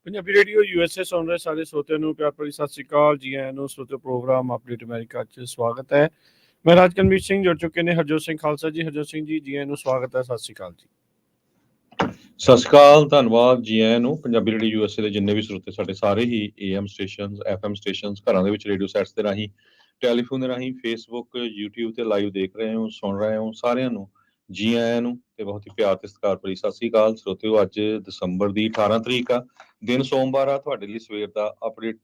Punjabi radio USA ਸੁਣ ਰਹੇ ਸਾਰੇ ਸਰੋਤਿਆਂ ਨੂੰ ਪਿਆਰ ਭਰੀ ਸਤਿ ਸ਼੍ਰੀ ਅਕਾਲ ਜੀ। ਆਇਆਂ ਨੂੰ ਸਰੋਤੇ ਪ੍ਰੋਗਰਾਮ ਅਪਡੇਟ ਅਮਰੀਕਾ 'ਚ ਸਵਾਗਤ ਹੈ। ਮੈਂ ਰਾਜਕਨਵੀਰ ਸਿੰਘ ਜੁੜ ਚੁੱਕੇ ਨੇ ਹਰਜੋਤ ਸਿੰਘ ਖਾਲਸਾ ਜੀ। ਹਰਜੋਤ ਸਿੰਘ ਜੀ, ਆਇਆਂ ਨੂੰ ਸਵਾਗਤ ਹੈ। ਸਤਿ ਸ਼੍ਰੀ ਅਕਾਲ ਜੀ। ਸਤਿ ਸ਼੍ਰੀ ਅਕਾਲ, ਧੰਨਵਾਦ ਜੀ ਆਇਆਂ ਨੂੰ। ਪੰਜਾਬੀ ਰੇਡੀਓ USA ਦੇ ਜਿੰਨੇ ਵੀ ਸਰੋਤੇ ਸਾਡੇ ਸਾਰੇ ਹੀ AM ਸਟੇਸ਼ਨਸ, FM ਸਟੇਸ਼ਨਸ, ਘਰਾਂ ਦੇ ਵਿੱਚ ਰੇਡੀਓ ਸੈਟਸ ਦੇ ਰਾਹੀਂ, ਟੈਲੀਫੋਨ ਦੇ ਰਾਹੀਂ, ਫੇਸਬੁੱਕ, YouTube ਤੇ ਲਾਈਵ ਦੇਖ ਰਹੇ ਹੋ, ਸੁਣ ਰਹੇ ਹੋ, ਸਾਰਿਆਂ ਨੂੰ ਜੀ ਆਇਆਂ ਨੂੰ ਤੇ ਬਹੁਤ ਹੀ ਪਿਆਰ ਤੇ ਸਤਿਕਾਰ ਭਰੀ ਸਤਿ ਸ਼੍ਰੀ ਅਕਾਲ। ਸਰੋਤਿਓ, ਅੱਜ ਦਸੰਬਰ ਦੀ 18 ਤਰੀਕ ਆ, ਦਿਨ ਸੋਮਵਾਰ ਆ। ਤੁਹਾਡੇ ਲਈ ਸਵੇਰ ਦਾ ਅਪਡੇਟ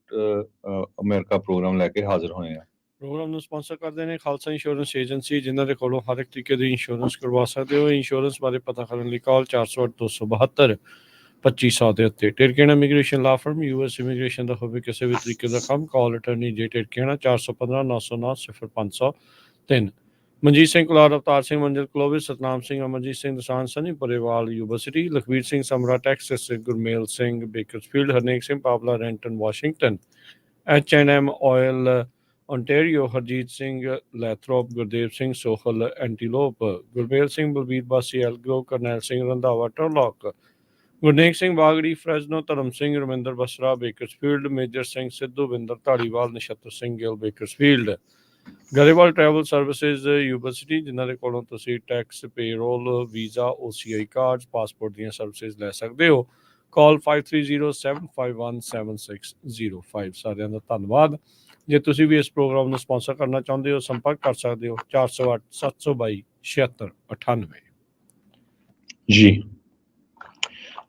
ਅਮਰੀਕਾ ਪ੍ਰੋਗਰਾਮ ਲੈ ਕੇ ਹਾਜ਼ਰ ਹੋਏ ਆ। ਪ੍ਰੋਗਰਾਮ ਨੂੰ ਸਪਾਂਸਰ ਕਰਦੇ ਨੇ ਖਾਲਸਾ ਇੰਸ਼ੋਰੈਂਸ ਏਜੰਸੀ, ਜਿਨ੍ਹਾਂ ਦੇ ਕੋਲੋਂ ਹਰ ਇੱਕ ਤਰੀਕੇ ਦੀ ਇੰਸ਼ੋਰੈਂਸ ਕਰਵਾ ਸਕਦੇ ਹੋ। ਇੰਸ਼ੋਰੈਂਸ ਬਾਰੇ ਪਤਾ ਕਰਨ ਲਈ ਕਾਲ 408-272-2500 ਦੇ ਉੱਤੇ। ਟਿਰਕੇਣਾ immigration law firm, US immigration ਦਾ ਹੋਵੇ ਕਿਸੇ ਵੀ ਤਰੀਕੇ ਦਾ ਕੰਮ, ਕਾਲ ਅਟਰਨੀ ਜੇ ਟਿਰਕੇਣਾ 415-909-0503। Manjit Singh Kular, Avtar Singh Manjal Clovis, Satnam Singh, Amarjit Singh Dasan, Sunny Parewal university, Lakhvir Singh Samra Texas, Gurmel Singh Bakersfield, Harnek Singh Pawla Renton Washington, H&M oil Ontario, Harjit Singh Lathrop, Gurdev Singh Sohal Antelope, Gurmel Singh Balbir Bassi Elk Grove, Karnail Singh Randhawa ਟਰਲੋਕ, Gurnek Singh ਬਾਗੜੀ ਫਰੈਜ਼ਨੋ, ਧਰਮ Singh Raminder Basra Bakersfield, major Singh Sidhu Vinder Dhaliwal, Nachhattar Singh Gill Bakersfield, Grewal travel services university, ਜਿਨ੍ਹਾਂ ਦੇ ਕੋਲੋਂ ਤੁਸੀਂ tax, payroll, visa, OCI cards, passport ਦੀਆਂ ਸਰਵਿਸਿਜ਼ ਲੈ ਸਕਦੇ ਹੋ। ਕਾਲ 5307517605। ਸਾਰਿਆਂ ਦਾ ਧੰਨਵਾਦ। ਜੇ ਤੁਸੀਂ ਵੀ ਇਸ ਪ੍ਰੋਗਰਾਮ ਨੂੰ ਸਪਾਂਸਰ ਕਰਨਾ ਚਾਹੁੰਦੇ ਹੋ, ਸੰਪਰਕ ਕਰ ਸਕਦੇ ਹੋ 408-722-7698। ਜੀ,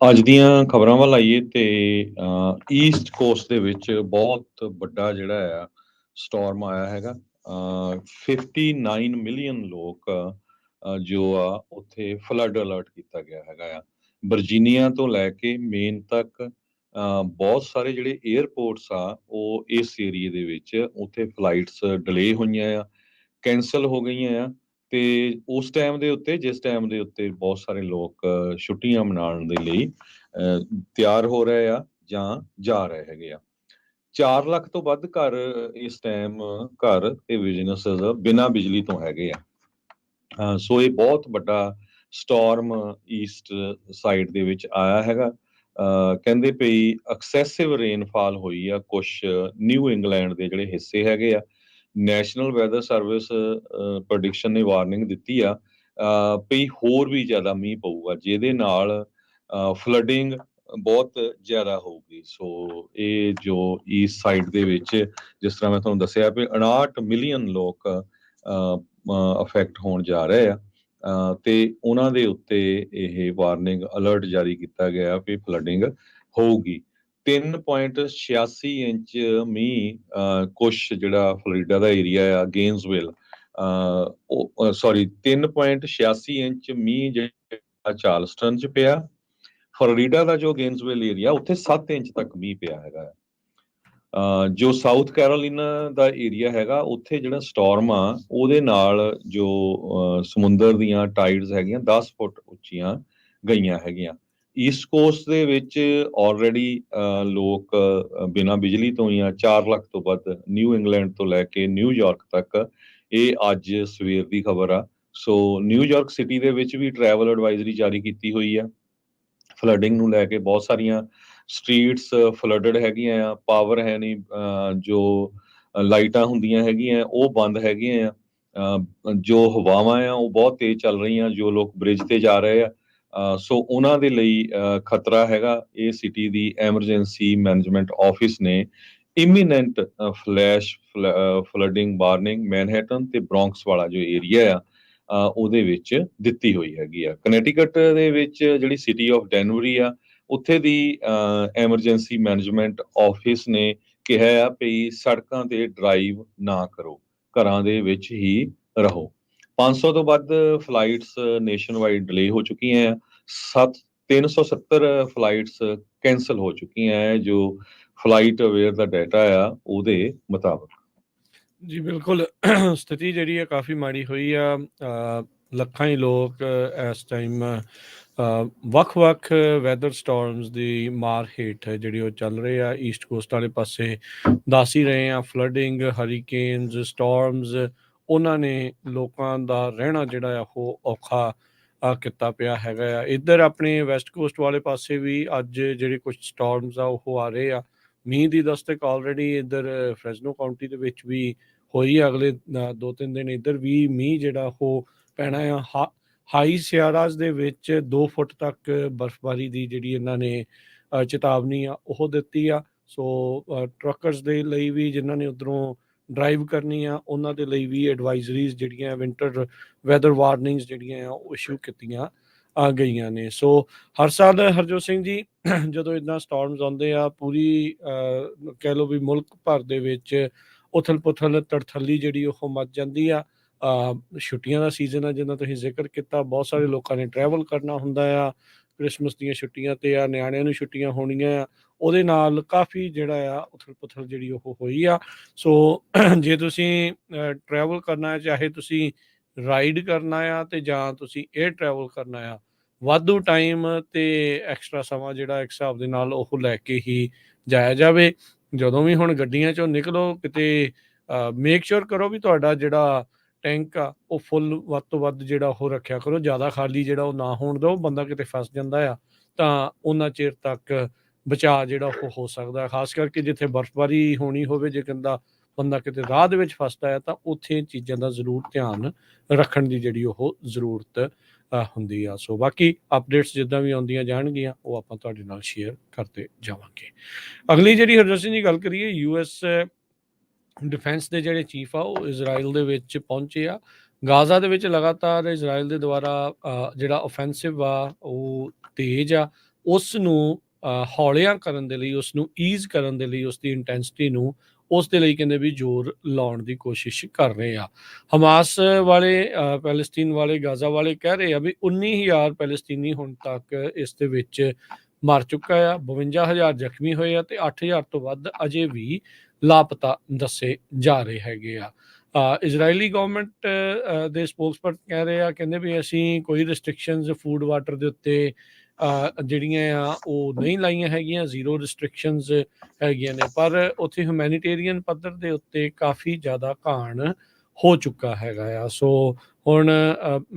ਅੱਜ ਦੀਆਂ ਖਬਰਾਂ ਵੱਲ ਆਈਏ ਤੇ ਈਸਟ ਕੋਸਟ ਦੇ ਵਿੱਚ ਬਹੁਤ ਵੱਡਾ ਜਿਹੜਾ ਆ ਸਟਾਰਮ ਆਇਆ ਹੈਗਾ। 59 ਮਿਲੀਅਨ ਲੋਕ ਜੋ ਆ ਉੱਥੇ ਫਲੱਡ ਅਲਰਟ ਕੀਤਾ ਗਿਆ ਹੈਗਾ ਆ। ਵਰਜੀਨੀਆ ਤੋਂ ਲੈ ਕੇ ਮੇਨ ਤੱਕ ਬਹੁਤ ਸਾਰੇ ਜਿਹੜੇ ਏਅਰਪੋਰਟਸ ਆ ਉਹ ਇਸ ਏਰੀਏ ਦੇ ਵਿੱਚ, ਉੱਥੇ ਫਲਾਈਟਸ ਡਿਲੇ ਹੋਈਆਂ ਆ, ਕੈਂਸਲ ਹੋ ਗਈਆਂ ਆ। ਤੇ ਉਸ ਟਾਈਮ ਦੇ ਉੱਤੇ, ਜਿਸ ਟਾਈਮ ਦੇ ਉੱਤੇ ਬਹੁਤ ਸਾਰੇ ਲੋਕ ਛੁੱਟੀਆਂ ਮਨਾਉਣ ਦੇ ਲਈ ਤਿਆਰ ਹੋ ਰਹੇ ਆ ਜਾਂ ਜਾ ਰਹੇ ਹੈਗੇ ਆ। 4 ਲੱਖ ਤੋਂ ਵੱਧ ਘਰ ਇਸ ਟਾਈਮ, ਘਰ ਤੇ ਬਿਜ਼ਨੈਸਸ ਬਿਨਾਂ ਬਿਜਲੀ ਤੋਂ ਹੈਗੇ ਆ। ਸੋ ਇਹ ਬਹੁਤ ਵੱਡਾ ਸਟਾਰਮ ਈਸਟ ਸਾਈਡ ਦੇ ਵਿੱਚ ਆਇਆ ਹੈਗਾ। ਕਹਿੰਦੇ ਪਈ ਐਕਸੈਸਿਵ ਰੇਨਫਾਲ ਹੋਈ ਆ ਕੁਛ ਨਿਊ ਇੰਗਲੈਂਡ ਦੇ ਜਿਹੜੇ ਹਿੱਸੇ ਹੈਗੇ ਆ। ਨੈਸ਼ਨਲ ਵੈਦਰ ਸਰਵਿਸ ਪ੍ਰੈਡਿਕਸ਼ਨ ਨੇ ਵਾਰਨਿੰਗ ਦਿੱਤੀ ਆ ਪਈ ਹੋਰ ਵੀ ਜ਼ਿਆਦਾ ਮੀਂਹ ਪਊਗਾ, ਜਿਹਦੇ ਨਾਲ ਫਲੱਡਿੰਗ ਬਹੁਤ ਜ਼ਿਆਦਾ ਹੋਊਗੀ। ਸੋ ਇਹ ਜੋ ਈਸਟ ਸਾਈਡ ਦੇ ਵਿੱਚ, ਜਿਸ ਤਰ੍ਹਾਂ ਮੈਂ ਤੁਹਾਨੂੰ ਦੱਸਿਆ ਵੀ 59 ਮਿਲੀਅਨ ਲੋਕ ਅਫੈਕਟ ਹੋਣ ਜਾ ਰਹੇ ਆ ਤੇ ਉਹਨਾਂ ਦੇ ਉੱਤੇ ਇਹ ਵਾਰਨਿੰਗ ਅਲਰਟ ਜਾਰੀ ਕੀਤਾ ਗਿਆ ਵੀ ਫਲੱਡਿੰਗ ਹੋਊਗੀ। 3.86 ਇੰਚ ਮੀਂਹ ਕੁਛ ਜਿਹੜਾ ਫਲੋਰੀਡਾ ਦਾ ਏਰੀਆ ਆ, ਗੇਨਸਵਿਲ, 3.86 ਇੰਚ ਮੀਂਹ ਜਿਹੜਾ ਚਾਰਲਸਟਨ ਚ ਪਿਆ। ਫਲੋਰੀਡਾ ਦਾ ਜੋ ਗੇਨਸਵਿਲ ਏਰੀਆ, ਉੱਥੇ 7 ਇੰਚ ਤੱਕ ਮੀਂਹ ਪਿਆ ਹੈਗਾ। ਜੋ ਸਾਊਥ ਕੈਰੋਲੀਨਾ ਦਾ ਏਰੀਆ ਹੈਗਾ, ਉੱਥੇ ਜਿਹੜਾ ਸਟਾਰਮ ਆ ਉਹਦੇ ਨਾਲ ਜੋ ਸਮੁੰਦਰ ਦੀਆਂ ਟਾਈਡਸ ਹੈਗੀਆਂ 10 ਫੁੱਟ ਉੱਚੀਆਂ ਗਈਆਂ ਹੈਗੀਆਂ। ਈਸਟ ਕੋਸਟ ਦੇ ਵਿੱਚ ਆਲਰੇਡੀ ਲੋਕ ਬਿਨਾਂ ਬਿਜਲੀ ਤੋਂ ਹੀ ਆ। 4 ਲੱਖ ਤੋਂ ਵੱਧ, ਨਿਊ ਇੰਗਲੈਂਡ ਤੋਂ ਲੈ ਕੇ ਨਿਊਯਾਰਕ ਤੱਕ, ਇਹ ਅੱਜ ਸਵੇਰ ਦੀ ਖਬਰ ਆ। ਸੋ ਨਿਊਯਾਰਕ ਸਿਟੀ ਦੇ ਵਿੱਚ ਵੀ ਟਰੈਵਲ ਐਡਵਾਈਜ਼ਰੀ ਜਾਰੀ ਕੀਤੀ ਹੋਈ ਆ ਫਲੱਡਿੰਗ ਨੂੰ ਲੈ ਕੇ। ਬਹੁਤ ਸਾਰੀਆਂ ਸਟਰੀਟਸ ਫਲੱਡਡ ਹੈਗੀਆਂ ਆ, ਪਾਵਰ ਹੈ ਨਹੀਂ, ਜੋ ਲਾਈਟਾਂ ਹੁੰਦੀਆਂ ਹੈਗੀਆਂ ਉਹ ਬੰਦ ਹੈਗੀਆਂ ਆ, ਜੋ ਹਵਾਵਾਂ ਆ ਉਹ ਬਹੁਤ ਤੇਜ਼ ਚੱਲ ਰਹੀਆਂ, ਜੋ ਲੋਕ ਬ੍ਰਿਜ ਤੇ ਜਾ ਰਹੇ ਆ। ਸੋ ਉਹਨਾਂ ਦੇ ਲਈ ਖਤਰਾ ਹੈਗਾ। ਇਹ ਸਿਟੀ ਦੀ ਐਮਰਜੈਂਸੀ ਮੈਨੇਜਮੈਂਟ ਆਫਿਸ ਨੇ ਇਮੀਨੈਂਟ ਫਲੈਸ਼ ਫਲੱਡਿੰਗ ਵਾਰਨਿੰਗ ਮੈਨਹੈਟਨ ਤੇ ਬ੍ਰੌਂਕਸ ਵਾਲਾ ਜੋ ਏਰੀਆ ਆ ਉਹਦੇ ਵਿੱਚ ਦਿੱਤੀ ਹੋਈ ਹੈਗੀ ਆ। ਕਨੈਟੀਕਟ ਦੇ ਵਿੱਚ ਜਿਹੜੀ ਸਿਟੀ ਆਫ ਡੈਨਵਰੀ ਆ, ਉੱਥੇ ਦੀ ਐਮਰਜੈਂਸੀ ਮੈਨੇਜਮੈਂਟ ਆਫਿਸ ਨੇ ਕਿਹਾ ਆ ਵੀ ਸੜਕਾਂ ਤੇ ਡਰਾਈਵ ਨਾ ਕਰੋ, ਘਰਾਂ ਦੇ ਵਿੱਚ ਹੀ ਰਹੋ। 500 ਤੋਂ ਵੱਧ ਫਲਾਈਟਸ ਨੇਸ਼ਨ ਵਾਈਡ ਡਿਲੇ ਹੋ ਚੁੱਕੀਆਂ ਆ। 370 ਫਲਾਈਟਸ ਕੈਂਸਲ ਹੋ ਚੁੱਕੀਆਂ ਹੈ, ਜੋ ਫਲਾਈਟ ਅਵੇਅਰ ਦਾ ਡਾਟਾ ਆ ਉਹਦੇ ਮੁਤਾਬਕ। ਜੀ ਬਿਲਕੁਲ, ਸਥਿਤੀ ਜਿਹੜੀ ਹੈ ਕਾਫੀ ਮਾੜੀ ਹੋਈ ਆ। ਲੱਖਾਂ ਹੀ ਲੋਕ ਇਸ ਟਾਈਮ ਵੱਖ-ਵੱਖ ਵੈਦਰ ਸਟਾਰਮਸ ਦੀ ਮਾਰ ਹੇਠ ਜਿਹੜੀ ਉਹ ਚੱਲ ਰਹੇ ਆ। ਈਸਟ ਕੋਸਟ ਵਾਲੇ ਪਾਸੇ ਦੱਸ ਹੀ ਰਹੇ ਆ, ਫਲੱਡਿੰਗ, ਹਰੀਕੇਨਸ, ਸਟਾਰਮਸ, ਉਹਨਾਂ ਨੇ ਲੋਕਾਂ ਦਾ ਰਹਿਣਾ ਜਿਹੜਾ ਆ ਉਹ ਔਖਾ ਕੀਤਾ ਪਿਆ ਹੈਗਾ ਆ। ਇੱਧਰ ਆਪਣੇ ਵੈਸਟ ਕੋਸਟ ਵਾਲੇ ਪਾਸੇ ਵੀ ਅੱਜ ਜਿਹੜੇ ਕੁਛ ਸਟੋਰਮਸ ਆ ਉਹ ਆ ਰਹੇ ਆ। ਮੀਂਹ ਦੀ ਦਸਤਕ ਆਲਰੇਡੀ ਇੱਧਰ ਫ੍ਰੈਜ਼ਨੋ ਕਾਊਂਟੀ ਦੇ ਵਿੱਚ ਵੀ ਹੋਈ ਆ। ਅਗਲੇ 2-3 ਦਿਨ ਇੱਧਰ ਵੀ ਮੀਂਹ ਜਿਹੜਾ ਉਹ ਪੈਣਾ ਆ। ਹਾਈ ਸਿਆਰਾਜ਼ ਦੇ ਵਿੱਚ 2 ਫੁੱਟ ਤੱਕ ਬਰਫ਼ਬਾਰੀ ਦੀ ਜਿਹੜੀ ਇਹਨਾਂ ਨੇ ਚੇਤਾਵਨੀ ਆ ਉਹ ਦਿੱਤੀ ਆ। ਸੋ ਟਰੱਕਰਸ ਦੇ ਲਈ ਵੀ, ਜਿਨ੍ਹਾਂ ਨੇ ਉੱਧਰੋਂ ਡਰਾਈਵ ਕਰਨੀ ਆ, ਉਹਨਾਂ ਦੇ ਲਈ ਵੀ ਐਡਵਾਈਜ਼ਰੀਜ਼ ਜਿਹੜੀਆਂ ਵਿੰਟਰ ਵੈਦਰ ਵਾਰਨਿੰਗਸ ਜਿਹੜੀਆਂ ਆ ਉਹ ਇਸ਼ੂ ਕੀਤੀਆਂ ਗਈਆਂ ਨੇ। ਸੋ ਹਰ ਸਾਲ ਹਰਜੋਤ ਸਿੰਘ ਜੀ ਜਦੋਂ ਇੱਦਾਂ ਸਟੋਰਮਸ ਆਉਂਦੇ ਆ, ਪੂਰੀ ਕਹਿ ਲਓ ਵੀ ਮੁਲਕ ਭਰ ਦੇ ਵਿੱਚ ਉਥਲ ਪੁਥਲ ਤੜਥੱਲੀ ਜਿਹੜੀ ਉਹ ਮੱਚ ਜਾਂਦੀ ਆ। ਛੁੱਟੀਆਂ ਦਾ ਸੀਜ਼ਨ ਆ, ਜਿੱਦਾਂ ਤੁਸੀਂ ਜ਼ਿਕਰ ਕੀਤਾ, ਬਹੁਤ ਸਾਰੇ ਲੋਕਾਂ ਨੇ ਟਰੈਵਲ ਕਰਨਾ ਹੁੰਦਾ ਆ। ਕ੍ਰਿਸਮਸ ਦੀਆਂ ਛੁੱਟੀਆਂ ਤੇ ਆ, ਨਿਆਣਿਆਂ ਨੂੰ ਛੁੱਟੀਆਂ ਹੋਣੀਆਂ ਆ, ਉਹਦੇ ਨਾਲ ਕਾਫੀ ਜਿਹੜਾ ਆ ਉਥਲ ਪੁਥਲ ਜਿਹੜੀ ਉਹ ਹੋਈ ਆ। ਸੋ ਜੇ ਤੁਸੀਂ ਟਰੈਵਲ ਕਰਨਾ ਹੈ, ਚਾਹੇ ਤੁਸੀਂ ਰਾਈਡ ਕਰਨਾ ਆ ਤੇ ਜਾਂ ਤੁਸੀਂ ਏਅਰ ਟਰੈਵਲ ਕਰਨਾ ਆ, ਵਾਧੂ ਟਾਈਮ ਤੇ ਐਕਸਟਰਾ ਸਮਾਂ ਜਿਹੜਾ ਇੱਕ ਹਿਸਾਬ ਦੇ ਨਾਲ ਉਹ ਲੈ ਕੇ ਹੀ ਜਾਇਆ ਜਾਵੇ। ਜਦੋਂ ਵੀ ਹੁਣ ਗੱਡੀਆਂ ਚੋਂ ਨਿਕਲੋ, ਕਿਤੇ ਮੇਕ ਸ਼ੋਰ ਕਰੋ ਵੀ ਤੁਹਾਡਾ ਜਿਹੜਾ ਟੈਂਕ ਆ ਉਹ ਫੁੱਲ ਵੱਧ ਤੋਂ ਵੱਧ ਜਿਹੜਾ ਉਹ ਰੱਖਿਆ ਕਰੋ। ਜ਼ਿਆਦਾ ਖਾਲੀ ਜਿਹੜਾ ਉਹ ਨਾ ਹੋਣ ਦਿਓ, ਬੰਦਾ ਕਿਤੇ ਫਸ ਜਾਂਦਾ ਆ ਤਾਂ ਉਹਨਾਂ ਚਿਰ ਤੱਕ ਬਚਾਅ ਜਿਹੜਾ ਉਹ ਹੋ ਸਕਦਾ। ਖਾਸ ਕਰਕੇ ਜਿੱਥੇ ਬਰਫ਼ਬਾਰੀ ਹੋਣੀ ਹੋਵੇ, ਜੇ ਬੰਦਾ ਕਿਤੇ ਰਾਹ ਦੇ ਵਿੱਚ ਫਸਦਾ ਹੈ ਤਾਂ ਉੱਥੇ ਚੀਜ਼ਾਂ ਦਾ ਜ਼ਰੂਰ ਧਿਆਨ ਰੱਖਣ ਦੀ ਜਿਹੜੀ ਉਹ ਜ਼ਰੂਰਤ ਹੁੰਦੀ ਆ। ਸੋ ਬਾਕੀ ਅਪਡੇਟਸ ਜਿੱਦਾਂ ਵੀ ਆਉਂਦੀਆਂ ਜਾਣਗੀਆਂ ਉਹ ਆਪਾਂ ਤੁਹਾਡੇ ਨਾਲ ਸ਼ੇਅਰ ਕਰਦੇ ਜਾਵਾਂਗੇ। ਅਗਲੀ ਜਿਹੜੀ ਹਰਜੋਤ ਸਿੰਘ ਦੀ ਗੱਲ ਕਰੀਏ, US ਡਿਫੈਂਸ ਦੇ ਜਿਹੜੇ ਚੀਫ ਆ ਉਹ ਇਜ਼ਰਾਈਲ ਦੇ ਵਿੱਚ ਪਹੁੰਚੇ ਆ। ਗਾਜ਼ਾ ਦੇ ਵਿੱਚ ਲਗਾਤਾਰ ਇਜ਼ਰਾਈਲ ਦੇ ਦੁਆਰਾ ਜਿਹੜਾ ਓਫੈਂਸਿਵ ਆ ਉਹ ਤੇਜ਼ ਆ। ਉਸ ਨੂੰ ਹੌਲਿਆਂ ਕਰਨ ਦੇ ਲਈ, ਉਸ ਨੂੰ ਈਜ਼ ਕਰਨ ਦੇ ਲਈ, ਉਸ ਦੀ ਇੰਟੈਂਸਿਟੀ ਨੂੰ, ਉਸ ਦੇ ਲਈ ਕਹਿੰਦੇ ਵੀ ਜ਼ੋਰ ਲਾਉਣ ਦੀ ਕੋਸ਼ਿਸ਼ ਕਰ ਰਹੇ ਆ। ਹਮਾਸ ਵਾਲੇ, ਪੈਲਸਤੀਨ ਵਾਲੇ, ਗਾਜ਼ਾ ਵਾਲੇ ਕਹਿ ਰਹੇ ਆ ਵੀ 19,000 ਪੈਲਸਤੀਨੀ ਹੁਣ ਤੱਕ ਇਸ ਦੇ ਵਿੱਚ ਮਰ ਚੁੱਕਾ ਆ, 52,000 ਜ਼ਖਮੀ ਹੋਏ ਆ ਤੇ 8,000 ਤੋਂ ਵੱਧ ਅਜੇ ਵੀ ਲਾਪਤਾ ਦੱਸੇ ਜਾ ਰਹੇ ਹੈਗੇ ਆ। ਇਜ਼ਰਾਈਲੀ ਗਵਰਨਮੈਂਟ ਦੇ ਸਪੋਕਸਪਰਸਨ ਕਹਿ ਰਹੇ ਆ, ਕਹਿੰਦੇ ਵੀ ਅਸੀਂ ਕੋਈ ਰਿਸਟ੍ਰਿਕਸ਼ਨਸ ਫੂਡ ਵਾਟਰ ਦੇ ਉੱਤੇ ਜਿਹੜੀਆਂ ਆ ਉਹ ਨਹੀਂ ਲਾਈਆਂ ਹੈਗੀਆਂ, ਜ਼ੀਰੋ ਰਿਸਟ੍ਰਿਕਸ਼ਨਸ ਹੈਗੀਆਂ ਨੇ, ਪਰ ਉੱਥੇ ਹਿਊਮੈਨੀਟੇਰੀਅਨ ਪੱਧਰ ਦੇ ਉੱਤੇ ਕਾਫੀ ਜ਼ਿਆਦਾ ਘਾਣ ਹੋ ਚੁੱਕਾ ਹੈਗਾ ਆ। ਸੋ ਹੁਣ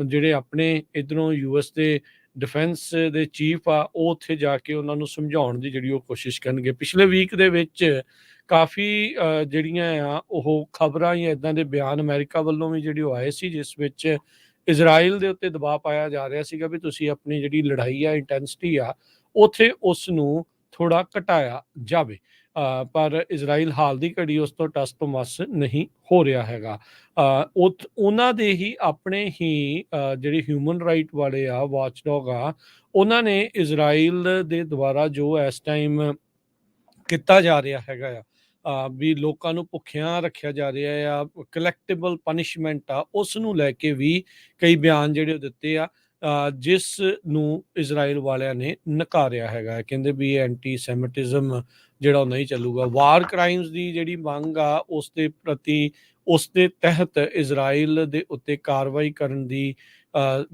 ਜਿਹੜੇ ਆਪਣੇ ਇੱਧਰੋਂ US ਦੇ ਡਿਫੈਂਸ ਦੇ ਚੀਫ ਆ, ਉਹ ਉੱਥੇ ਜਾ ਕੇ ਉਹਨਾਂ ਨੂੰ ਸਮਝਾਉਣ ਦੀ ਜਿਹੜੀ ਉਹ ਕੋਸ਼ਿਸ਼ ਕਰਨਗੇ। ਪਿਛਲੇ ਵੀਕ ਦੇ ਵਿੱਚ ਕਾਫੀ ਜਿਹੜੀਆਂ ਆ ਉਹ ਖਬਰਾਂ ਜਾਂ ਇੱਦਾਂ ਦੇ ਬਿਆਨ ਅਮਰੀਕਾ ਵੱਲੋਂ ਵੀ ਜਿਹੜੇ ਉਹ ਆਏ ਸੀ, ਜਿਸ ਵਿੱਚ ਇਜ਼ਰਾਈਲ ਦੇ ਉੱਤੇ ਦਬਾਅ ਪਾਇਆ ਜਾ ਰਿਹਾ ਸੀਗਾ ਵੀ ਤੁਸੀਂ ਆਪਣੀ ਜਿਹੜੀ ਲੜਾਈ ਆ, ਇੰਟੈਂਸਿਟੀ ਆ, ਉੱਥੇ ਉਸ ਨੂੰ ਥੋੜਾ ਘਟਾਇਆ ਜਾਵੇ। ਪਰ ਇਜ਼ਰਾਈਲ ਹਾਲ ਦੀ ਘੜੀ ਉਸ ਤੋਂ ਟਸ ਤੋਂ ਮਸ ਨਹੀਂ ਹੋ ਰਿਹਾ ਹੈਗਾ। ਉਹਨਾਂ ਦੇ ਹੀ ਆਪਣੇ ਹੀ ਜਿਹੜੇ ਹਿਊਮਨ ਰਾਈਟ ਵਾਲੇ ਆ, ਵਾਚਡੌਗ ਆ, ਉਹਨਾਂ ਨੇ ਇਜ਼ਰਾਈਲ ਦੇ ਦੁਆਰਾ ਜੋ ਇਸ ਟਾਈਮ ਕੀਤਾ ਜਾ ਰਿਹਾ ਹੈਗਾ ਆ, ਵੀ ਲੋਕਾਂ ਨੂੰ ਭੁੱਖਿਆਂ ਰੱਖਿਆ ਜਾ ਰਿਹਾ ਆ, ਕਲੈਕਟੀਬਲ ਪਨਿਸ਼ਮੈਂਟ ਆ, ਉਸ ਨੂੰ ਲੈ ਕੇ ਵੀ ਕਈ ਬਿਆਨ ਜਿਹੜੇ ਉਹ ਦਿੱਤੇ ਆ, ਜਿਸ ਨੂੰ ਇਜ਼ਰਾਈਲ ਵਾਲਿਆਂ ਨੇ ਨਕਾਰਿਆ ਹੈਗਾ। ਕਹਿੰਦੇ ਵੀ ਐਂਟੀ ਸੈਮਿਟਿਜ਼ਮ ਜਿਹੜਾ ਉਹ ਨਹੀਂ ਚੱਲੂਗਾ। ਵਾਰ ਕ੍ਰਾਈਮਸ ਦੀ ਜਿਹੜੀ ਮੰਗ ਆ ਉਸ ਦੇ ਪ੍ਰਤੀ, ਉਸ ਦੇ ਤਹਿਤ ਇਜ਼ਰਾਈਲ ਦੇ ਉੱਤੇ ਕਾਰਵਾਈ ਕਰਨ ਦੀ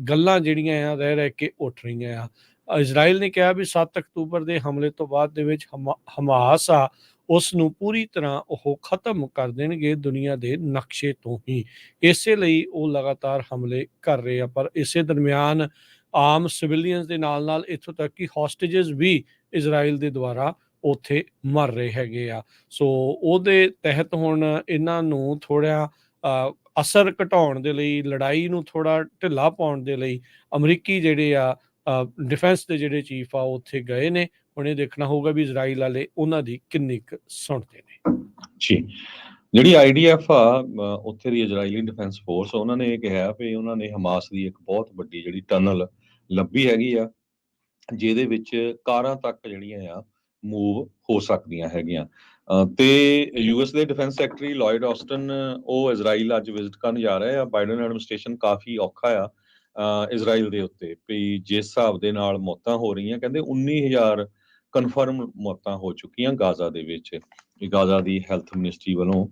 ਗੱਲਾਂ ਜਿਹੜੀਆਂ ਆ ਰਹਿ ਕੇ ਉੱਠ ਰਹੀਆਂ ਆ। ਇਜ਼ਰਾਈਲ ਨੇ ਕਿਹਾ ਵੀ 7 ਅਕਤੂਬਰ ਦੇ ਹਮਲੇ ਤੋਂ ਬਾਅਦ ਦੇ ਵਿੱਚ ਹਮਾਸ ਆ, ਉਸ ਨੂੰ ਪੂਰੀ ਤਰ੍ਹਾਂ ਉਹ ਖਤਮ ਕਰ ਦੇਣਗੇ ਦੁਨੀਆ ਦੇ ਨਕਸ਼ੇ ਤੋਂ ਹੀ। ਇਸੇ ਲਈ ਉਹ ਲਗਾਤਾਰ ਹਮਲੇ ਕਰ ਰਹੇ ਆ। ਪਰ ਇਸੇ ਦਰਮਿਆਨ ਆਮ ਸਿਵਿਲੀਅਨਸ ਦੇ ਨਾਲ ਨਾਲ ਇੱਥੋਂ ਤੱਕ ਕਿ ਹੌਸਟੇਜਸ ਵੀ ਇਜ਼ਰਾਈਲ ਦੇ ਦੁਆਰਾ ਉੱਥੇ ਮਰ ਰਹੇ ਹੈਗੇ ਆ। ਸੋ ਉਹਦੇ ਤਹਿਤ ਹੁਣ ਇਹਨਾਂ ਨੂੰ ਥੋੜ੍ਹਾ ਅਸਰ ਘਟਾਉਣ ਦੇ ਲਈ, ਲੜਾਈ ਨੂੰ ਥੋੜ੍ਹਾ ਢਿੱਲਾ ਪਾਉਣ ਦੇ ਲਈ ਅਮਰੀਕੀ ਜਿਹੜੇ ਆ ਡਿਫੈਂਸ ਦੇ ਜਿਹੜੇ ਚੀਫ ਆ ਉਹ ਉੱਥੇ ਗਏ ਨੇ। ਹੁਣ ਇਹ ਦੇਖਣਾ ਹੋਊਗਾ ਵੀ ਇਜ਼ਰਾਈਲ ਵਾਲੇ ਉਹਨਾਂ ਦੀ ਕਿੰਨੀ ਕੁ ਸੁਣਦੇ ਨੇ। ਜੀ, ਜਿਹੜੀ IDF ਆ, ਉੱਥੇ ਦੀ ਇਜ਼ਰਾਈਲੀ ਡਿਫੈਂਸ ਫੋਰਸ, ਉਹਨਾਂ ਨੇ ਇਹ ਕਿਹਾ ਵੀ ਉਹਨਾਂ ਨੇ ਹਮਾਸ ਦੀ ਇੱਕ ਬਹੁਤ ਵੱਡੀ ਜਿਹੜੀ ਟਨਲ ਲੱਭੀ ਹੈਗੀ ਆ, ਜਿਹਦੇ ਵਿੱਚ ਕਾਰਾਂ ਤੱਕ ਜਿਹੜੀਆਂ ਆ ਮੂਵ ਹੋ ਸਕਦੀਆਂ ਹੈਗੀਆਂ। ਤੇ US ਦੇ ਡਿਫੈਂਸ ਸੈਕਟਰੀ ਲੋਇਡ ਆਸਟਨ, ਉਹ ਇਜ਼ਰਾਈਲ ਅੱਜ ਵਿਜ਼ਿਟ ਕਰਨ ਜਾ ਰਹੇ ਆ। ਬਾਈਡਨ ਐਡਮਿਨਿਸਟ੍ਰੇਸ਼ਨ ਕਾਫੀ ਔਖਾ ਆ ਇਜ਼ਰਾਈਲ ਦੇ ਉੱਤੇ, ਵੀ ਜਿਸ ਹਿਸਾਬ ਦੇ ਨਾਲ ਮੌਤਾਂ ਹੋ ਰਹੀਆਂ, ਕਹਿੰਦੇ 19,000 ਕਨਫਰਮ ਮੌਤਾਂ ਹੋ ਚੁੱਕੀਆਂ ਗਾਜ਼ਾ ਦੇ ਵਿੱਚ। ਗਾਜ਼ਾ ਦੀ ਹੈਲਥ ਮਿਨਿਸਟਰੀ ਵੱਲੋਂ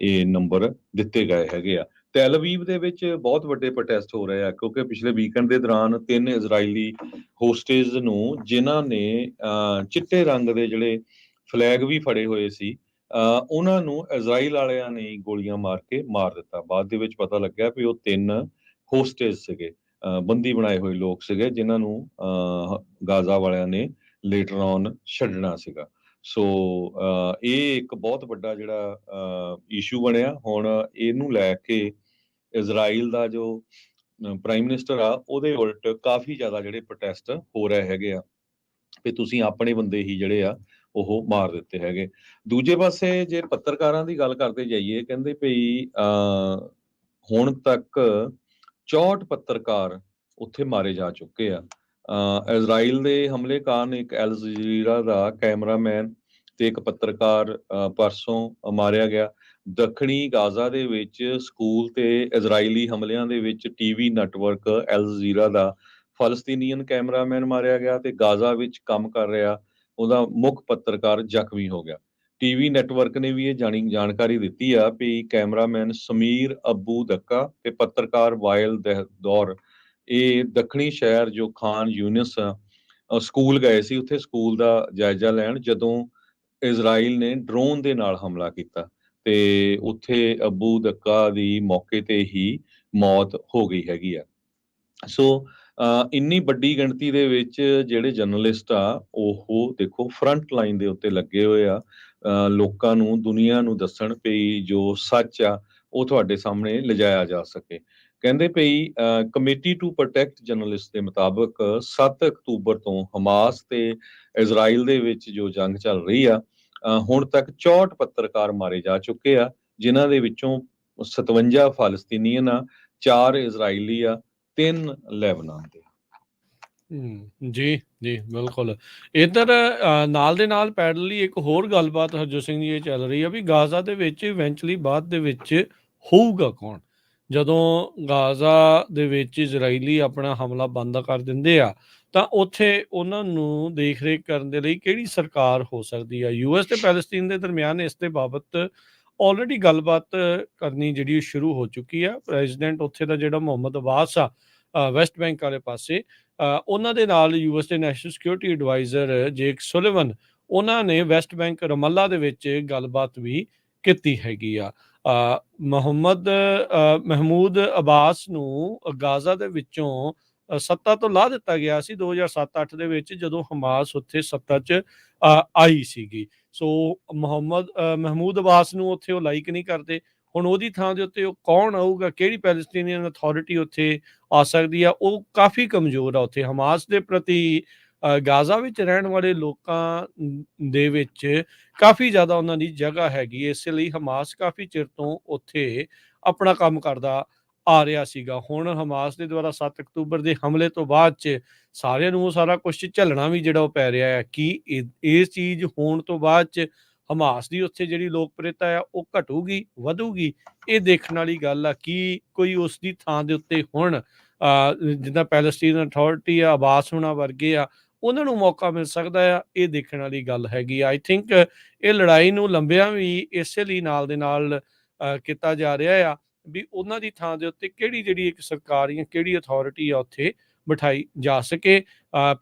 ਇਹ ਨੰਬਰ ਦਿੱਤੇ ਗਏ ਹੈਗੇ ਆ। ਟੈਲ ਅਵੀਵ ਦੇ ਵਿੱਚ ਬਹੁਤ ਵੱਡੇ ਪ੍ਰੋਟੈਸਟ ਹੋ ਰਹੇ ਆ, ਕਿਉਂਕਿ ਪਿਛਲੇ ਵੀਕਐਂਡ ਦੇ ਦੌਰਾਨ 3 ਇਜ਼ਰਾਈਲੀ ਹੋਸਟੇਜ ਨੂੰ, ਜਿਨ੍ਹਾਂ ਨੇ ਚਿੱਟੇ ਰੰਗ ਦੇ ਜਿਹੜੇ ਫਲੈਗ ਵੀ ਫੜੇ ਹੋਏ ਸੀ, ਉਹਨਾਂ ਨੂੰ ਇਜ਼ਰਾਈਲ ਵਾਲਿਆਂ ਨੇ ਗੋਲੀਆਂ ਮਾਰ ਕੇ ਮਾਰ ਦਿੱਤਾ। ਬਾਅਦ ਦੇ ਵਿੱਚ ਪਤਾ ਲੱਗਿਆ ਵੀ ਉਹ 3 ਹੋਸਟੇਜ ਸੀਗੇ। ਬੰਦੀ ਬਣਾਏ ਹੋਏ ਲੋਕ ਸੀਗੇ ਜਿਨ੍ਹਾਂ ਨੂੰ ਗਾਜ਼ਾ ਵਾਲਿਆਂ ਨੇ ਲੇਟਰ ਔਨ ਛੱਡਣਾ ਸੀਗਾ। ਸੋ ਇਹ ਇੱਕ ਬਹੁਤ ਵੱਡਾ ਜਿਹੜਾ ਇਸ਼ੂ ਬਣਿਆ। ਹੁਣ ਇਹਨੂੰ ਲੈ ਕੇ ਇਜ਼ਰਾਈਲ ਦਾ ਜੋ ਪ੍ਰਾਈਮ ਮਿਨਿਸਟਰ ਆ ਉਹਦੇ ਉਲਟ ਕਾਫੀ ਜ਼ਿਆਦਾ ਜਿਹੜੇ ਪ੍ਰੋਟੈਸਟ ਹੋ ਰਹੇ ਹੈਗੇ ਆ ਵੀ ਤੁਸੀਂ ਆਪਣੇ ਬੰਦੇ ਹੀ ਜਿਹੜੇ ਆ ਉਹ ਮਾਰ ਦਿੱਤੇ ਹੈਗੇ। ਦੂਜੇ ਪਾਸੇ ਜੇ ਪੱਤਰਕਾਰਾਂ ਦੀ ਗੱਲ ਕਰਦੇ ਜਾਈਏ, ਕਹਿੰਦੇ ਭਈ ਹੁਣ ਤੱਕ 64 ਪੱਤਰਕਾਰ ਉੱਥੇ ਮਾਰੇ ਜਾ ਚੁੱਕੇ ਆ। ਇਜ਼ਰਾਈਲ ਦੇ ਹਮਲੇ ਕਾਰਨ ਇੱਕ ਅਲ ਜਜ਼ੀਰਾ ਦਾ ਕੈਮਰਾਮੈਨ ਤੇ ਇੱਕ ਪੱਤਰਕਾਰ ਪਰਸੋਂ ਮਾਰਿਆ ਗਿਆ। ਦੱਖਣੀ ਗਾਜ਼ਾ ਦੇ ਵਿੱਚ ਸਕੂਲ ਤੇ ਇਜ਼ਰਾਈਲੀ ਹਮਲਿਆਂ ਦੇ ਵਿੱਚ ਟੀਵੀ ਨੈਟਵਰਕ ਅਲ ਜਜ਼ੀਰਾ ਦਾ ਫਲਸਤੀਨੀਅਨ ਕੈਮਰਾਮੈਨ ਮਾਰਿਆ ਗਿਆ ਤੇ ਗਾਜ਼ਾ ਵਿੱਚ ਕੰਮ ਕਰ ਰਿਹਾ ਉਹਦਾ ਮੁੱਖ ਪੱਤਰਕਾਰ ਜ਼ਖਮੀ ਹੋ ਗਿਆ। ਟੀਵੀ ਨੈਟਵਰਕ ਨੇ ਵੀ ਇਹ ਜਾਣਕਾਰੀ ਦਿੱਤੀ ਆ ਵੀ ਕੈਮਰਾਮੈਨ ਸਮੀਰ ਅਬੂ ਦੱਕਾ ਤੇ ਪੱਤਰਕਾਰ ਵਾਇਲ ਦੌਰ ਇਹ ਦੱਖਣੀ ਸ਼ਹਿਰ ਜੋ ਖਾਨ ਯੂਨਿਸ ਸਕੂਲ ਗਏ ਸੀ, ਉੱਥੇ ਸਕੂਲ ਦਾ ਜਾਇਜ਼ਾ ਲੈਣ ਜਦੋਂ ਇਜ਼ਰਾਈਲ ਨੇ ਡਰੋਨ ਦੇ ਨਾਲ ਹਮਲਾ ਕੀਤਾ ਤੇ ਉੱਥੇ ਅਬੂ ਦੱਕਾ ਦੀ ਮੌਕੇ ਤੇ ਹੀ ਮੌਤ ਹੋ ਗਈ ਹੈਗੀ ਆ। ਸੋ ਇੰਨੀ ਵੱਡੀ ਗਿਣਤੀ ਦੇ ਵਿੱਚ ਜਿਹੜੇ ਜਰਨਲਿਸਟ ਆ ਉਹ ਦੇਖੋ ਫਰੰਟ ਲਾਈਨ ਦੇ ਉੱਤੇ ਲੱਗੇ ਹੋਏ ਆ, ਲੋਕਾਂ ਨੂੰ ਦੁਨੀਆ ਨੂੰ ਦੱਸਣ ਪਈ ਜੋ ਸੱਚ ਆ ਉਹ ਤੁਹਾਡੇ ਸਾਹਮਣੇ ਲਿਜਾਇਆ ਜਾ ਸਕੇ। ਕਹਿੰਦੇ ਪਈ ਕਮੇਟੀ ਟੂ ਪ੍ਰੋਟੈਕਟ ਜਰਨਲਿਸਟ ਦੇ ਮੁਤਾਬਕ 7 ਅਕਤੂਬਰ ਤੋਂ ਹਮਾਸ ਤੇ ਇਜ਼ਰਾਈਲ ਦੇ ਵਿੱਚ ਜੋ ਜੰਗ ਚੱਲ ਰਹੀ ਆ, ਹੁਣ ਤੱਕ 64 ਪੱਤਰਕਾਰ ਮਾਰੇ ਜਾ ਚੁੱਕੇ ਆ, ਜਿਨ੍ਹਾਂ ਦੇ ਵਿੱਚੋਂ 57 ਫਲਸਤੀਨੀਅਨ ਆ, 4 ਇਜ਼ਰਾਈਲੀ ਆ, 3 ਲੈਬਨਾਨ ਦੇ। ਜੀ ਜੀ ਬਿਲਕੁਲ। ਇੱਧਰ ਨਾਲ ਦੇ ਨਾਲ ਪੈਰਲਲੀ ਇੱਕ ਹੋਰ ਗੱਲਬਾਤ ਹਰਜੋਤ ਸਿੰਘ ਜੀ ਇਹ ਚੱਲ ਰਹੀ ਆ ਵੀ ਗਾਜ਼ਾ ਦੇ ਵਿੱਚ ਇਵੈਂਚੁਅਲੀ ਬਾਅਦ ਦੇ ਵਿੱਚ ਹੋਊਗਾ ਕੌਣ ਜਦੋਂ ਗਾਜ਼ਾ ਦੇ ਵਿੱਚ ਇਜ਼ਰਾਈਲੀ ਆਪਣਾ ਹਮਲਾ ਬੰਦ ਕਰ ਦਿੰਦੇ ਆ ਤਾਂ ਉੱਥੇ ਉਹਨਾਂ ਨੂੰ ਦੇਖ ਰੇਖ ਕਰਨ ਦੇ ਲਈ ਕਿਹੜੀ ਸਰਕਾਰ ਹੋ ਸਕਦੀ ਆ। ਯੂਐਸ ਤੇ ਪੈਲਸਤੀਨ ਦੇ ਦਰਮਿਆਨ ਇਸ ਦੇ ਬਾਬਤ ਆਲਰੇਡੀ ਗੱਲਬਾਤ ਕਰਨੀ ਜਿਹੜੀ ਸ਼ੁਰੂ ਹੋ ਚੁੱਕੀ ਆ। ਪ੍ਰੈਜ਼ੀਡੈਂਟ ਉੱਥੇ ਦਾ ਜਿਹੜਾ ਮੁਹੰਮਦ ਅਬਾਸ ਆ ਵੈਸਟ ਬੈਂਕ ਵਾਲੇ ਪਾਸੇ, ਉਹਨਾਂ ਦੇ ਨਾਲ ਯੂਐਸ ਦੇ ਨੈਸ਼ਨਲ ਸਿਕਿਉਰਿਟੀ ਐਡਵਾਈਜ਼ਰ ਜੇਕ ਸੁਲਿਵਨ ਉਹਨਾਂ ਨੇ ਵੈਸਟ ਬੈਂਕ ਰਮੱਲਾ ਦੇ ਵਿੱਚ ਗੱਲਬਾਤ ਵੀ ਕੀਤੀ ਹੈਗੀ ਆ। ਮਹਿਮੂਦ ਅਬਾਸ ਨੂੰ ਗਾਜ਼ਾ ਦੇ ਵਿੱਚੋਂ ਸੱਤਾ ਤੋਂ ਲਾ ਦਿੱਤਾ ਗਿਆ ਸੀ 2007-8 ਦੇ ਵਿੱਚ ਜਦੋਂ ਹਮਾਸ ਉੱਥੇ ਸੱਤਾ 'ਚ ਆਈ ਸੀਗੀ। ਸੋ ਮਹਿਮੂਦ ਅਬਾਸ ਨੂੰ ਉੱਥੇ ਉਹ ਲਾਈਕ ਨਹੀਂ ਕਰਦੇ। ਹੁਣ ਉਹਦੀ ਥਾਂ ਦੇ ਉੱਤੇ ਉਹ ਕੌਣ ਆਊਗਾ, ਕਿਹੜੀ ਪੈਲਸਟੀਨੀਅਨ ਅਥਾਰਟੀ ਉੱਥੇ ਆ ਸਕਦੀ ਆ, ਉਹ ਕਾਫੀ ਕਮਜ਼ੋਰ ਆ ਉੱਥੇ ਹਮਾਸ ਦੇ ਪ੍ਰਤੀ। ਗਾਜ਼ਾ ਵਿੱਚ ਰਹਿਣ ਵਾਲੇ ਲੋਕਾਂ ਦੇ ਵਿੱਚ ਕਾਫੀ ਜ਼ਿਆਦਾ ਉਹਨਾਂ ਦੀ ਜਗ੍ਹਾ ਹੈਗੀ, ਇਸੇ ਲਈ ਹਮਾਸ ਕਾਫੀ ਚਿਰ ਤੋਂ ਉੱਥੇ ਆਪਣਾ ਕੰਮ ਕਰਦਾ ਆ ਰਿਹਾ ਸੀਗਾ। ਹੁਣ ਹਮਾਸ ਦੇ ਦੁਆਰਾ 7 ਅਕਤੂਬਰ ਦੇ ਹਮਲੇ ਤੋਂ ਬਾਅਦ 'ਚ ਸਾਰਿਆਂ ਨੂੰ ਉਹ ਸਾਰਾ ਕੁਛ ਝੱਲਣਾ ਵੀ ਜਿਹੜਾ ਉਹ ਪੈ ਰਿਹਾ ਹੈ ਕਿ ਇਹ ਚੀਜ਼ ਹੋਣ ਤੋਂ ਬਾਅਦ 'ਚ ਹਮਾਸ ਦੀ ਉੱਥੇ ਜਿਹੜੀ ਲੋਕਪ੍ਰਿਯਤਾ ਆ ਉਹ ਘਟੂਗੀ ਵਧੂਗੀ, ਇਹ ਦੇਖਣ ਵਾਲੀ ਗੱਲ ਆ। ਕਿ ਕੋਈ ਉਸ ਦੀ ਥਾਂ ਦੇ ਉੱਤੇ ਹੁਣ ਜਿੱਦਾਂ ਪੈਲਸਟੀਨ ਅਥਾਰਟੀ ਆ, ਅਬਾਸ ਹੋਣਾ ਵਰਗੇ ਆ, ਉਹਨਾਂ ਨੂੰ ਮੌਕਾ ਮਿਲ ਸਕਦਾ ਆ, ਇਹ ਦੇਖਣ ਵਾਲੀ ਗੱਲ ਹੈਗੀ। ਆਈ ਥਿੰਕ ਇਹ ਲੜਾਈ ਨੂੰ ਲੰਬਿਆਂ ਵੀ ਇਸੇ ਲਈ ਨਾਲ ਦੇ ਨਾਲ ਕੀਤਾ ਜਾ ਰਿਹਾ ਆ ਵੀ ਉਹਨਾਂ ਦੀ ਥਾਂ ਦੇ ਉੱਤੇ ਕਿਹੜੀ ਜਿਹੜੀ ਇੱਕ ਸਰਕਾਰ ਜਾਂ ਕਿਹੜੀ ਅਥਾਰਟੀ ਆ ਉੱਥੇ ਬਿਠਾਈ ਜਾ ਸਕੇ।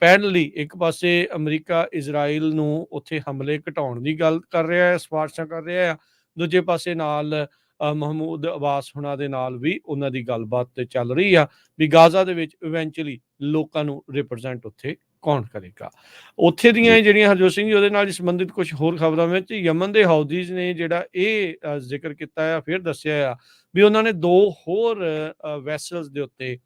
ਪੈਰਲਲੀ ਇੱਕ ਪਾਸੇ ਅਮਰੀਕਾ ਇਜ਼ਰਾਈਲ ਨੂੰ ਉੱਥੇ ਹਮਲੇ ਘਟਾਉਣ ਦੀ ਗੱਲ ਕਰ ਰਿਹਾ ਹੈ, ਸਿਫਾਰਸ਼ਾਂ ਕਰ ਰਿਹਾ ਆ, ਦੂਜੇ ਪਾਸੇ ਨਾਲ ਮਹਿਮੂਦ ਅਬਾਸ ਹੁਣਾਂ ਦੇ ਨਾਲ ਵੀ ਉਹਨਾਂ ਦੀ ਗੱਲਬਾਤ ਚੱਲ ਰਹੀ ਆ ਵੀ ਗਾਜ਼ਾ ਦੇ ਵਿੱਚ ਇਵੈਂਚੁਅਲੀ ਲੋਕਾਂ ਨੂੰ ਰਿਪਰੈਜ਼ੈਂਟ ਉੱਥੇ ਕੌਣ ਕਰੇਗਾ। ਉੱਥੇ ਦੀਆਂ ਜਿਹੜੀਆਂ ਹਰਜੋਤ ਸਿੰਘ ਜੀ ਉਹਦੇ ਨਾਲ ਸੰਬੰਧਿਤ ਕੁਝ ਹੋਰ ਖਬਰਾਂ ਵਿੱਚ ਯਮਨ ਦੇ ਹੌਦੀਜ਼ ਨੇ ਜਿਹੜਾ ਇਹ ਜ਼ਿਕਰ ਕੀਤਾ ਆ, ਫਿਰ ਦੱਸਿਆ ਆ ਵੀ ਉਹਨਾਂ ਨੇ 2 ਹੋਰ ਵੈਸਲਸ ਦੇ ਉੱਤੇ,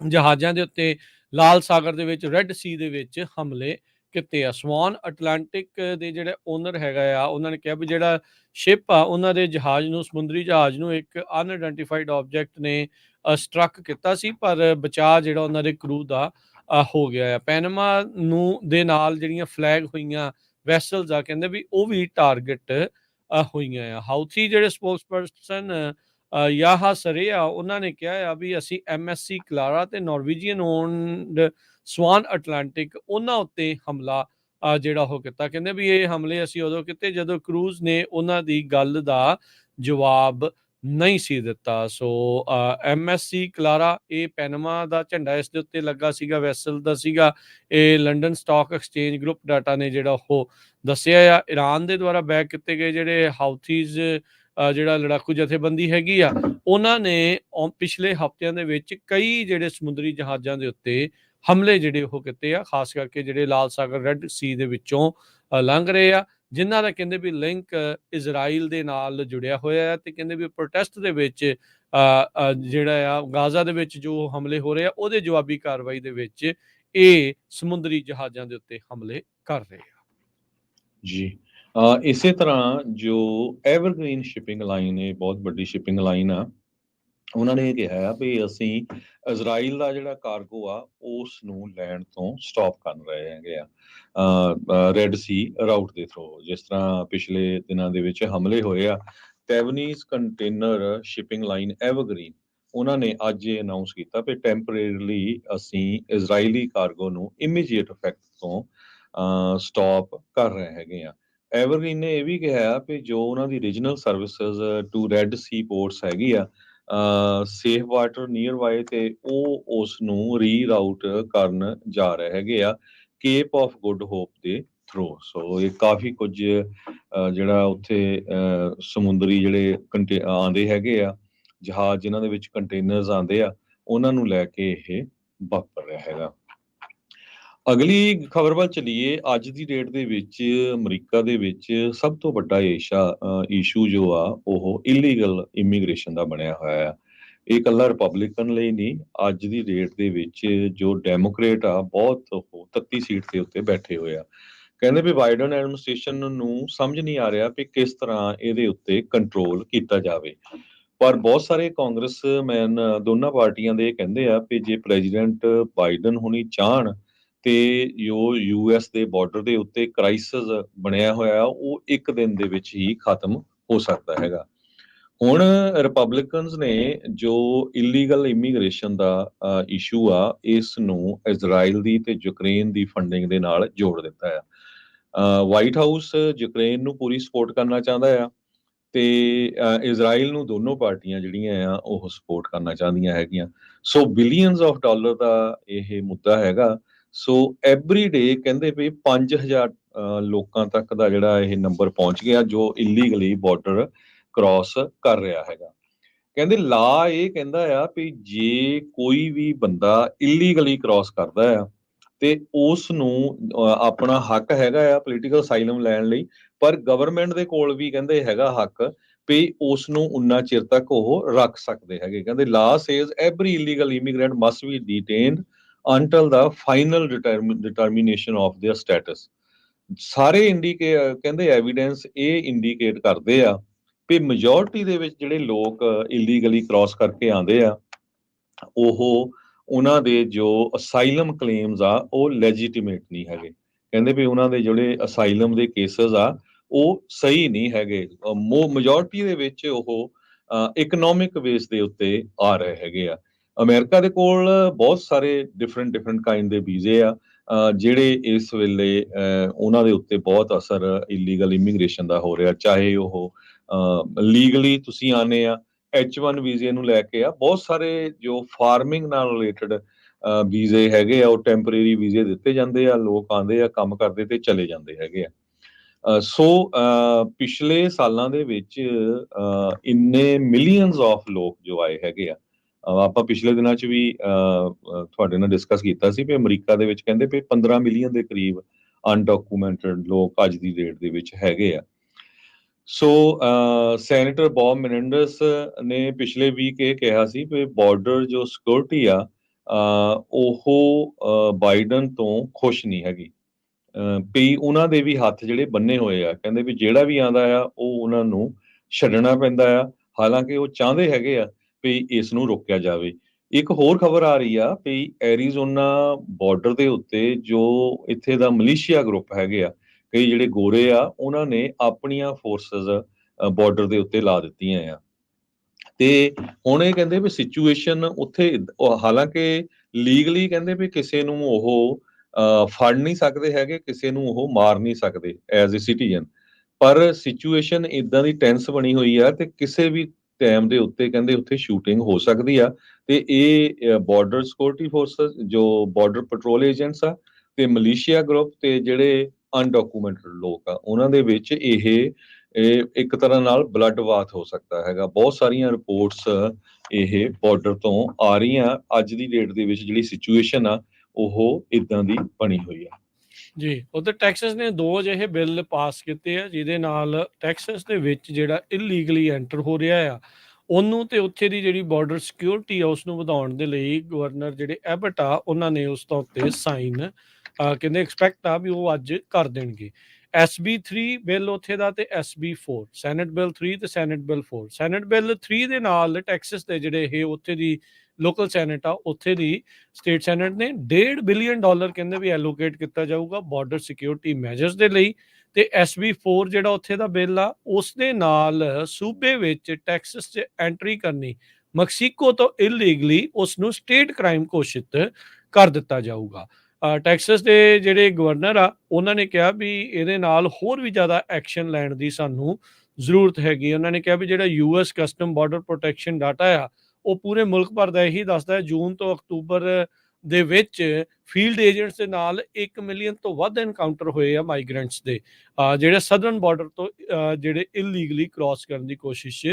ਜਹਾਜ਼ਾਂ ਦੇ ਉੱਤੇ ਲਾਲ ਸਾਗਰ ਦੇ ਵਿੱਚ, ਰੈੱਡ ਸੀ ਦੇ ਵਿੱਚ ਹਮਲੇ ਕੀਤੇ ਆ। ਸਵਾਨ ਅਟਲਾਂਟਿਕ ਦੇ ਜਿਹੜੇ ਓਨਰ ਹੈਗਾ ਆ, ਉਹਨਾਂ ਨੇ ਕਿਹਾ ਵੀ ਜਿਹੜਾ ਸ਼ਿਪ ਆ ਉਹਨਾਂ ਦੇ ਜਹਾਜ਼ ਨੂੰ, ਸਮੁੰਦਰੀ ਜਹਾਜ਼ ਨੂੰ ਇੱਕ ਅਨਆਇਡੈਂਟੀਫਾਈਡ ਆਬਜੈਕਟ ਨੇ ਸਟਰੱਕ ਕੀਤਾ ਸੀ, ਪਰ ਬਚਾਅ ਜਿਹੜਾ ਉਹਨਾਂ ਦੇ ਕਰੂ ਦਾ ਹੋ ਗਿਆ ਆ। ਪੈਨਮਾ ਨੂੰ ਦੇ ਨਾਲ ਜਿਹੜੀਆਂ ਫਲੈਗ ਹੋਈਆਂ ਵੈਸਲਸ ਆ, ਕਹਿੰਦੇ ਵੀ ਉਹ ਵੀ ਟਾਰਗੇਟ ਹੋਈਆਂ ਆ। ਹਾਊਥੀ ਜਿਹੜੇ ਸਪੋਕਸਪਰਸਨ ਯਾਹਾ ਸਰੇ ਆ, ਉਹਨਾਂ ਨੇ ਕਿਹਾ ਆ ਵੀ ਅਸੀਂ MSC ਕਲਾਰਾ ਤੇ ਨਾਰਵੀਜੀਅਨ ਓਨਡ ਸਵਾਨ ਅਟਲਾਂਟਿਕ ਉਹਨਾਂ ਉੱਤੇ ਹਮਲਾ ਜਿਹੜਾ ਉਹ ਕੀਤਾ। ਕਹਿੰਦੇ ਵੀ ਇਹ ਹਮਲੇ ਅਸੀਂ ਉਦੋਂ ਕੀਤੇ ਜਦੋਂ ਕਰੂਜ਼ ਨੇ ਉਹਨਾਂ ਦੀ ਗੱਲ ਦਾ ਜਵਾਬ ਨਹੀਂ ਸੀ ਦਿੱਤਾ। ਸੋ MSC ਕਲਾਰਾ, ਇਹ ਪੈਨਮਾ ਦਾ ਝੰਡਾ ਇਸ ਦੇ ਉੱਤੇ ਲੱਗਾ ਸੀਗਾ, ਵੈਸਲ ਦਾ ਸੀਗਾ। ਇਹ London stock exchange group data ਨੇ ਜਿਹੜਾ ਉਹ ਦੱਸਿਆ ਆ। ਈਰਾਨ ਦੇ ਦੁਆਰਾ ਬੈਕ ਕੀਤੇ ਗਏ ਜਿਹੜੇ ਹਾਊਥੀਜ਼ ਜਿਹੜਾ ਲੜਾਕੂ ਜਥੇਬੰਦੀ ਹੈਗੀ ਆ, ਉਹਨਾਂ ਨੇ ਪਿਛਲੇ ਹਫ਼ਤਿਆਂ ਦੇ ਵਿੱਚ ਕਈ ਜਿਹੜੇ ਸਮੁੰਦਰੀ ਜਹਾਜ਼ਾਂ ਦੇ ਉੱਤੇ ਹਮਲੇ ਜਿਹੜੇ ਉਹ ਕੀਤੇ ਆ, ਖਾਸ ਕਰਕੇ ਜਿਹੜੇ ਲਾਲ ਸਾਗਰ ਰੈੱਡ ਸੀ ਦੇ ਵਿੱਚੋਂ ਲੰਘ ਰਹੇ ਆ, ਜਿਨ੍ਹਾਂ ਦਾ ਕਹਿੰਦੇ ਵੀ ਲਿੰਕ ਇਜ਼ਰਾਈਲ ਦੇ ਨਾਲ ਜੁੜਿਆ ਹੋਇਆ ਹੈ, ਤੇ ਕਹਿੰਦੇ ਵੀ ਪ੍ਰੋਟੈਸਟ ਦੇ ਵਿੱਚ ਜਿਹੜਾ ਆ ਗਾਜ਼ਾ ਦੇ ਵਿੱਚ ਜੋ ਹਮਲੇ ਹੋ ਰਹੇ ਆ, ਉਹਦੇ ਜਵਾਬੀ ਕਾਰਵਾਈ ਦੇ ਵਿੱਚ ਇਹ ਸਮੁੰਦਰੀ ਜਹਾਜ਼ਾਂ ਦੇ ਉੱਤੇ ਹਮਲੇ ਕਰ ਰਹੇ ਆ। ਜੀ ਇਸੇ ਤਰ੍ਹਾਂ ਜੋ ਐਵਰਗ੍ਰੀਨ ਸ਼ਿਪਿੰਗ ਲਾਈਨ ਹੈ, ਬਹੁਤ ਵੱਡੀ ਸ਼ਿਪਿੰਗ ਲਾਈਨ ਆ, ਉਹਨਾਂ ਨੇ ਇਹ ਕਿਹਾ ਆ ਵੀ ਅਸੀਂ ਇਜ਼ਰਾਈਲ ਦਾ ਜਿਹੜਾ ਕਾਰਗੋ ਆ ਉਸ ਨੂੰ ਲੈਣ ਤੋਂ ਸਟਾਪ ਕਰ ਰਹੇ ਹੈਗੇ ਆ ਰੈੱਡ ਸੀ ਰਾਊਟ ਦੇ ਥਰੂ। ਜਿਸ ਤਰ੍ਹਾਂ ਪਿਛਲੇ ਦਿਨਾਂ ਦੇ ਵਿੱਚ ਹਮਲੇ ਹੋਏ ਆ, ਟੈਵਨੀਜ਼ ਕੰਟੇਨਰ ਸ਼ਿਪਿੰਗ ਲਾਈਨ ਐਵਰਗ੍ਰੀਨ, ਉਹਨਾਂ ਨੇ ਅੱਜ ਇਹ ਅਨਾਉਂਸ ਕੀਤਾ ਵੀ ਟੈਂਪਰੇਰੀਲੀ ਅਸੀਂ ਇਜ਼ਰਾਈਲੀ ਕਾਰਗੋ ਨੂੰ ਇਮੀਡੀਏਟ ਇਫੈਕਟ ਤੋਂ ਸਟਾਪ ਕਰ ਰਹੇ ਹੈਗੇ ਆ। ਐਵਰਗ੍ਰੀਨ ਨੇ ਇਹ ਵੀ ਕਿਹਾ ਵੀ ਜੋ ਉਹਨਾਂ ਦੀ regional services to red sea ports ਹੈਗੀ ਆ ਸੇਫ ਵਾਟਰ ਨੀਅਰ ਬਾਏ, ਤੇ ਉਹ ਉਸ ਨੂੰ ਰੀਰਾਊਟ ਕਰਨ ਜਾ ਰਹੇ ਹੈਗੇ ਆ ਕੇਪ ਆਫ ਗੁੱਡ ਹੋਪ ਦੇ ਥਰੂ। ਸੋ ਇਹ ਕਾਫੀ ਕੁਝ ਜਿਹੜਾ ਉੱਥੇ ਸਮੁੰਦਰੀ ਜਿਹੜੇ ਆਉਂਦੇ ਹੈਗੇ ਆ ਜਹਾਜ਼, ਜਿਨ੍ਹਾਂ ਦੇ ਵਿੱਚ ਕੰਟੇਨਰਸ ਆਉਂਦੇ ਆ, ਉਹਨਾਂ ਨੂੰ ਲੈ ਕੇ ਇਹ ਵਾਪਰ ਰਿਹਾ ਹੈਗਾ। ਅਗਲੀ ਖਬਰ ਵੱਲ ਚੱਲੀਏ। ਅੱਜ ਦੀ ਡੇਟ ਦੇ ਵਿੱਚ ਅਮਰੀਕਾ ਦੇ ਵਿੱਚ ਸਭ ਤੋਂ ਵੱਡਾ ਇਸ਼ੂ ਜੋ ਆ ਉਹ ਇਲੀਗਲ ਇਮੀਗ੍ਰੇਸ਼ਨ ਦਾ ਬਣਿਆ ਹੋਇਆ ਆ। ਇਹ ਇਕੱਲਾ ਰਿਪਬਲਿਕਨ ਲਈ ਨਹੀਂ, ਅੱਜ ਦੀ ਡੇਟ ਦੇ ਵਿੱਚ ਜੋ ਡੈਮੋਕ੍ਰੇਟ ਆ ਬਹੁਤ ਉਹ 33 ਸੀਟ ਦੇ ਉੱਤੇ ਬੈਠੇ ਹੋਏ ਆ। ਕਹਿੰਦੇ ਵੀ ਬਾਈਡਨ ਐਡਮਿਨਿਸਟ੍ਰੇਸ਼ਨ ਨੂੰ ਸਮਝ ਨਹੀਂ ਆ ਰਿਹਾ ਵੀ ਕਿਸ ਤਰ੍ਹਾਂ ਇਹਦੇ ਉੱਤੇ ਕੰਟਰੋਲ ਕੀਤਾ ਜਾਵੇ, ਪਰ ਬਹੁਤ ਸਾਰੇ ਕਾਂਗਰਸਮੈਨ ਦੋਨਾਂ ਪਾਰਟੀਆਂ ਦੇ ਕਹਿੰਦੇ ਆ ਵੀ ਜੇ ਪ੍ਰੈਜ਼ੀਡੈਂਟ ਬਾਈਡਨ ਹੁਣੀ ਚਾਹਣ ਤੇ ਜੋ ਯੂਐਸ ਦੇ ਬਾਰਡਰ ਦੇ ਉੱਤੇ ਕ੍ਰਾਈਸਿਸ ਬਣਿਆ ਹੋਇਆ ਉਹ ਇੱਕ ਦਿਨ ਦੇ ਵਿੱਚ ਹੀ ਖਤਮ ਹੋ ਸਕਦਾ ਹੈਗਾ। ਹੁਣ ਰਿਪਬਲਿਕਨਸ ਨੇ ਜੋ ਇਲੀਗਲ ਇਮੀਗ੍ਰੇਸ਼ਨ ਦਾ ਇਸ਼ੂ ਆ, ਇਸ ਨੂੰ ਇਜ਼ਰਾਈਲ ਦੀ ਤੇ ਯੂਕਰੇਨ ਦੀ ਫੰਡਿੰਗ ਦੇ ਨਾਲ ਜੋੜ ਦਿੱਤਾ ਆ। ਵਾਈਟ ਹਾਊਸ ਯੂਕਰੇਨ ਨੂੰ ਪੂਰੀ ਸਪੋਰਟ ਕਰਨਾ ਚਾਹੁੰਦਾ ਆ ਤੇ ਇਜ਼ਰਾਈਲ ਨੂੰ ਦੋਨੋਂ ਪਾਰਟੀਆਂ ਜਿਹੜੀਆਂ ਆ ਉਹ ਸਪੋਰਟ ਕਰਨਾ ਚਾਹੁੰਦੀਆਂ ਹੈਗੀਆਂ। ਸੋ ਬਿਲੀਅਨਸ ਆਫ ਡਾਲਰ ਦਾ ਇਹ ਮੁੱਦਾ ਹੈਗਾ। ਸੋ ਐਵਰੀ ਡੇ ਕਹਿੰਦੇ ਵੀ 5000 ਲੋਕਾਂ ਤੱਕ ਦਾ ਜਿਹੜਾ ਇਹ ਨੰਬਰ ਪਹੁੰਚ ਗਿਆ ਜੋ ਇਲੀਗਲੀ ਬਾਰਡਰ ਕ੍ਰਾਸ ਕਰ ਰਿਹਾ ਹੈਗਾ। ਕਹਿੰਦੇ ਲਾ ਇਹ ਕਹਿੰਦਾ ਆ ਵੀ ਜੇ ਕੋਈ ਵੀ ਬੰਦਾ ਇਲੀਗਲੀ ਕ੍ਰਾਸ ਕਰਦਾ ਆ ਤੇ ਉਸ ਨੂੰ ਆਪਣਾ ਹੱਕ ਹੈਗਾ ਆ ਪੋਲੀਟੀਕਲ ਅਸਾਈਲਮ ਲੈਣ ਲਈ, ਪਰ ਗਵਰਨਮੈਂਟ ਦੇ ਕੋਲ ਵੀ ਕਹਿੰਦੇ ਹੈਗਾ ਹੱਕ ਵੀ ਉਸ ਨੂੰ ਉਨਾ ਚਿਰ ਤੱਕ ਉਹ ਰੱਖ ਸਕਦੇ ਹੈਗੇ। ਕਹਿੰਦੇ law says every illegal immigrant must be detained until the final determination of their status। ਸਾਰੇ ਕਹਿੰਦੇ ਐਵੀਡੈਂਸ ਇਹ ਇੰਡੀਕੇਟ ਕਰਦੇ ਆ ਵੀ ਮੈਜੋਰਟੀ ਦੇ ਵਿੱਚ ਜਿਹੜੇ ਲੋਕ ਇਲੀਗਲੀ ਕ੍ਰਾਸ ਕਰਕੇ ਆਉਂਦੇ ਆ ਉਹਨਾਂ ਦੇ ਜੋ ਅਸਾਈਲਮ ਕਲੇਮਸ ਆ ਉਹ ਲੈਜੀਟੀਮੇਟ ਨਹੀਂ ਹੈਗੇ। ਕਹਿੰਦੇ ਵੀ ਉਹਨਾਂ ਦੇ ਜਿਹੜੇ ਅਸਾਈਲਮ ਦੇ ਕੇਸਸ ਆ ਉਹ ਸਹੀ ਨਹੀਂ ਹੈਗੇ। ਮੈਜੋਰਟੀ ਦੇ ਵਿੱਚ ਉਹ ਇਕਨੋਮਿਕ ਬੇਸ ਦੇ ਉੱਤੇ ਆ ਰਹੇ ਹੈਗੇ ਆ। ਅਮਰੀਕਾ ਦੇ ਕੋਲ ਬਹੁਤ ਸਾਰੇ ਡਿਫਰੈਂਟ ਕਾਈਂਡ ਦੇ ਵੀਜ਼ੇ ਆ ਜਿਹੜੇ ਇਸ ਵੇਲੇ ਉਹਨਾਂ ਦੇ ਉੱਤੇ ਬਹੁਤ ਅਸਰ ਇਲੀਗਲ ਇਮੀਗ੍ਰੇਸ਼ਨ ਦਾ ਹੋ ਰਿਹਾ, ਚਾਹੇ ਉਹ ਲੀਗਲੀ ਤੁਸੀਂ ਆਨੇ ਆ H1 ਵੀਜ਼ੇ ਨੂੰ ਲੈ ਕੇ ਆ। ਬਹੁਤ ਸਾਰੇ ਜੋ ਫਾਰਮਿੰਗ ਨਾਲ ਰਿਲੇਟਡ ਵੀਜ਼ੇ ਹੈਗੇ ਆ ਉਹ ਟੈਂਪਰੇਰੀ ਵੀਜ਼ੇ ਦਿੱਤੇ ਜਾਂਦੇ ਆ, ਲੋਕ ਆਉਂਦੇ ਆ, ਕੰਮ ਕਰਦੇ ਤੇ ਚਲੇ ਜਾਂਦੇ ਹੈਗੇ ਆ। ਸੋ ਪਿਛਲੇ ਸਾਲਾਂ ਦੇ ਵਿੱਚ ਇੰਨੇ ਮਿਲੀਅਨਸ ਆਫ ਲੋਕ ਜੋ ਆਏ ਹੈਗੇ ਆ। ਆਪਾਂ ਪਿਛਲੇ ਦਿਨਾਂ 'ਚ ਵੀ ਤੁਹਾਡੇ ਨਾਲ ਡਿਸਕਸ ਕੀਤਾ ਸੀ ਵੀ ਅਮਰੀਕਾ ਦੇ ਵਿੱਚ ਕਹਿੰਦੇ ਵੀ 15 ਮਿਲੀਅਨ ਦੇ ਕਰੀਬ ਅਨਡਾਕੂਮੈਂਟਡ ਲੋਕ ਅੱਜ ਦੀ ਡੇਟ ਦੇ ਵਿੱਚ ਹੈਗੇ ਆ। ਸੋ ਸੈਨੇਟਰ ਬੌਬ ਮੈਨੇਂਡਸ ਨੇ ਪਿਛਲੇ ਵੀਕ ਇਹ ਕਿਹਾ ਸੀ ਵੀ ਬਾਰਡਰ ਜੋ ਸਿਕਿਉਰਿਟੀ ਆ ਉਹ ਬਾਈਡਨ ਤੋਂ ਖੁਸ਼ ਨਹੀਂ ਹੈਗੀ। ਵੀ ਉਹਨਾਂ ਦੇ ਵੀ ਹੱਥ ਜਿਹੜੇ ਬੰਨੇ ਹੋਏ ਆ, ਕਹਿੰਦੇ ਵੀ ਜਿਹੜਾ ਵੀ ਆਉਂਦਾ ਆ ਉਹ ਉਹਨਾਂ ਨੂੰ ਛੱਡਣਾ ਪੈਂਦਾ ਆ, ਹਾਲਾਂਕਿ ਉਹ ਚਾਹੁੰਦੇ ਹੈਗੇ ਆ ਵੀ ਇਸ ਨੂੰ ਰੋਕਿਆ ਜਾਵੇ। ਇੱਕ ਹੋਰ ਖਬਰ ਆ ਰਹੀ ਆ ਵੀ ਐਰੀਜ਼ੋਨਾ ਬਾਰਡਰ ਦੇ ਉੱਤੇ ਜੋ ਇੱਥੇ ਦਾ ਮਲੀਸ਼ੀਆ ਗਰੁੱਪ ਹੈਗੇ ਆ, ਕਈ ਜਿਹੜੇ ਗੋਰੇ ਆ, ਉਹਨਾਂ ਨੇ ਆਪਣੀਆਂ ਫੋਰਸਸ ਬਾਰਡਰ ਦੇ ਉੱਤੇ ਲਾ ਦਿੱਤੀਆਂ ਆ ਤੇ ਹੁਣ ਇਹ ਕਹਿੰਦੇ ਵੀ ਸਿਚੁਏਸ਼ਨ ਉੱਥੇ ਹਾਲਾਂਕਿ ਲੀਗਲੀ ਕਹਿੰਦੇ ਵੀ ਕਿਸੇ ਨੂੰ ਉਹ ਫੜ ਨਹੀਂ ਸਕਦੇ ਹੈਗੇ, ਕਿਸੇ ਨੂੰ ਉਹ ਮਾਰ ਨਹੀਂ ਸਕਦੇ ਐਜ਼ ਅ ਸਿਟੀਜ਼ਨ, ਪਰ ਸਿਚੁਏਸ਼ਨ ਇਦਾਂ ਦੀ ਟੈਂਸ ਬਣੀ ਹੋਈ ਆ ਤੇ ਕਿਸੇ ਵੀ ਟਾਈਮ ਦੇ ਉੱਤੇ ਕਹਿੰਦੇ ਉੱਥੇ ਸ਼ੂਟਿੰਗ ਹੋ ਸਕਦੀ ਆ। ਤੇ ਇਹ ਬਾਰਡਰ ਸਿਕਿਉਰਿਟੀ ਫੋਰਸਸ ਜੋ ਬਾਰਡਰ ਪੈਟਰੋਲ ਏਜੰਟਸ ਆ ਤੇ ਮਲੀਸ਼ੀਆ ਗਰੁੱਪ ਤੇ ਜਿਹੜੇ ਅਨਡਾਕੂਮੈਂਟਡ ਲੋਕ ਆ ਉਹਨਾਂ ਦੇ ਵਿੱਚ ਇਹ ਇਹ ਇੱਕ ਤਰ੍ਹਾਂ ਨਾਲ ਬਲੱਡ ਬਾਥ ਹੋ ਸਕਦਾ ਹੈਗਾ। ਬਹੁਤ ਸਾਰੀਆਂ ਰਿਪੋਰਟਸ ਇਹ ਬਾਰਡਰ ਤੋਂ ਆ ਰਹੀਆਂ। ਅੱਜ ਦੀ ਡੇਟ ਦੇ ਵਿੱਚ ਜਿਹੜੀ ਸਿਚੁਏਸ਼ਨ ਆ ਉਹ ਇਦਾਂ ਦੀ ਬਣੀ ਹੋਈ ਆ। ਜੀ, ਉਧਰ ਟੈਕਸਸ ਨੇ 2 ਅਜਿਹੇ ਬਿੱਲ ਪਾਸ ਕੀਤੇ ਆ ਜਿਹਦੇ ਨਾਲ ਟੈਕਸਸ ਦੇ ਵਿੱਚ ਜਿਹੜਾ ਇਲੀਗਲੀ ਐਂਟਰ ਹੋ ਰਿਹਾ ਆ ਉਹਨੂੰ ਤੇ ਉੱਥੇ ਦੀ ਜਿਹੜੀ ਬਾਰਡਰ ਸਿਕਿਉਰਿਟੀ ਆ ਉਸ ਨੂੰ ਵਧਾਉਣ ਦੇ ਲਈ ਗਵਰਨਰ ਜਿਹੜੇ ਐਬਟ ਆ ਉਹਨਾਂ ਨੇ ਉਸ ਤੋਂ ਉੱਤੇ ਸਾਈਨ ਕਹਿੰਦੇ ਐਕਸਪੈਕਟ ਆ ਵੀ ਉਹ ਅੱਜ ਕਰ ਦੇਣਗੇ। SB 3 ਬਿੱਲ ਉੱਥੇ ਦਾ ਤੇ SB 4 ਸੈਨੇਟ ਬਿੱਲ 3 ਤੇ ਸੈਨੇਟ ਬਿੱਲ 4 ਸੈਨੇਟ ਬਿੱਲ 3 ਦੇ ਨਾਲ ਟੈਕਸਸ ਦੇ ਜਿਹੜੇ ਇਹ ਉੱਥੇ ਦੀ ਲੋਕਲ ਸੈਨੇਟ ਆ ਉੱਥੇ ਦੀ ਸਟੇਟ ਸੈਨੇਟ ਨੇ $1.5 ਬਿਲੀਅਨ ਕਹਿੰਦੇ ਵੀ ਐਲੋਕੇਟ ਕੀਤਾ ਜਾਊਗਾ ਬਾਰਡਰ ਸਿਕਿਉਰਿਟੀ ਮੈਜਰਸ ਦੇ ਲਈ। ਤੇ SB 4 ਜਿਹੜਾ ਉੱਥੇ ਦਾ ਬਿੱਲ ਆ ਉਸ ਦੇ ਨਾਲ ਸੂਬੇ ਵਿੱਚ ਟੈਕਸਸ 'ਚ ਐਂਟਰੀ ਕਰਨੀ ਮੈਕਸੀਕੋ ਤੋਂ ਇਲੀਗਲੀ ਉਸ ਨੂੰ ਸਟੇਟ ਕ੍ਰਾਈਮ ਘੋਸ਼ਿਤ ਕਰ ਦਿੱਤਾ ਜਾਊਗਾ। ਟੈਕਸਸ ਦੇ ਜਿਹੜੇ ਗਵਰਨਰ ਆ ਉਹਨਾਂ ਨੇ ਕਿਹਾ ਵੀ ਇਹਦੇ ਨਾਲ ਹੋਰ ਵੀ ਜ਼ਿਆਦਾ ਐਕਸ਼ਨ ਲੈਣ ਦੀ ਸਾਨੂੰ ਜ਼ਰੂਰਤ ਹੈਗੀ। ਉਹਨਾਂ ਨੇ ਕਿਹਾ ਵੀ ਜਿਹੜਾ US custom border protection data ਆ ਉਹ ਪੂਰੇ ਮੁਲਕ ਭਰ ਦਾ ਇਹੀ ਦੱਸਦਾ ਹੈ ਜੂਨ ਤੋਂ ਅਕਤੂਬਰ ਦੇ ਵਿੱਚ ਫੀਲਡ ਏਜੰਟਸ ਦੇ ਨਾਲ 1 ਮਿਲੀਅਨ ਤੋਂ ਵੱਧ ਐਨਕਾਊਂਟਰ ਹੋਏ ਆ ਮਾਈਗ੍ਰੈਂਟਸ ਦੇ ਜਿਹੜੇ ਸਦਰਨ ਬਾਰਡਰ ਤੋਂ ਜਿਹੜੇ ਇਲੀਗਲੀ ਕ੍ਰਾਸ ਕਰਨ ਦੀ ਕੋਸ਼ਿਸ਼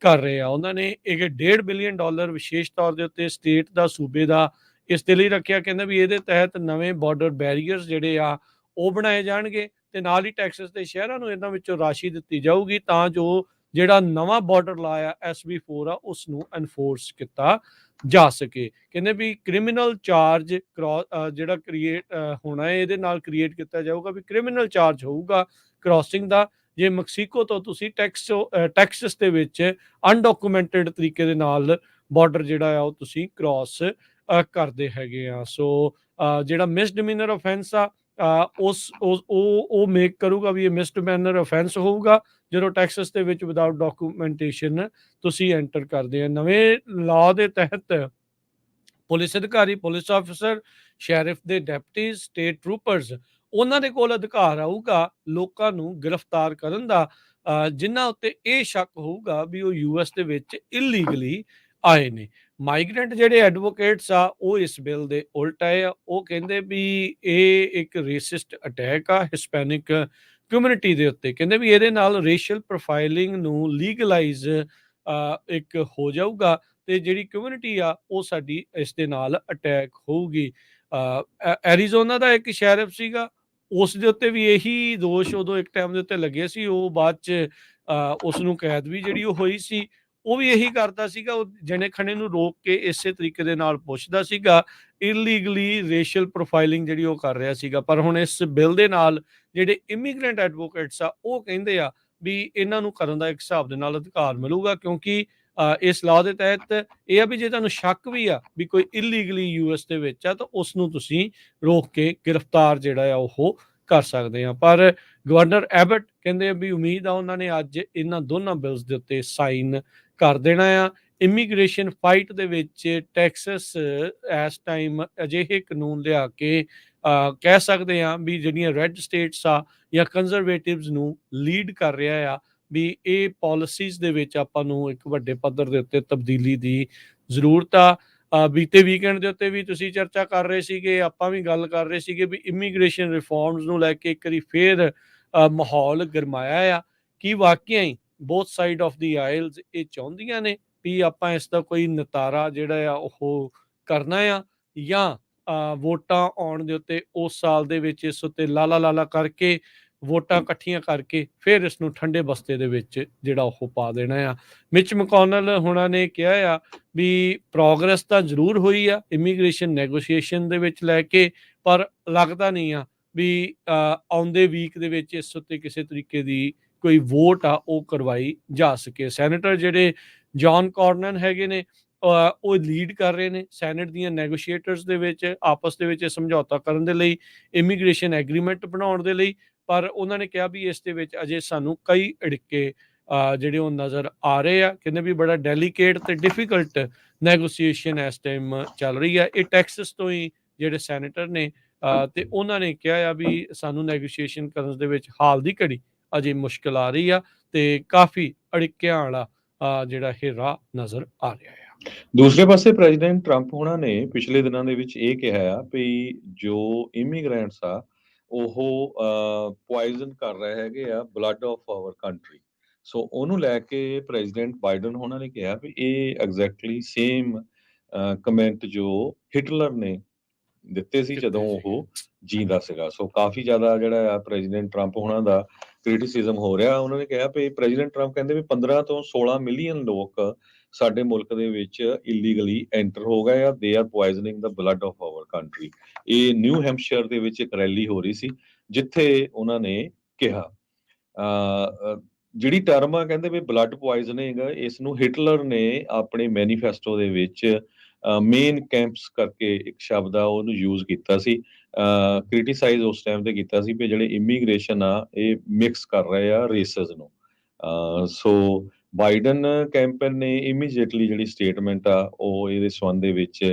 ਕਰ ਰਹੇ ਆ। ਉਹਨਾਂ ਨੇ ਇੱਕ $1.5 ਬਿਲੀਅਨ ਵਿਸ਼ੇਸ਼ ਤੌਰ ਦੇ ਉੱਤੇ ਸਟੇਟ ਦਾ ਸੂਬੇ ਦਾ ਇਸ ਦੇ ਲਈ ਰੱਖਿਆ। ਕਹਿੰਦਾ ਵੀ ਇਹਦੇ ਤਹਿਤ ਨਵੇਂ ਬਾਰਡਰ ਬੈਰੀਅਰਸ ਜਿਹੜੇ ਆ ਉਹ ਬਣਾਏ ਜਾਣਗੇ ਤੇ ਨਾਲ ਹੀ ਟੈਕਸਸ ਦੇ ਸ਼ਹਿਰਾਂ ਨੂੰ ਇਹਨਾਂ ਵਿੱਚੋਂ ਰਾਸ਼ੀ ਦਿੱਤੀ ਜਾਊਗੀ ਤਾਂ ਜੋ ਜਿਹੜਾ ਨਵਾਂ ਬਾਰਡਰ ਲਾ ਆ SB 4 ਆ ਉਸ ਨੂੰ ਐਨਫੋਰਸ ਕੀਤਾ ਜਾ ਸਕੇ। ਕਹਿੰਦੇ ਵੀ ਕ੍ਰਿਮੀਨਲ ਚਾਰਜ ਜਿਹੜਾ ਕ੍ਰੀਏਟ ਹੋਣਾ ਹੈ ਇਹਦੇ ਨਾਲ ਕ੍ਰੀਏਟ ਕੀਤਾ ਜਾਊਗਾ ਵੀ ਕ੍ਰਿਮੀਨਲ ਚਾਰਜ ਹੋਊਗਾ ਕ੍ਰਾਸਿੰਗ ਦਾ ਜੇ ਮੈਕਸੀਕੋ ਤੋਂ ਤੁਸੀਂ ਟੈਕਸਸ ਦੇ ਵਿੱਚ ਅਨਡਾਕੂਮੈਂਟਡ ਤਰੀਕੇ ਦੇ ਨਾਲ ਬਾਰਡਰ ਜਿਹੜਾ ਆ ਉਹ ਤੁਸੀਂ ਕ੍ਰਾਸ ਕਰਦੇ ਹੈਗੇ ਆ। ਸੋ ਜਿਹੜਾ ਮਿਸਡਿਮੀਨਰ ਅਫੈਂਸ ਆ ਉਹ ਮੇਕ ਕਰੂਗਾ ਵੀ ਇਹ ਮਿਸਡਿਮੀਨਰ ਅਫੈਂਸ ਹੋਊਗਾ ਜਦੋਂ ਟੈਕਸਸ ਦੇ ਵਿੱਚ ਵਿਦਆਊਟ ਡਾਕੂਮੈਂਟੇਸ਼ਨ ਤੁਸੀਂ ਐਂਟਰ ਕਰਦੇ ਆ। ਨਵੇਂ ਲਾਅ ਦੇ ਤਹਿਤ ਪੁਲਿਸ ਅਧਿਕਾਰੀ, ਪੁਲਿਸ ਆਫਿਸਰ, ਸ਼ੈਰਿਫ ਦੇ ਡੈਪਟੀਜ਼, ਸਟੇਟ ਟਰੂਪਰਸ ਉਹਨਾਂ ਦੇ ਕੋਲ ਅਧਿਕਾਰ ਆਊਗਾ ਲੋਕਾਂ ਨੂੰ ਗ੍ਰਿਫਤਾਰ ਕਰਨ ਦਾ ਜਿਨ੍ਹਾਂ ਉੱਤੇ ਇਹ ਸ਼ੱਕ ਹੋਊਗਾ ਵੀ ਉਹ US ਦੇ ਵਿੱਚ ਇਲੀਗਲੀ ਆਏ ਨੇ। ਮਾਈਗ੍ਰੈਂਟ ਜਿਹੜੇ ਐਡਵੋਕੇਟਸ ਆ ਉਹ ਇਸ ਬਿੱਲ ਦੇ ਉਲਟ ਆਏ ਆ। ਉਹ ਕਹਿੰਦੇ ਵੀ ਇਹ ਇੱਕ ਰੇਸਿਸਟ ਅਟੈਕ ਆ ਹਿਸਪੈਨਿਕ ਕਮਿਊਨਿਟੀ ਦੇ ਉੱਤੇ। ਕਹਿੰਦੇ ਵੀ ਇਹਦੇ ਨਾਲ ਰੇਸ਼ੀਅਲ ਪ੍ਰੋਫਾਈਲਿੰਗ ਨੂੰ ਲੀਗਲਾਈਜ਼ ਇੱਕ ਹੋ ਜਾਊਗਾ ਤੇ ਜਿਹੜੀ ਕਮਿਊਨਿਟੀ ਆ ਉਹ ਸਾਡੀ ਇਸ ਦੇ ਨਾਲ ਅਟੈਕ ਹੋਊਗੀ। ਐਰੀਜ਼ੋਨਾ ਦਾ ਇੱਕ ਸ਼ੈਰਿਫ ਸੀਗਾ ਉਸ ਦੇ ਉੱਤੇ ਵੀ ਇਹੀ ਦੋਸ਼ ਉਦੋਂ ਇੱਕ ਟਾਈਮ ਦੇ ਉੱਤੇ ਲੱਗੇ ਸੀ। ਉਹ ਬਾਅਦ 'ਚ ਉਸ ਨੂੰ ਕੈਦ ਵੀ ਜਿਹੜੀ ਉਹ ਹੋਈ ਸੀ ਉਹ ਵੀ ਇਹੀ ਕਰਦਾ ਸੀਗਾ। ਉਹ ਜਣੇ ਖਣੇ ਨੂੰ ਰੋਕ ਕੇ ਇਸੇ ਤਰੀਕੇ ਦੇ ਨਾਲ ਪੁੱਛਦਾ ਸੀਗਾ ਇਲੀਗਲੀ ਰੇਸ਼ੀਅਲ ਪ੍ਰੋਫਾਈਲਿੰਗ ਜਿਹੜੀ ਉਹ ਕਰ ਰਿਹਾ ਸੀਗਾ। ਪਰ ਹੁਣ ਇਸ ਬਿੱਲ ਦੇ ਨਾਲ ਜਿਹੜੇ ਇਮੀਗ੍ਰੈਂਟ ਐਡਵੋਕੇਟਸ ਆ ਉਹ ਕਹਿੰਦੇ ਆ ਵੀ ਇਹਨਾਂ ਨੂੰ ਕਰਨ ਦਾ ਇੱਕ ਹਿਸਾਬ ਦੇ ਨਾਲ ਅਧਿਕਾਰ ਮਿਲੂਗਾ ਕਿਉਂਕਿ ਇਸ ਲਾਅ ਦੇ ਤਹਿਤ ਇਹ ਆ ਵੀ ਜੇ ਤੁਹਾਨੂੰ ਸ਼ੱਕ ਵੀ ਆ ਵੀ ਕੋਈ ਇਲੀਗਲੀ US ਦੇ ਵਿੱਚ ਆ ਤਾਂ ਉਸ ਨੂੰ ਤੁਸੀਂ ਰੋਕ ਕੇ ਗ੍ਰਿਫਤਾਰ ਜਿਹੜਾ ਆ ਉਹ ਕਰ ਸਕਦੇ ਆ। ਪਰ ਗਵਰਨਰ ਐਬਟ ਕਹਿੰਦੇ ਵੀ ਉਮੀਦ ਆ ਉਹਨਾਂ ਨੇ ਅੱਜ ਇਹਨਾਂ ਦੋਨਾਂ ਬਿਲਸ ਦੇ ਉੱਤੇ ਸਾਈਨ ਕਰ ਦੇਣਾ ਆ। ਇਮੀਗ੍ਰੇਸ਼ਨ ਫਾਈਟ ਦੇ ਵਿੱਚ ਟੈਕਸਸ ਇਸ ਟਾਈਮ ਅਜਿਹੇ ਕਾਨੂੰਨ ਲਿਆ ਕੇ ਕਹਿ ਸਕਦੇ ਆ ਵੀ ਜਿਹੜੀਆਂ ਰੈੱਡ ਸਟੇਟਸ ਆ ਜਾਂ ਕੰਜ਼ਰਵੇਟਿਵਸ ਨੂੰ ਲੀਡ ਕਰ ਰਿਹਾ ਆ ਵੀ ਇਹ ਪਾਲਿਸੀਜ਼ ਦੇ ਵਿੱਚ ਆਪਾਂ ਨੂੰ ਇੱਕ ਵੱਡੇ ਪੱਧਰ ਦੇ ਉੱਤੇ ਤਬਦੀਲੀ ਦੀ ਜ਼ਰੂਰਤ ਆ। ਬੀਤੇ ਵੀਕਐਂਡ ਦੇ ਉੱਤੇ ਵੀ ਤੁਸੀਂ ਚਰਚਾ ਕਰ ਰਹੇ ਸੀਗੇ, ਆਪਾਂ ਵੀ ਗੱਲ ਕਰ ਰਹੇ ਸੀਗੇ ਵੀ ਇਮੀਗ੍ਰੇਸ਼ਨ ਰਿਫਾਰਮਸ ਨੂੰ ਲੈ ਕੇ ਇੱਕ ਵਾਰੀ ਫੇਰ ਮਾਹੌਲ ਗਰਮਾਇਆ ਆ ਕਿ ਵਾਕਿਆ ਹੀ both side of the aisles ਇਹ ਚਾਹੁੰਦੀਆਂ ਨੇ ਵੀ ਆਪਾਂ ਇਸ ਦਾ ਕੋਈ ਨਿਤਾਰਾ ਜਿਹੜਾ ਆ ਉਹ ਕਰਨਾ ਆ ਜਾਂ ਵੋਟਾਂ ਆਉਣ ਦੇ ਉੱਤੇ ਉਸ ਸਾਲ ਦੇ ਵਿੱਚ ਇਸ ਉੱਤੇ ਲਾਲਾ ਕਰਕੇ ਵੋਟਾਂ ਇਕੱਠੀਆਂ ਕਰਕੇ ਫਿਰ ਇਸ ਨੂੰ ਠੰਡੇ ਬਸਤੇ ਦੇ ਵਿੱਚ ਜਿਹੜਾ ਉਹ ਪਾ ਦੇਣਾ ਆ। ਮਿਚ ਮਕੌਨਲ ਹੁਣਾਂ ਨੇ ਕਿਹਾ ਆ ਵੀ ਪ੍ਰੋਗਰੈਸ ਤਾਂ ਜ਼ਰੂਰ ਹੋਈ ਆ ਇਮੀਗ੍ਰੇਸ਼ਨ ਨੈਗੋਸ਼ੀਏਸ਼ਨ ਦੇ ਵਿੱਚ ਲੈ ਕੇ ਪਰ ਲੱਗਦਾ ਨਹੀਂ ਆ ਵੀ ਆਉਂਦੇ ਵੀਕ ਦੇ ਵਿੱਚ ਇਸ ਉੱਤੇ ਕਿਸੇ ਤਰੀਕੇ ਦੀ ਕੋਈ ਵੋਟ ਆ ਉਹ ਕਰਵਾਈ ਜਾ ਸਕੇ। ਸੈਨੇਟਰ ਜਿਹੜੇ ਜੌਨ ਕਾਰਨਨ ਹੈਗੇ ਨੇ ਉਹ ਲੀਡ ਕਰ ਰਹੇ ਨੇ ਸੈਨੇਟ ਦੀਆਂ ਨੈਗੋਸ਼ੀਏਟਰਸ ਦੇ ਵਿੱਚ ਆਪਸ ਦੇ ਵਿੱਚ ਸਮਝੌਤਾ ਕਰਨ ਦੇ ਲਈ ਇਮੀਗ੍ਰੇਸ਼ਨ ਐਗਰੀਮੈਂਟ ਬਣਾਉਣ ਦੇ ਲਈ। ਪਰ ਉਹਨਾਂ ਨੇ ਕਿਹਾ ਵੀ ਇਸ ਦੇ ਵਿੱਚ ਅਜੇ ਸਾਨੂੰ ਕਈ ਅੜਿੱਕੇ ਜਿਹੜੇ ਉਹ ਨਜ਼ਰ ਆ ਰਹੇ ਆ। ਕਹਿੰਦੇ ਵੀ ਬੜਾ ਡੈਲੀਕੇਟ ਤੇ ਡਿਫਿਕਲਟ ਨੈਗੋਸ਼ੀਏਸ਼ਨ ਇਸ ਟਾਈਮ ਚੱਲ ਰਹੀ ਹੈ। ਇਹ ਟੈਕਸਸ ਤੋਂ ਹੀ ਜਿਹੜੇ ਸੈਨੇਟਰ ਨੇ ਤੇ ਉਹਨਾਂ ਨੇ ਕਿਹਾ ਆ ਵੀ ਸਾਨੂੰ ਨੈਗੋਸ਼ੀਏਸ਼ਨ ਕਰਨ ਦੇ ਵਿੱਚ ਹਾਲ ਦੀ ਘੜੀ ਅਜੇ ਮੁਸ਼ਕਿਲ ਆ ਰਹੀ ਆ ਤੇ ਕਾਫੀ ਅੜਿੱਕਿਆਂ ਵਾਲਾ ਜਿਹੜਾ ਇਹ ਰਾਹ ਨਜ਼ਰ ਆ ਰਿਹਾ ਆ। ਦੂਸਰੇ ਪਾਸੇ ਪ੍ਰੈਜ਼ੀਡੈਂਟ ਟਰੰਪ ਹੋਣਾ ਨੇ ਪਿਛਲੇ ਦਿਨਾਂ ਦੇ ਵਿੱਚ ਇਹ ਕਿਹਾ ਆ ਵੀ ਜੋ ਇਮੀਗ੍ਰੈਂਟਸ ਆ ਉਹ ਪੋਇਜ਼ਨ ਕਰ ਰਹੇ ਹੈਗੇ ਆ ਬਲੱਡ ਆਫ ਆਵਰ ਕੰਟਰੀ। ਸੋ ਉਹਨੂੰ ਲੈ ਕੇ ਪ੍ਰੈਜ਼ੀਡੈਂਟ ਬਾਈਡਨ ਹੋਣਾ ਨੇ ਕਿਹਾ ਵੀ ਇਹ ਐਗਜ਼ੈਕਟਲੀ ਸੇਮ ਕਮੈਂਟ ਜੋ ਹਿਟਲਰ ਨੇ ਦਿੱਤੇ ਸੀ ਜਦੋਂ ਦਿੱਤੇ ਸੀ। ਉਹ ਜੀਂਦਾ ਸੀਗਾ। ਸੋ ਕਾਫੀ ਜ਼ਿਆਦਾ ਜਿਹੜਾ ਆ ਪ੍ਰੈਜ਼ੀਡੈਂਟ ਟਰੰਪ ਹੋਣਾ ਦਾ ਕ੍ਰਿਟਿਸਿਜ਼ਮ ਹੋ ਰਿਹਾ। ਉਹਨਾਂ ਨੇ ਕਿਹਾ ਵੀ ਪ੍ਰੈਜ਼ੀਡੈਂਟ ਟਰੰਪ ਕਹਿੰਦੇ ਵੀ 15 ਤੋਂ 16 ਮਿਲੀਅਨ ਲੋਕ ਸਾਡੇ ਮੁਲਕ ਦੇ ਵਿੱਚ ਇਲੀਗਲੀ ਐਂਟਰ ਹੋ ਗਏ ਆ। They are poisoning the blood of hour country. ਇਹ ਨਿਊ ਹੈਂਪਸ਼ਾਇਰ ਦੇ ਵਿੱਚ ਇੱਕ ਰੈਲੀ ਹੋ ਰਹੀ ਸੀ ਜਿੱਥੇ ਉਹਨਾਂ ਨੇ ਕਿਹਾ ਜਿਹੜੀ ਟਰਮ ਆ ਕਹਿੰਦੇ ਵੀ ਬਲੱਡ ਪੁਆਇਜ਼ਨਿੰਗ ਇਸ ਨੂੰ ਹਿਟਲਰ ਨੇ ਆਪਣੇ ਮੈਨੀਫੈਸਟੋ ਦੇ ਵਿੱਚ ਮੇਨ ਕੈਂਪਸ ਕਰਕੇ ਇੱਕ ਸ਼ਬਦ ਆ ਉਹਨੂੰ ਯੂਜ਼ ਕੀਤਾ ਸੀ। ਕ੍ਰਿਟਿਸਾਈਜ਼ ਉਸ ਟਾਈਮ ਤੇ ਕੀਤਾ ਸੀ ਵੀ ਜਿਹੜੇ ਇਮੀਗ੍ਰੇਸ਼ਨ ਆ ਇਹ ਮਿਕਸ ਕਰ ਰਹੇ ਆ ਰੇਸਸ ਨੂੰ। ਸੋ ਬਾਈਡਨ ਕੈਂਪੇਨ ਨੇ ਇਮੀਡੀਏਟਲੀ ਜਿਹੜੀ ਸਟੇਟਮੈਂਟ ਆ ਉਹ ਇਹਦੇ ਸੰਬੰਧ ਦੇ ਵਿੱਚ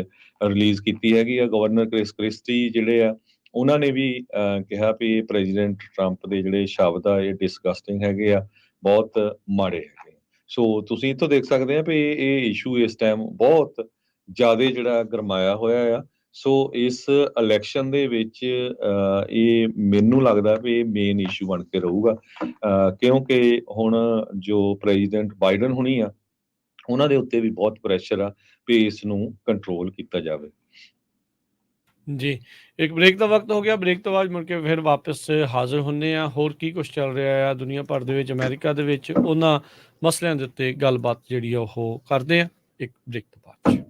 ਰਿਲੀਜ਼ ਕੀਤੀ ਹੈਗੀ ਆ। ਗਵਰਨਰ ਕ੍ਰਿਸ ਕ੍ਰਿਸਟੀ ਜਿਹੜੇ ਆ ਉਹਨਾਂ ਨੇ ਵੀ ਕਿਹਾ ਵੀ ਪ੍ਰੈਜ਼ੀਡੈਂਟ ਟਰੰਪ ਦੇ ਜਿਹੜੇ ਸ਼ਬਦ ਆ ਇਹ ਡਿਸਗਸਟਿੰਗ ਹੈਗੇ ਆ, ਬਹੁਤ ਮਾੜੇ ਹੈਗੇ। ਸੋ ਤੁਸੀਂ ਇੱਥੋਂ ਦੇਖ ਸਕਦੇ ਆ ਵੀ ਇਹ ਇਸ਼ੂ ਇਸ ਟਾਈਮ ਬਹੁਤ ਜ਼ਿਆਦਾ ਜਿਹੜਾ ਗਰਮਾਇਆ ਹੋਇਆ ਆ। ਸੋ ਇਸ ਇਲੈਕਸ਼ਨ ਦੇ ਵਿੱਚ ਇਹ ਮੈਨੂੰ ਲੱਗਦਾ ਵੀ ਇਹ ਮੇਨ ਇਸ਼ੂ ਬਣ ਕੇ ਰਹੂਗਾ ਕਿਉਂਕਿ ਹੁਣ ਜੋ ਪ੍ਰੈਜ਼ੀਡੈਂਟ ਬਾਈਡਨ ਹੁਣੀ ਆ ਉਹਨਾਂ ਦੇ ਉੱਤੇ ਵੀ ਬਹੁਤ ਪ੍ਰੈਸ਼ਰ ਆ ਵੀ ਇਸ ਨੂੰ ਕੰਟਰੋਲ ਕੀਤਾ ਜਾਵੇ। ਜੀ, ਇੱਕ ਬ੍ਰੇਕ ਦਾ ਵਕਤ ਹੋ ਗਿਆ। ਬ੍ਰੇਕ ਤੋਂ ਬਾਅਦ ਮੁੜ ਕੇ ਫਿਰ ਵਾਪਸ ਹਾਜ਼ਰ ਹੁੰਦੇ ਆ। ਹੋਰ ਕੀ ਕੁਛ ਚੱਲ ਰਿਹਾ ਆ ਦੁਨੀਆ ਭਰ ਦੇ ਵਿੱਚ, ਅਮਰੀਕਾ ਦੇ ਵਿੱਚ, ਉਹਨਾਂ ਮਸਲਿਆਂ ਦੇ ਉੱਤੇ ਗੱਲਬਾਤ ਜਿਹੜੀ ਆ ਉਹ ਕਰਦੇ ਆ ਇੱਕ ਬ੍ਰੇਕ ਤੋਂ ਬਾਅਦ 'ਚ।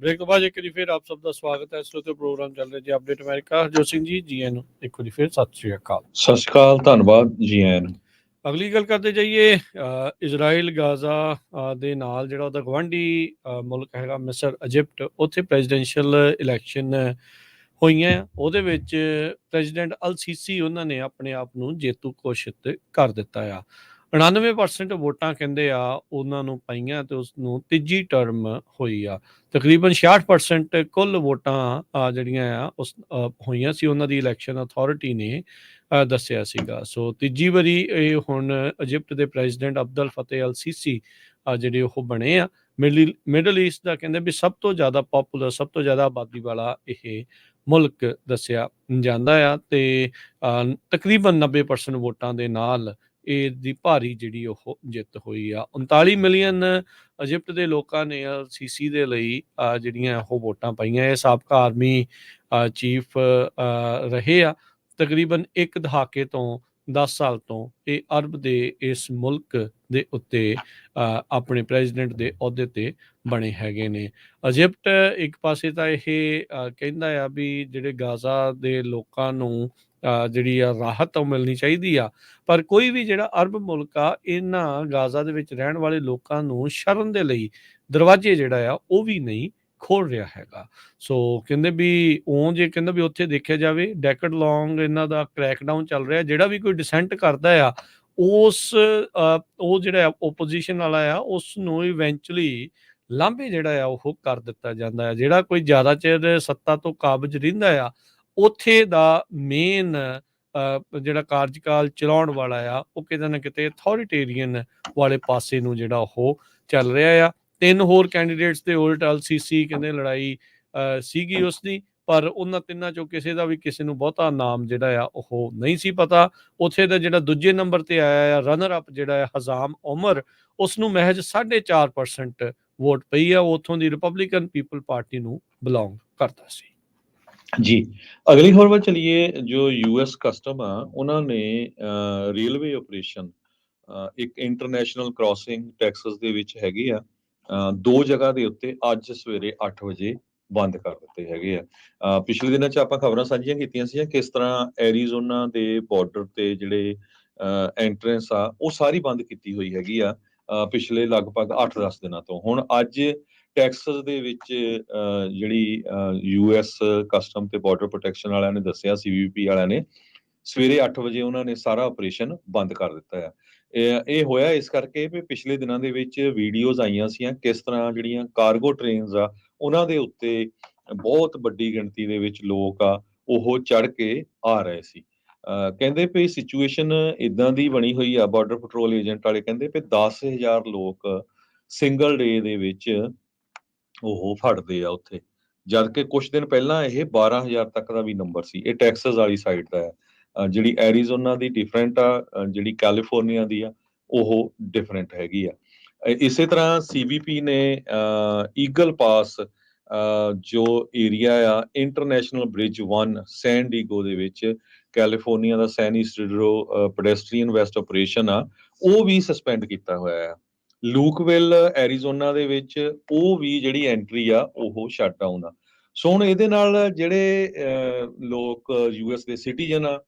ब्रेक तो बाद एक बारी फिर आप सबका स्वागत है। श्रोते प्रोग्राम चल रहे जी अपडेट अमेरिका। हरजोत ਸਿੰਘ ਜੀ ਆਇਆਂ ਨੂੰ ਇੱਕ ਵਾਰੀ ਫਿਰ ਸਤਿ ਸ਼੍ਰੀ ਅਕਾਲ। ਸਤਿ ਸ਼੍ਰੀ ਅਕਾਲ, ਧੰਨਵਾਦ ਜੀ ਆਇਆਂ ਨੂੰ। ਅਗਲੀ ਗੱਲ ਕਰਦੇ ਜਾਈਏ ਇਜ਼ਰਾਈਲ ਗਾਜ਼ਾ ਦੇ ਨਾਲ ਜਿਹੜਾ ਉਹਦਾ ਗਵਾਂਢੀ ਮੁਲਕ ਹੈਗਾ ਮਿਸਰ ਇਜਿਪਟ, ਉੱਥੇ ਪ੍ਰੈਜ਼ੀਡੈਂਸ਼ੀਅਲ ਇਲੈਕਸ਼ਨ ਹੋਈਆਂ। ਉਹਦੇ ਵਿੱਚ ਪ੍ਰੈਜ਼ੀਡੈਂਟ ਅਲ ਸੀਸੀ ਉਹਨਾਂ ਨੇ ਆਪਣੇ ਆਪ ਨੂੰ ਜੇਤੂ ਘੋਸ਼ਿਤ ਕਰ ਦਿੱਤਾ ਆ। 99% ਵੋਟਾਂ ਕਹਿੰਦੇ ਆ ਉਹਨਾਂ ਨੂੰ ਪਾਈਆਂ ਤੇ ਉਸ ਨੂੰ ਤੀਜੀ ਟਰਮ ਹੋਈ ਆ। ਤਕਰੀਬਨ 66% ਕੁੱਲ ਵੋਟਾਂ ਜਿਹੜੀਆਂ ਆ ਉਸ ਹੋਈਆਂ ਸੀ, ਉਹਨਾਂ ਦੀ ਇਲੈਕਸ਼ਨ ਅਥਾਰਟੀ ਨੇ ਦੱਸਿਆ ਸੀਗਾ। ਸੋ ਤੀਜੀ ਵਾਰੀ ਇਹ ਹੁਣ ਇਜਿਪਟ ਦੇ ਪ੍ਰੈਜ਼ੀਡੈਂਟ ਅਬਦਲ ਫਤਿਹ ਅਲ ਸੀਸੀ ਜਿਹੜੇ ਉਹ ਬਣੇ ਆ। ਮਿਡਲ ਈਸਟ ਦਾ ਕਹਿੰਦੇ ਵੀ ਸਭ ਤੋਂ ਜ਼ਿਆਦਾ ਪੋਪੂਲਰ, ਸਭ ਤੋਂ ਜ਼ਿਆਦਾ ਆਬਾਦੀ ਵਾਲਾ ਇਹ ਮੁਲਕ ਦੱਸਿਆ ਜਾਂਦਾ ਆ ਤੇ ਤਕਰੀਬਨ 90% ਵੋਟਾਂ ਦੇ ਨਾਲ ਇਹ ਦੀ ਭਾਰੀ ਜਿਹੜੀ ਉਹ ਜਿੱਤ ਹੋਈ ਆ। 39 ਮਿਲੀਅਨ ਇਜਿਪਟ ਦੇ ਲੋਕਾਂ ਨੇ ਸੀਸੀ ਦੇ ਲਈ ਜਿਹੜੀਆਂ ਉਹ ਵੋਟਾਂ ਪਾਈਆਂ। ਇਹ ਸਾਬਕਾ ਆਰਮੀ ਚੀਫ ਰਹੇ ਆ। ਤਕਰੀਬਨ ਇੱਕ ਦਹਾਕੇ ਤੋਂ 10 ਸਾਲ ਤੋਂ ਇਹ ਅਰਬ ਦੇ ਇਸ ਮੁਲਕ ਦੇ ਉੱਤੇ ਆਪਣੇ ਪ੍ਰੈਜ਼ੀਡੈਂਟ ਦੇ ਅਹੁਦੇ ਤੇ ਬਣੇ ਹੈਗੇ ਨੇ। ਇਜਿਪਟ ਇੱਕ ਪਾਸੇ ਤਾਂ ਇਹ ਕਹਿੰਦਾ ਆ ਵੀ ਜਿਹੜੇ ਗਾਜ਼ਾ ਦੇ ਲੋਕਾਂ ਨੂੰ ਜਿਹੜੀ ਆ ਰਾਹਤ ਉਹ ਮਿਲਣੀ ਚਾਹੀਦੀ ਆ, ਪਰ ਕੋਈ ਵੀ ਜਿਹੜਾ ਅਰਬ ਮੁਲਕ ਆ ਇਹਨਾਂ ਗਾਜ਼ਾ ਦੇ ਵਿੱਚ ਰਹਿਣ ਵਾਲੇ ਲੋਕਾਂ ਨੂੰ ਸ਼ਰਨ ਦੇ ਲਈ ਦਰਵਾਜ਼ੇ ਜਿਹੜਾ ਆ ਉਹ ਵੀ ਨਹੀਂ ਖੋਲ ਰਿਹਾ ਹੈਗਾ। ਸੋ ਕਹਿੰਦੇ ਵੀ ਉਹ ਜੇ ਕਹਿੰਦਾ ਵੀ ਉੱਥੇ ਦੇਖਿਆ ਜਾਵੇ ਡੈਕਡ ਲੌਂਗ ਇਹਨਾਂ ਦਾ ਕ੍ਰੈਕਡਾਊਨ ਚੱਲ ਰਿਹਾ। ਜਿਹੜਾ ਵੀ ਕੋਈ ਡਿਸੈਂਟ ਕਰਦਾ ਆ ਉਹ ਜਿਹੜਾ ਓਪੋਜੀਸ਼ਨ ਵਾਲਾ ਆ ਉਸ ਨੂੰ ਇਵੈਂਚੁਅਲੀ ਲਾਂਭੇ ਜਿਹੜਾ ਆ ਉਹ ਕਰ ਦਿੱਤਾ ਜਾਂਦਾ ਹੈ। ਜਿਹੜਾ ਕੋਈ ਜ਼ਿਆਦਾ ਚਿਰ ਸੱਤਾ ਤੋਂ ਕਾਬਜ਼ ਰਹਿੰਦਾ ਆ ਉੱਥੇ ਦਾ ਮੇਨ ਜਿਹੜਾ ਕਾਰਜਕਾਲ ਚਲਾਉਣ ਵਾਲਾ ਆ ਉਹ ਕਿਤੇ ਨਾ ਕਿਤੇ ਅਥੋਰੀਟੇਰੀਅਨ ਵਾਲੇ ਪਾਸੇ ਨੂੰ ਜਿਹੜਾ ਉਹ ਚੱਲ ਰਿਹਾ ਆ। 3 ਹੋਰ ਕੈਂਡੀਡੇਟਸ ਦੇ ਉਲਟ ਅਲ ਸੀਸੀ ਕਹਿੰਦੇ ਲੜਾਈ ਸੀਗੀ ਉਸਦੀ, ਪਰ ਉਹਨਾਂ ਤਿੰਨਾਂ ਚੋਂ ਕਿਸੇ ਦਾ ਵੀ ਕਿਸੇ ਨੂੰ ਬਹੁਤਾ ਨਾਮ ਜਿਹੜਾ ਆ ਉਹ ਨਹੀਂ ਸੀ ਪਤਾ। ਉੱਥੇ ਦਾ ਜਿਹੜਾ ਦੂਜੇ ਨੰਬਰ ਤੇ ਆਇਆ ਆ ਰਨਰ ਅਪ ਜਿਹੜਾ ਆ ਹਜ਼ਾਮ ਉਮਰ, ਉਸ ਨੂੰ ਮਹਿਜ 4.5% ਵੋਟ ਪਈ ਆ, ਉਹ ਉੱਥੋਂ ਦੀ ਰਿਪਬਲਿਕਨ ਪੀਪਲ ਪਾਰਟੀ ਨੂੰ ਬਿਲੋਂਗ ਕਰਦਾ ਸੀ। जी, अगली खबर पर चलिए। जो यूएस कस्टम आ ਉਹਨਾਂ ਨੇ ਰੇਲਵੇ ਆਪਰੇਸ਼ਨ ਇੱਕ ਇੰਟਰਨੈਸ਼ਨਲ ਕ੍ਰਾਸਿੰਗ ਟੈਕਸਸ ਦੇ ਵਿੱਚ ਹੈਗੀ ਆ, ਦੋ ਜਗ੍ਹਾ ਦੇ ਉੱਤੇ ਅੱਜ ਸਵੇਰੇ 8 ਵਜੇ ਬੰਦ ਕਰ ਦਿੱਤੇ ਹੈਗੇ ਆ। ਪਿਛਲੇ ਦਿਨਾਂ 'ਚ ਆਪਾਂ ਖਬਰਾਂ ਸਾਂਝੀਆਂ ਕੀਤੀਆਂ ਸੀ ਕਿਸ ਤਰ੍ਹਾਂ ਐਰੀਜ਼ੋਨਾ ਦੇ ਬਾਰਡਰ ਤੇ ਜਿਹੜੇ ਐਂਟਰੈਂਸ ਆ ਉਹ ਸਾਰੀ ਬੰਦ ਕੀਤੀ ਹੋਈ ਹੈਗੀ ਆ ਪਿਛਲੇ ਲਗਭਗ 8-10 ਦਿਨਾਂ ਤੋਂ। ਹੁਣ ਅੱਜ ਟੈਕਸਸ ਦੇ ਵਿੱਚ ਜਿਹੜੀ ਯੂਐਸ ਕਸਟਮ ਤੇ ਬਾਰਡਰ ਪ੍ਰੋਟੈਕਸ਼ਨ ਵਾਲਿਆਂ ਨੇ ਦੱਸਿਆ, ਸੀਬੀਪੀ ਵਾਲਿਆਂ ਨੇ ਸਵੇਰੇ 8 ਵਜੇ ਉਹਨਾਂ ਨੇ ਸਾਰਾ ਆਪਰੇਸ਼ਨ ਬੰਦ ਕਰ ਦਿੱਤਾ ਆ। ਇਹ ਹੋਇਆ ਇਸ ਕਰਕੇ ਵੀ ਪਿਛਲੇ ਦਿਨਾਂ ਦੇ ਵਿੱਚ ਵੀਡੀਓਜ਼ ਆਈਆਂ ਸੀਆਂ ਕਿਸ ਤਰ੍ਹਾਂ ਜਿਹੜੀਆਂ ਕਾਰਗੋ ਟ੍ਰੇਨਸ ਆ ਉਹਨਾਂ ਦੇ ਉੱਤੇ ਬਹੁਤ ਵੱਡੀ ਗਿਣਤੀ ਦੇ ਵਿੱਚ ਲੋਕ ਆ ਉਹ ਚੜ੍ਹ ਕੇ ਆ ਰਹੇ ਸੀ। ਕਹਿੰਦੇ ਵੀ ਸਿਚੁਏਸ਼ਨ ਇਦਾਂ ਦੀ ਬਣੀ ਹੋਈ ਆ, ਬਾਰਡਰ ਪੈਟਰੋਲ ਏਜੰਟ ਵਾਲੇ ਕਹਿੰਦੇ ਵੀ 10,000 ਲੋਕ ਸਿੰਗਲ ਡੇ ਦੇ ਵਿੱਚ ਉਹ ਫੜਦੇ ਆ ਉੱਥੇ, ਜਦ ਕਿ ਕੁਝ ਦਿਨ ਪਹਿਲਾਂ ਇਹ 12,000 ਤੱਕ ਦਾ ਵੀ ਨੰਬਰ ਸੀ। ਇਹ ਟੈਕਸਸ ਵਾਲੀ ਸਾਈਡ ਦਾ ਹੈ। ਜਿਹੜੀ ਐਰੀਜ਼ੋਨਾ ਦੀ ਡਿਫਰੈਂਟ ਆ, ਜਿਹੜੀ ਕੈਲੀਫੋਰਨੀਆ ਦੀ ਆ ਉਹ ਡਿਫਰੈਂਟ ਹੈਗੀ ਆ। ਇਸੇ ਤਰ੍ਹਾਂ ਸੀਬੀਪੀ ਨੇ ਈਗਲ ਪਾਸ ਜੋ ਏਰੀਆ ਆ ਇੰਟਰਨੈਸ਼ਨਲ ਬ੍ਰਿਜ 1 ਸੈਨ ਡੀਗੋ ਦੇ ਵਿੱਚ, ਕੈਲੀਫੋਰਨੀਆ ਦਾ ਸੈਨ ਇਸਟਡਰੋ ਪੈਡੈਸਟਰੀਅਨ ਵੈਸਟ ਆਪਰੇਸ਼ਨ ਆ ਉਹ ਵੀ ਸਸਪੈਂਡ ਕੀਤਾ ਹੋਇਆ ਆ। ਲੂਕਵਿਲ ਐਰੀਜ਼ੋਨਾ ਦੇ ਵਿੱਚ ਉਹ ਵੀ ਜਿਹੜੀ ਐਂਟਰੀ ਆ ਉਹ ਸ਼ਟ ਡਾਊਨ ਆ। ਸੋ ਹੁਣ ਇਹਦੇ ਨਾਲ ਜਿਹੜੇ ਲੋਕ ਯੂਐਸ ਦੇ ਸਿਟੀਜ਼ਨ ਆ,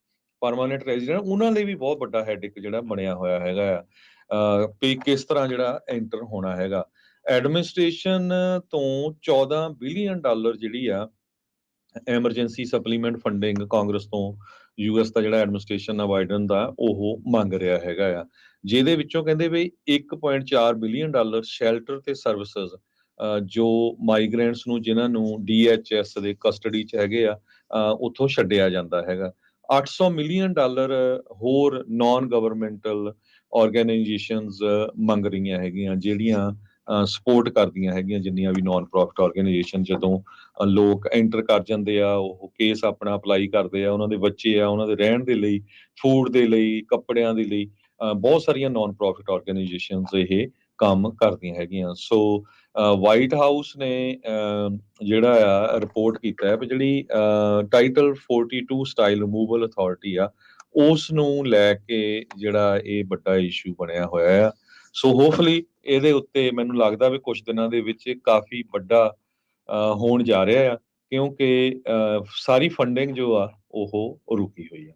ਪਰਮਾਨੈਂਟ ਰੈਜ਼ੀਡੈਂਟ, ਉਹਨਾਂ ਲਈ ਵੀ ਬਹੁਤ ਵੱਡਾ ਹੈਡਿਕ ਜਿਹੜਾ ਬਣਿਆ ਹੋਇਆ ਹੈਗਾ ਆ ਵੀ ਕਿਸ ਤਰ੍ਹਾਂ ਜਿਹੜਾ ਐਂਟਰ ਹੋਣਾ ਹੈਗਾ। ਐਡਮਿਨਿਸਟ੍ਰੇਸ਼ਨ ਤੋਂ $14 ਬਿਲੀਅਨ ਜਿਹੜੀ ਆ ਐਮਰਜੈਂਸੀ ਸਪਲੀਮੈਂਟ ਫੰਡਿੰਗ ਕਾਂਗਰਸ ਤੋਂ ਯੂਐਸ ਦਾ ਜਿਹੜਾ ਐਡਮਿਨਿਸਟ੍ਰੇਸ਼ਨ ਆ ਬਾਈਡਨ ਦਾ ਉਹ ਮੰਗ ਰਿਹਾ ਹੈਗਾ ਆ, ਜਿਹਦੇ ਵਿੱਚੋਂ ਕਹਿੰਦੇ ਵੀ $1.4 ਬਿਲੀਅਨ ਸ਼ੈਲਟਰ ਤੇ ਸਰਵਿਸਿਜ਼ ਜੋ ਮਾਈਗ੍ਰੈਂਟਸ ਨੂੰ ਜਿਨ੍ਹਾਂ ਨੂੰ ਡੀਐਚਐਸ ਦੇ ਕਸਟਡੀ 'ਚ ਹੈਗੇ ਆ ਉੱਥੋਂ ਛੱਡਿਆ ਜਾਂਦਾ ਹੈਗਾ। $800 ਮਿਲੀਅਨ ਹੋਰ ਨਾਨ ਗਵਰਨਮੈਂਟਲ ਆਰਗੇਨਾਈਜੇਸ਼ਨਸ ਮੰਗ ਰਹੀਆਂ ਹੈਗੀਆਂ, ਜਿਹੜੀਆਂ ਸਪੋਰਟ ਕਰਦੀਆਂ ਹੈਗੀਆਂ ਜਿੰਨੀਆਂ ਵੀ ਨਾਨ ਪ੍ਰੋਫਿਟ ਆਰਗੇਨਾਈਜੇਸ਼ਨ। ਜਦੋਂ ਲੋਕ ਐਂਟਰ ਕਰ ਜਾਂਦੇ ਆ, ਉਹ ਕੇਸ ਆਪਣਾ ਅਪਲਾਈ ਕਰਦੇ ਆ, ਉਹਨਾਂ ਦੇ ਬੱਚੇ ਆ, ਉਹਨਾਂ ਦੇ ਰਹਿਣ ਦੇ ਲਈ, ਫੂਡ ਦੇ ਲਈ, ਕੱਪੜਿਆਂ ਦੇ ਲਈ, ਬਹੁਤ ਸਾਰੀਆਂ ਨਾਨ ਪ੍ਰੋਫਿਟ ਆਰਗੇਨਾਈਜੇਸ਼ਨਸ ਇਹ ਕੰਮ ਕਰਦੀਆਂ ਹੈਗੀਆਂ। ਸੋ ਵਾਈਟ ਹਾਊਸ ਨੇ ਜਿਹੜਾ ਆ ਰਿਪੋਰਟ ਕੀਤਾ ਹੈ ਵੀ ਜਿਹੜੀ ਟਾਈਟਲ 42 ਸਟਾਈਲ ਰਿਮੂਵਲ ਅਥਾਰਟੀ ਆ ਉਸ ਨੂੰ ਲੈ ਕੇ ਜਿਹੜਾ ਇਹ ਵੱਡਾ ਇਸ਼ੂ ਬਣਿਆ ਹੋਇਆ ਆ। ਸੋ ਹੋਪਫੁਲੀ ਇਹਦੇ ਉੱਤੇ ਮੈਨੂੰ ਲੱਗਦਾ ਵੀ ਕੁਝ ਦਿਨਾਂ ਦੇ ਵਿੱਚ ਕਾਫੀ ਵੱਡਾ ਹੋਣ ਜਾ ਰਿਹਾ ਆ, ਕਿਉਂਕਿ ਸਾਰੀ ਫੰਡਿੰਗ ਜੋ ਆ ਉਹ ਰੁਕੀ ਹੋਈ ਆ।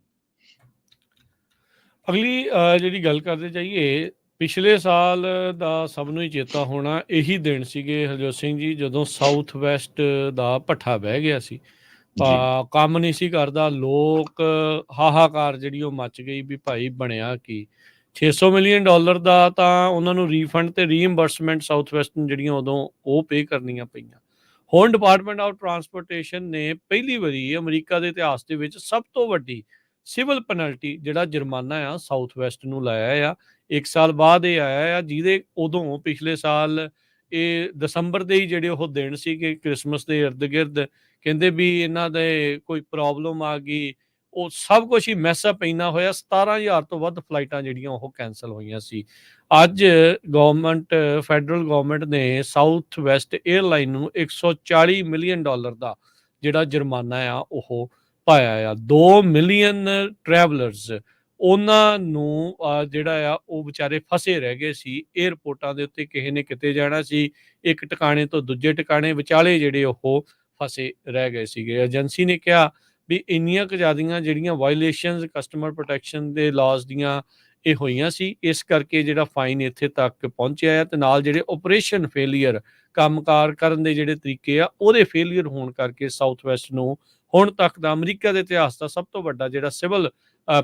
ਅਗਲੀ ਜਿਹੜੀ ਗੱਲ ਕਰਦੇ ਜਾਈਏ, ਪਿਛਲੇ ਸਾਲ ਦਾ ਸਭ ਨੂੰ ਹੀ ਚੇਤਾ ਹੋਣਾ ਇਹੀ ਦਿਨ ਸੀਗੇ ਹਰਜੋਤ ਸਿੰਘ ਜੀ, ਜਦੋਂ ਸਾਊਥ ਵੈਸਟ ਦਾ ਭੱਠਾ ਬਹਿ ਗਿਆ ਸੀ। ਕੰਮ ਨਹੀਂ ਸੀ ਕਰਦਾ, ਲੋਕ ਹਾਹਾਕਾਰ ਜਿਹੜੀ ਉਹ ਮੱਚ ਗਈ ਵੀ ਭਾਈ ਬਣਿਆ ਕੀ। $600 ਮਿਲੀਅਨ ਦਾ ਤਾਂ ਉਹਨਾਂ ਨੂੰ ਰੀਫੰਡ ਤੇ ਰੀਇੰਬਰਸਮੈਂਟ ਸਾਊਥ ਵੈਸਟ ਨੂੰ ਜਿਹੜੀਆਂ ਉਦੋਂ ਉਹ ਪੇ ਕਰਨੀਆਂ ਪਈਆਂ। ਹੁਣ ਡਿਪਾਰਟਮੈਂਟ ਆਫ ਟਰਾਂਸਪੋਰਟੇਸ਼ਨ ਨੇ ਪਹਿਲੀ ਵਾਰੀ ਅਮਰੀਕਾ ਦੇ ਇਤਿਹਾਸ ਦੇ ਵਿੱਚ ਸਭ ਤੋਂ ਵੱਡੀ ਸਿਵਲ ਪੈਨਲਟੀ ਜਿਹੜਾ ਜੁਰਮਾਨਾ ਆ ਸਾਊਥ ਵੈਸਟ ਨੂੰ ਲਾਇਆ ਆ। 1 ਸਾਲ ਬਾਅਦ ਇਹ ਆਇਆ ਆ, ਜਿਹਦੇ ਉਦੋਂ ਪਿਛਲੇ ਸਾਲ ਇਹ ਦਸੰਬਰ ਦੇ ਹੀ ਜਿਹੜੇ ਉਹ ਦਿਨ ਸੀਗੇ ਕ੍ਰਿਸਮਸ ਦੇ ਇਰਦ ਗਿਰਦ, ਕਹਿੰਦੇ ਵੀ ਇਹਨਾਂ ਦੇ ਕੋਈ ਪ੍ਰੋਬਲਮ ਆ ਗਈ, ਉਹ ਸਭ ਕੁਝ ਹੀ ਮੈਸਅਪ ਇੰਨਾ ਹੋਇਆ। 17,000 ਤੋਂ ਵੱਧ ਫਲਾਈਟਾਂ ਜਿਹੜੀਆਂ ਉਹ ਕੈਂਸਲ ਹੋਈਆਂ ਸੀ। ਅੱਜ ਫੈਡਰਲ ਗਵਰਨਮੈਂਟ ਨੇ ਸਾਊਥ ਵੈਸਟ ਏਅਰਲਾਈਨ ਨੂੰ $140 ਮਿਲੀਅਨ ਦਾ ਜਿਹੜਾ ਜੁਰਮਾਨਾ ਆ ਉਹ ਪਾਇਆ ਆ। 2 ਮਿਲੀਅਨ ਟਰੈਵਲਰਸ ਉਹਨਾਂ ਨੂੰ ਜਿਹੜਾ ਆ ਉਹ ਵਿਚਾਰੇ ਫਸੇ ਰਹਿ ਗਏ ਸੀ ਏਅਰਪੋਰਟਾਂ ਦੇ ਉੱਤੇ, ਕਿਸੇ ਨੇ ਕਿਤੇ ਜਾਣਾ ਸੀ, ਇੱਕ ਟਿਕਾਣੇ ਤੋਂ ਦੂਜੇ ਟਿਕਾਣੇ ਵਿਚਾਲੇ ਜਿਹੜੇ ਉਹ ਫਸੇ ਰਹਿ ਗਏ ਸੀਗੇ। ਏਜੰਸੀ ਨੇ ਕਿਹਾ ਵੀ ਇੰਨੀਆਂ ਕੁ ਜ਼ਿਆਦੀਆਂ ਜਿਹੜੀਆਂ ਵਾਇਲੇਸ਼ਨਸ ਕਸਟਮਰ ਪ੍ਰੋਟੈਕਸ਼ਨ ਦੇ ਲਾਜ਼ ਦੀਆਂ ਇਹ ਹੋਈਆਂ ਸੀ, ਇਸ ਕਰਕੇ ਜਿਹੜਾ ਫਾਈਨ ਇੱਥੇ ਤੱਕ ਪਹੁੰਚਿਆ ਹੈ। ਤੇ ਨਾਲ ਜਿਹੜੇ ਆਪਰੇਸ਼ਨ ਫੇਲੀਅਰ, ਕੰਮਕਾਰ ਕਰਨ ਦੇ ਜਿਹੜੇ ਤਰੀਕੇ ਆ ਉਹਦੇ ਫੇਲੀਅਰ ਹੋਣ ਕਰਕੇ ਸਾਊਥ ਵੈਸਟ ਨੂੰ ਹੁਣ ਤੱਕ ਦਾ ਅਮਰੀਕਾ ਦੇ ਇਤਿਹਾਸ ਦਾ ਸਭ ਤੋਂ ਵੱਡਾ ਜਿਹੜਾ ਸਿਵਲ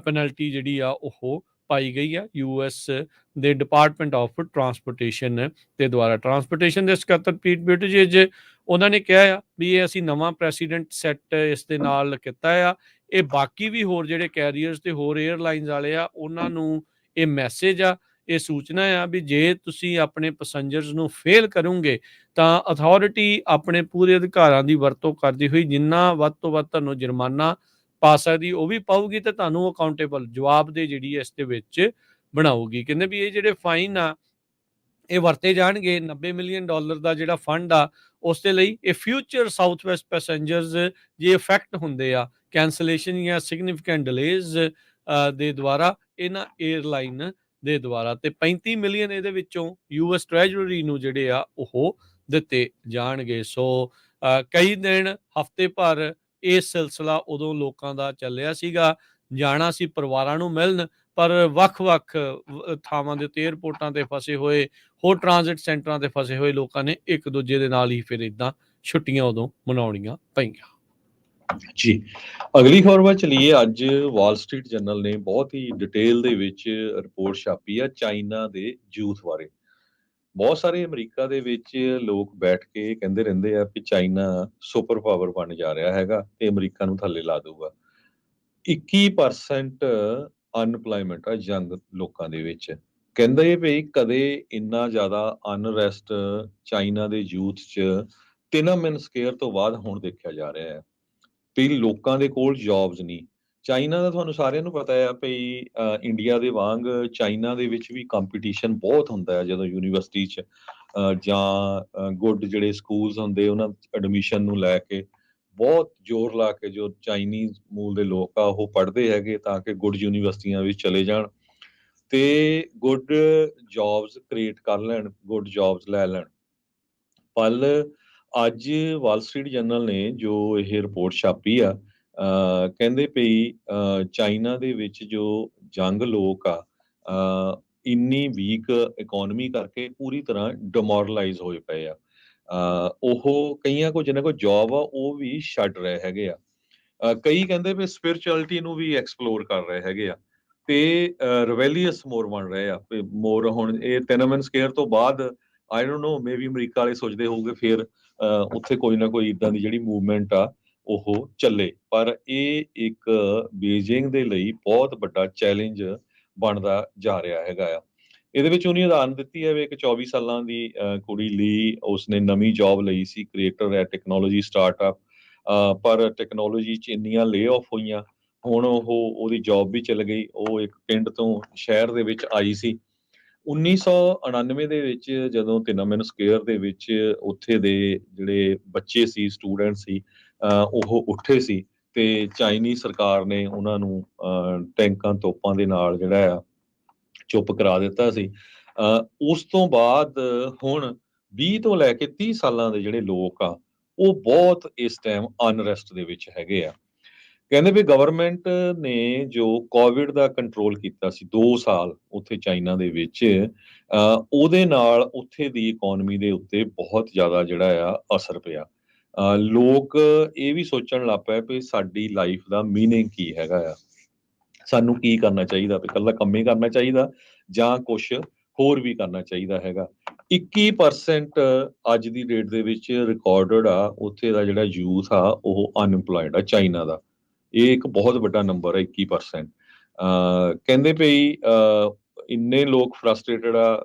ਪੈਨਲਟੀ ਜਿਹੜੀ ਆ ਉਹ ਪਾਈ ਗਈ ਆ ਯੂਐਸ ਦੇ ਡਿਪਾਰਟਮੈਂਟ ਆਫ ਟਰਾਂਸਪੋਰਟੇਸ਼ਨ ਦੇ ਦੁਆਰਾ। ਟਰਾਂਸਪੋਰਟੇਸ਼ਨ ਦੇ ਸਕੱਤਰ ਪੀਟ ਬੁਟਿਜੇਜ ਉਹਨਾਂ ਨੇ ਕਿਹਾ ਆ ਵੀ ਇਹ ਅਸੀਂ ਨਵਾਂ ਪ੍ਰੈਸੀਡੈਂਟ ਸੈੱਟ ਇਸ ਦੇ ਨਾਲ ਕੀਤਾ ਆ। ਇਹ ਬਾਕੀ ਵੀ ਹੋਰ ਜਿਹੜੇ ਕੈਰੀਅਰਸ ਤੇ ਹੋਰ ਏਅਰਲਾਈਨਸ ਵਾਲੇ ਆ ਉਹਨਾਂ ਨੂੰ ਇਹ ਮੈਸੇਜ ਆ, ਇਹ ਸੂਚਨਾ ਆ ਵੀ ਜੇ ਤੁਸੀਂ ਆਪਣੇ ਪੈਸੰਜਰਸ ਨੂੰ ਫੇਲ ਕਰੋਗੇ ਤਾਂ ਅਥਾਰਟੀ ਆਪਣੇ ਪੂਰੇ ਅਧਿਕਾਰਾਂ ਦੀ ਵਰਤੋਂ ਕਰਦੀ ਹੋਈ ਜਿੰਨਾ ਵੱਧ ਤੋਂ ਵੱਧ ਤੁਹਾਨੂੰ ਜੁਰਮਾਨਾ ਪਾ ਸਕਦੀ ਉਹ ਵੀ ਪਾਊਗੀ ਤੇ ਤੁਹਾਨੂੰ ਅਕਾਊਂਟੇਬਲ ਜਵਾਬਦੇਹ ਜਿਹੜੀ ਇਸ ਦੇ ਵਿੱਚ ਬਣਾਊਗੀ। ਕਹਿੰਦੇ ਵੀ ਇਹ ਜਿਹੜੇ ਫਾਈਨ ਆ ਇਹ ਵਰਤੇ ਜਾਣਗੇ। $90 ਮਿਲੀਅਨ ਦਾ ਜਿਹੜਾ ਫੰਡ ਆ ਉਸ ਦੇ ਲਈ ਇਹ ਫਿਊਚਰ ਸਾਊਥ ਵੈਸਟ ਪੈਸੇਂਜਰਸ ਜੇ ਇਫੈਕਟ ਹੁੰਦੇ ਆ ਕੈਂਸਲੇਸ਼ਨ ਜਾਂ ਸਿਗਨੀਫਿਕੈਂਟ ਡਿਲੇਜ਼ ਦੇ ਦੁਆਰਾ ਇਹਨਾਂ 에ਅਰਲਾਈਨ ਦੇ ਦੁਆਰਾ, ਤੇ 35 ਮਿਲੀਅਨ ਇਹਦੇ ਵਿੱਚੋਂ US ਟ੍ਰੈਜਰੀ ਨੂੰ ਜਿਹੜੇ ਆ ਉਹ ਦਿੱਤੇ ਜਾਣਗੇ। ਸੋ ਕਈ ਦਿਨ ਹਫ਼ਤੇ ਭਰ ਇਹ ਸਿਲਸਿਲਾ ਉਦੋਂ ਲੋਕਾਂ ਦਾ ਚੱਲਿਆ ਸੀਗਾ, ਜਾਣਾ ਸੀ ਪਰਿਵਾਰਾਂ ਨੂੰ ਮਿਲਣ, ਪਰ ਵੱਖ-ਵੱਖ ਥਾਵਾਂ ਦੇ ਉੱਤੇ ਏਅਰਪੋਰਟਾਂ ਤੇ ਫਸੇ ਹੋਏ, ਹੋਰ ਟ੍ਰਾਂਜ਼ਿਟ ਸੈਂਟਰਾਂ ਤੇ ਫਸੇ ਹੋਏ ਲੋਕਾਂ ਨੇ ਇੱਕ ਦੂਜੇ ਦੇ ਨਾਲ ਹੀ ਫਿਰ ਇੱਦਾਂ ਛੁੱਟੀਆਂ ਉਦੋਂ ਮਨਾਉਣੀਆਂ ਪਈਆਂ। ਜੀ, ਅਗਲੀ ਖਬਰ ਵੱਲ ਚਲੀਏ। ਅੱਜ ਵਾਲ ਸਟਰੀਟ ਜਰਨਲ ਨੇ ਬਹੁਤ ਹੀ ਡਿਟੇਲ ਦੇ ਵਿੱਚ ਰਿਪੋਰਟ ਛਾਪੀ ਆ ਚਾਈਨਾ ਦੇ ਯੂਥ ਬਾਰੇ। ਬਹੁਤ ਸਾਰੇ ਅਮਰੀਕਾ ਦੇ ਵਿੱਚ ਲੋਕ ਬੈਠ ਕੇ ਕਹਿੰਦੇ ਰਹਿੰਦੇ ਆ ਕਿ ਚਾਈਨਾ ਸੁਪਰ ਪਾਵਰ ਬਣ ਜਾ ਰਿਹਾ ਹੈਗਾ ਤੇ ਅਮਰੀਕਾ ਨੂੰ ਥੱਲੇ ਲਾ ਦਊਗਾ। 21% ਅਨਪਲਾਇਮੈਂਟ ਆ ਯੰਗ ਲੋਕਾਂ ਦੇ ਵਿੱਚ। ਕਹਿੰਦੇ ਵੀ ਕਦੇ ਇੰਨਾ ਜ਼ਿਆਦਾ ਅਨਰੈਸਟ ਚਾਈਨਾ ਦੇ ਯੂਥ 'ਚ ਤਿਨਮਨ ਸਕੇਅਰ ਤੋਂ ਬਾਅਦ ਹੁਣ ਦੇਖਿਆ ਜਾ ਰਿਹਾ ਹੈ ਵੀ ਲੋਕਾਂ ਦੇ ਕੋਲ ਜੌਬਸ ਨਹੀਂ। ਚਾਈਨਾ ਦਾ ਤੁਹਾਨੂੰ ਸਾਰਿਆਂ ਨੂੰ ਪਤਾ ਆ ਵੀ ਇੰਡੀਆ ਦੇ ਵਾਂਗ ਚਾਈਨਾ ਦੇ ਵਿੱਚ ਵੀ ਕੰਪੀਟੀਸ਼ਨ ਬਹੁਤ ਹੁੰਦਾ ਹੈ ਜਦੋਂ ਯੂਨੀਵਰਸਿਟੀ 'ਚ ਜਾਂ ਗੁੱਡ ਜਿਹੜੇ ਸਕੂਲਸ ਹੁੰਦੇ ਉਹਨਾਂ ਐਡਮਿਸ਼ਨ ਨੂੰ ਲੈ ਕੇ ਬਹੁਤ ਜ਼ੋਰ ਲਾ ਕੇ ਜੋ ਚਾਈਨੀਜ਼ ਮੂਲ ਦੇ ਲੋਕ ਆ ਉਹ ਪੜ੍ਹਦੇ ਹੈਗੇ ਤਾਂ ਕਿ ਗੁੱਡ ਯੂਨੀਵਰਸਿਟੀਆਂ ਵਿੱਚ ਚਲੇ ਜਾਣ ਤੇ ਗੁੱਡ ਜੌਬਸ ਕ੍ਰੀਏਟ ਕਰ ਲੈਣ, ਗੁੱਡ ਜੌਬਸ ਲੈ ਲੈਣ। ਪਰ ਅੱਜ ਵਾਲ ਸਟਰੀਟ ਜਰਨਲ ਨੇ ਜੋ ਇਹ ਰਿਪੋਰਟ ਛਾਪੀ ਆ ਕਹਿੰਦੇ ਪਈ ਚਾਈਨਾ ਦੇ ਵਿੱਚ ਜੋ ਯੰਗ ਲੋਕ ਆ ਇੰਨੀ ਵੀਕ ਇਕਨੋਮੀ ਕਰਕੇ ਪੂਰੀ ਤਰ੍ਹਾਂ ਡਿਮੋਰਲਾਈਜ਼ ਹੋਏ ਪਏ ਆ। ਉਹ ਕਈਆਂ ਕੋਲ ਜਿਹਨਾਂ ਕੋਲ ਜੌਬ ਆ ਉਹ ਵੀ ਛੱਡ ਰਹੇ ਹੈਗੇ ਆ। ਕਈ ਕਹਿੰਦੇ ਵੀ ਸਪਿਰਿਚੁਅਲਿਟੀ ਨੂੰ ਵੀ ਐਕਸਪਲੋਰ ਕਰ ਰਹੇ ਹੈਗੇ ਆ ਤੇ ਰਿਬੈਲੀਅਸ ਮੋਰ ਬਣ ਰਹੇ ਆ। ਮੋਰ ਹੁਣ ਇਹ ਤਿਨਮਨ ਸਕੇਅਰ ਤੋਂ ਬਾਅਦ I don't know maybe America ਵਾਲੇ ਸੋਚਦੇ ਹੋਊਗੇ ਫਿਰ ਉੱਥੇ ਕੋਈ ਨਾ ਕੋਈ ਇਦਾਂ ਦੀ ਜਿਹੜੀ ਮੂਵਮੈਂਟ ਆ ਉਹ ਚੱਲੇ। ਪਰ ਇਹ ਇੱਕ ਬੀਜਿੰਗ ਦੇ ਲਈ ਬਹੁਤ ਵੱਡਾ ਚੈਲੰਜ ਬਣਦਾ ਜਾ ਰਿਹਾ ਹੈਗਾ ਆ। ਇਹਦੇ ਵਿੱਚ ਉਹਨੇ ਉਦਾਹਰਨ ਦਿੱਤੀ ਹੈ ਵੀ ਇੱਕ 24 ਸਾਲਾਂ ਦੀ ਕੁੜੀ ਲਈ ਉਸਨੇ ਨਵੀਂ ਜੌਬ ਲਈ ਸੀ, ਕ੍ਰੀਏਟਰ ਹੈ, ਟੈਕਨੋਲੋਜੀ ਸਟਾਰਟਅਪ, ਪਰ ਟੈਕਨੋਲੋਜੀ 'ਚ ਇੰਨੀਆਂ ਲੇ ਆਫ ਹੋਈਆਂ ਹੁਣ ਉਹਦੀ ਜੌਬ ਵੀ ਚਲ ਗਈ। ਉਹ ਇੱਕ ਪਿੰਡ ਤੋਂ ਸ਼ਹਿਰ ਦੇ ਵਿੱਚ ਆਈ ਸੀ 1999 ਦੇ ਵਿੱਚ ਜਦੋਂ ਤਿਨਮਨ ਸਕੁਏਅਰ ਦੇ ਵਿੱਚ ਉੱਥੇ ਦੇ ਜਿਹੜੇ ਬੱਚੇ ਸੀ, ਸਟੂਡੈਂਟ ਸੀ, ਉਹ ਉੱਠੇ ਸੀ ਤੇ ਚਾਈਨੀਜ਼ ਸਰਕਾਰ ਨੇ ਉਹਨਾਂ ਨੂੰ ਟੈਂਕਾਂ ਤੋਪਾਂ ਦੇ ਨਾਲ ਜਿਹੜਾ ਆ ਚੁੱਪ ਕਰਾ ਦਿੱਤਾ ਸੀ। ਉਸ ਤੋਂ ਬਾਅਦ ਹੁਣ 20 ਤੋਂ ਲੈ ਕੇ 30 ਸਾਲਾਂ ਦੇ ਜਿਹੜੇ ਲੋਕ ਆ ਉਹ ਬਹੁਤ ਇਸ ਟਾਈਮ ਅਨਰੈਸਟ ਦੇ ਵਿੱਚ ਹੈਗੇ ਆ। ਕਹਿੰਦੇ ਵੀ ਗਵਰਨਮੈਂਟ ਨੇ ਜੋ ਕੋਵਿਡ ਦਾ ਕੰਟਰੋਲ ਕੀਤਾ ਸੀ 2 ਸਾਲ ਉੱਥੇ ਚਾਈਨਾ ਦੇ ਵਿੱਚ ਉਹਦੇ ਨਾਲ ਉੱਥੇ ਦੀ ਇਕਨੋਮੀ ਦੇ ਉੱਤੇ ਬਹੁਤ ਜ਼ਿਆਦਾ ਜਿਹੜਾ ਆ ਅਸਰ ਪਿਆ। ਲੋਕ ਇਹ ਵੀ ਸੋਚਣ ਲੱਗ ਪਏ ਵੀ ਸਾਡੀ ਲਾਈਫ ਦਾ ਮੀਨਿੰਗ ਕੀ ਹੈਗਾ ਆ, ਸਾਨੂੰ ਕੀ ਕਰਨਾ ਚਾਹੀਦਾ, ਵੀ ਇਕੱਲਾ ਕੰਮ ਹੀ ਕਰਨਾ ਚਾਹੀਦਾ ਜਾਂ ਕੁਛ ਹੋਰ ਵੀ ਕਰਨਾ ਚਾਹੀਦਾ ਹੈਗਾ। 21% ਅੱਜ ਦੀ ਡੇਟ ਦੇ ਵਿੱਚ ਰਿਕਾਰਡਡ ਆ ਉੱਥੇ ਦਾ ਜਿਹੜਾ ਯੂਥ ਆ ਉਹ ਅਨਇੰਪਲੋਇਡ ਆ ਚਾਈਨਾ ਦਾ। ਇਹ ਇੱਕ ਬਹੁਤ ਵੱਡਾ ਨੰਬਰ ਹੈ 21%। ਕਹਿੰਦੇ ਪਈ ਇੰਨੇ ਲੋਕ ਫਰਸਟ੍ਰੇਟਡ ਆ,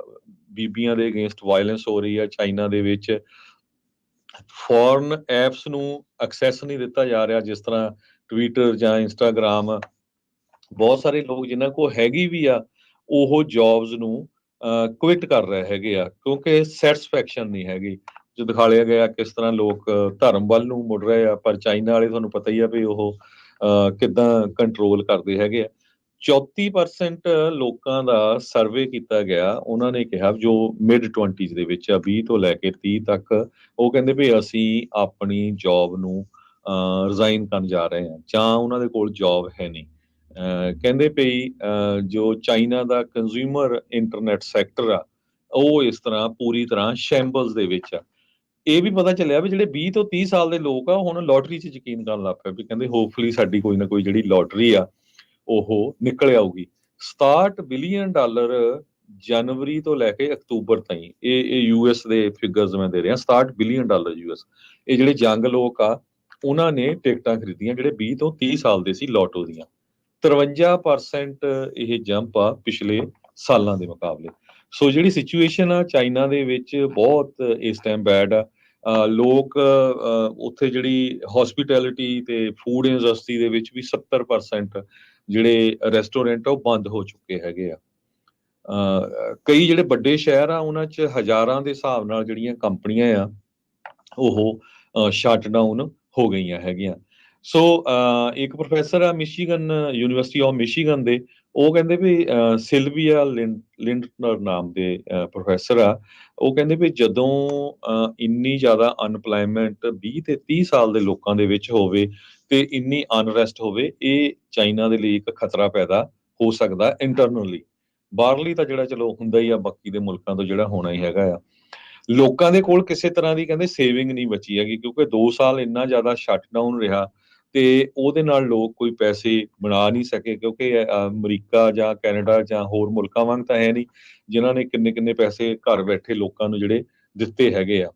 ਬੀਬੀਆਂ ਦੇ ਅਗੇਂਸਟ ਵਾਇਲੈਂਸ ਹੋ ਰਹੀ ਆ ਚਾਈਨਾ ਦੇ ਵਿੱਚ। ਫੋਰਨ ਐਪਸ ਨੂੰ ਐਕਸੈਸ ਨਹੀਂ ਦਿੱਤਾ ਜਾ ਰਿਹਾ, ਜਿਸ ਤਰ੍ਹਾਂ ਟਵਿੱਟਰ ਜਾਂ ਇੰਸਟਾਗ੍ਰਾਮ। ਬਹੁਤ ਸਾਰੇ ਲੋਕ ਜਿਨ੍ਹਾਂ ਕੋਲ ਹੈਗੀ ਵੀ ਆ ਉਹ ਜੌਬਸ ਨੂੰ ਕੁਇਟ ਕਰ ਰਹੇ ਹੈਗੇ ਆ ਕਿਉਂਕਿ ਸੈਟਿਸਫੈਕਸ਼ਨ ਨਹੀਂ ਹੈਗੀ। ਜੋ ਦਿਖਾਇਆ ਗਿਆ ਕਿਸ ਤਰ੍ਹਾਂ ਲੋਕ ਧਰਮ ਵੱਲ ਨੂੰ ਮੁੜ ਰਹੇ ਆ, ਪਰ ਚਾਈਨਾ ਵਾਲੇ ਤੁਹਾਨੂੰ ਪਤਾ ਹੀ ਆ ਵੀ ਉਹ ਕਿੱਦਾਂ ਕੰਟਰੋਲ ਕਰਦੇ ਹੈਗੇ ਆ। 34% ਲੋਕਾਂ ਦਾ ਸਰਵੇ ਕੀਤਾ ਗਿਆ, ਉਹਨਾਂ ਨੇ ਕਿਹਾ ਜੋ ਮਿਡ 20s ਦੇ ਵਿੱਚ ਆ 20 ਤੋਂ ਲੈ ਕੇ 30 ਤੱਕ, ਉਹ ਕਹਿੰਦੇ ਵੀ ਅਸੀਂ ਆਪਣੀ ਜੌਬ ਨੂੰ ਰਿਜ਼ਾਈਨ ਕਰਨ ਜਾ ਰਹੇ ਹਾਂ ਜਾਂ ਉਹਨਾਂ ਦੇ ਕੋਲ ਜੌਬ ਹੈ ਨਹੀਂ। ਕਹਿੰਦੇ ਪਈ ਜੋ ਚਾਈਨਾ ਦਾ ਕੰਜ਼ਿਊਮਰ ਇੰਟਰਨੈਟ ਸੈਕਟਰ ਆ ਉਹ ਇਸ ਤਰ੍ਹਾਂ ਪੂਰੀ ਤਰ੍ਹਾਂ ਸ਼ੈਂਬਲਸ ਦੇ ਵਿੱਚ ਆ। ਇਹ ਵੀ ਪਤਾ ਚੱਲਿਆ ਵੀ ਜਿਹੜੇ 20 ਤੋਂ 30 ਸਾਲ ਦੇ ਲੋਕ ਆ ਹੁਣ ਲੋਟਰੀ 'ਚ ਯਕੀਨ ਕਰਨ ਲੱਗ ਪਏ ਵੀ ਕਹਿੰਦੇ ਹੋਪਫੁਲੀ ਸਾਡੀ ਕੋਈ ਨਾ ਕੋਈ ਜਿਹੜੀ ਲੋਟਰੀ ਆ ਉਹ ਨਿਕਲ ਆਊਗੀ। $67 ਬਿਲੀਅਨ ਜਨਵਰੀ ਤੋਂ ਲੈ ਕੇ ਅਕਤੂਬਰ ਤਾਈਂ, ਇਹ ਯੂਐਸ ਦੇ ਫਿਗਰਸ ਮੈਂ ਦੇ ਰਿਹਾ। $67 ਬਿਲੀਅਨ ਯੂਐਸ। ਇਹ ਜਿਹੜੇ ਯੰਗ ਲੋਕ ਆ ਉਹਨਾਂ ਨੇ ਟਿਕਟਾਂ ਖਰੀਦੀਆਂ ਜਿਹੜੇ 20 ਤੋਂ 30 ਸਾਲ ਦੇ ਸੀ ਲੋਟੋ ਦੀਆਂ। 53% ਇਹ ਜੰਪ ਆ ਪਿਛਲੇ ਸਾਲਾਂ ਦੇ ਮੁਕਾਬਲੇ। ਸੋ ਜਿਹੜੀ ਸਿਚੁਏਸ਼ਨ ਆ ਚਾਈਨਾ ਦੇ ਵਿੱਚ ਬਹੁਤ ਇਸ ਟਾਈਮ ਬੈਡ ਆ। ਲੋਕ ਉੱਥੇ ਜਿਹੜੀ ਹੌਸਪੀਟੈਲਿਟੀ ਤੇ ਫੂਡ ਇੰਡਸਟਰੀ ਦੇ ਵਿੱਚ ਵੀ 70% ਜਿਹੜੇ ਰੈਸਟੋਰੈਂਟ ਆ ਉਹ ਬੰਦ ਹੋ ਚੁੱਕੇ ਹੈਗੇ ਆ। ਕਈ ਜਿਹੜੇ ਵੱਡੇ ਸ਼ਹਿਰ ਆ ਉਹਨਾਂ 'ਚ ਹਜ਼ਾਰਾਂ ਦੇ ਹਿਸਾਬ ਨਾਲ ਜਿਹੜੀਆਂ ਕੰਪਨੀਆਂ ਆ ਉਹ ਸ਼ਟ ਡਾਊਨ ਹੋ ਗਈਆਂ ਹੈਗੀਆਂ। ਸੋ ਇੱਕ ਪ੍ਰੋਫੈਸਰ ਆ ਮਿਸ਼ੀਗਨ ਯੂਨੀਵਰਸਿਟੀ ਆਫ ਮਿਸ਼ੀਗਨ ਦੇ, ਉਹ ਕਹਿੰਦੇ ਵੀ ਸਿਲਵੀਆ ਲਿੰਡਨਰ ਨਾਮ ਦੇ ਪ੍ਰੋਫੈਸਰ ਆ, ਉਹ ਕਹਿੰਦੇ ਵੀ ਜਦੋਂ ਇੰਨੀ ਜ਼ਿਆਦਾ ਅਨਪਲਾਇਮੈਂਟ 20 ਤੇ 30 ਸਾਲ ਦੇ ਲੋਕਾਂ ਦੇ ਵਿੱਚ ਹੋਵੇ ਤੇ ਇੰਨੀ ਅਨਰੈਸਟ ਹੋਵੇ, ਇਹ ਚਾਈਨਾ ਦੇ ਲਈ ਇੱਕ ਖਤਰਾ ਪੈਦਾ ਹੋ ਸਕਦਾ ਇੰਟਰਨਲੀ। ਬਾਹਰਲੀ ਤਾਂ ਜਿਹੜਾ ਚਲੋ ਹੁੰਦਾ ਹੀ ਆ, ਬਾਕੀ ਦੇ ਮੁਲਕਾਂ ਤੋਂ ਜਿਹੜਾ ਹੋਣਾ ਹੀ ਹੈਗਾ ਆ। ਲੋਕਾਂ ਦੇ ਕੋਲ ਕਿਸੇ ਤਰ੍ਹਾਂ ਦੀ ਕਹਿੰਦੇ ਸੇਵਿੰਗ ਨਹੀਂ ਬਚੀ ਹੈਗੀ, ਕਿਉਂਕਿ 2 ਸਾਲ ਇੰਨਾ ਜ਼ਿਆਦਾ ਸ਼ਟਡਾਊਨ ਰਿਹਾ ਤੇ ਉਹਦੇ ਨਾਲ ਲੋਕ ਕੋਈ ਪੈਸੇ ਬਣਾ ਨਹੀਂ ਸਕੇ, ਕਿਉਂਕਿ ਅਮਰੀਕਾ ਜਾਂ ਕੈਨੇਡਾ ਜਾਂ ਹੋਰ ਮੁਲਕਾਂ ਵਾਂਗ ਤਾਂ ਹੈ ਨਹੀਂ ਜਿਨ੍ਹਾਂ ਨੇ ਕਿੰਨੇ ਪੈਸੇ ਘਰ ਬੈਠੇ ਲੋਕਾਂ ਨੂੰ ਜਿਹੜੇ ਦਿੱਤੇ ਹੈਗੇ ਆ।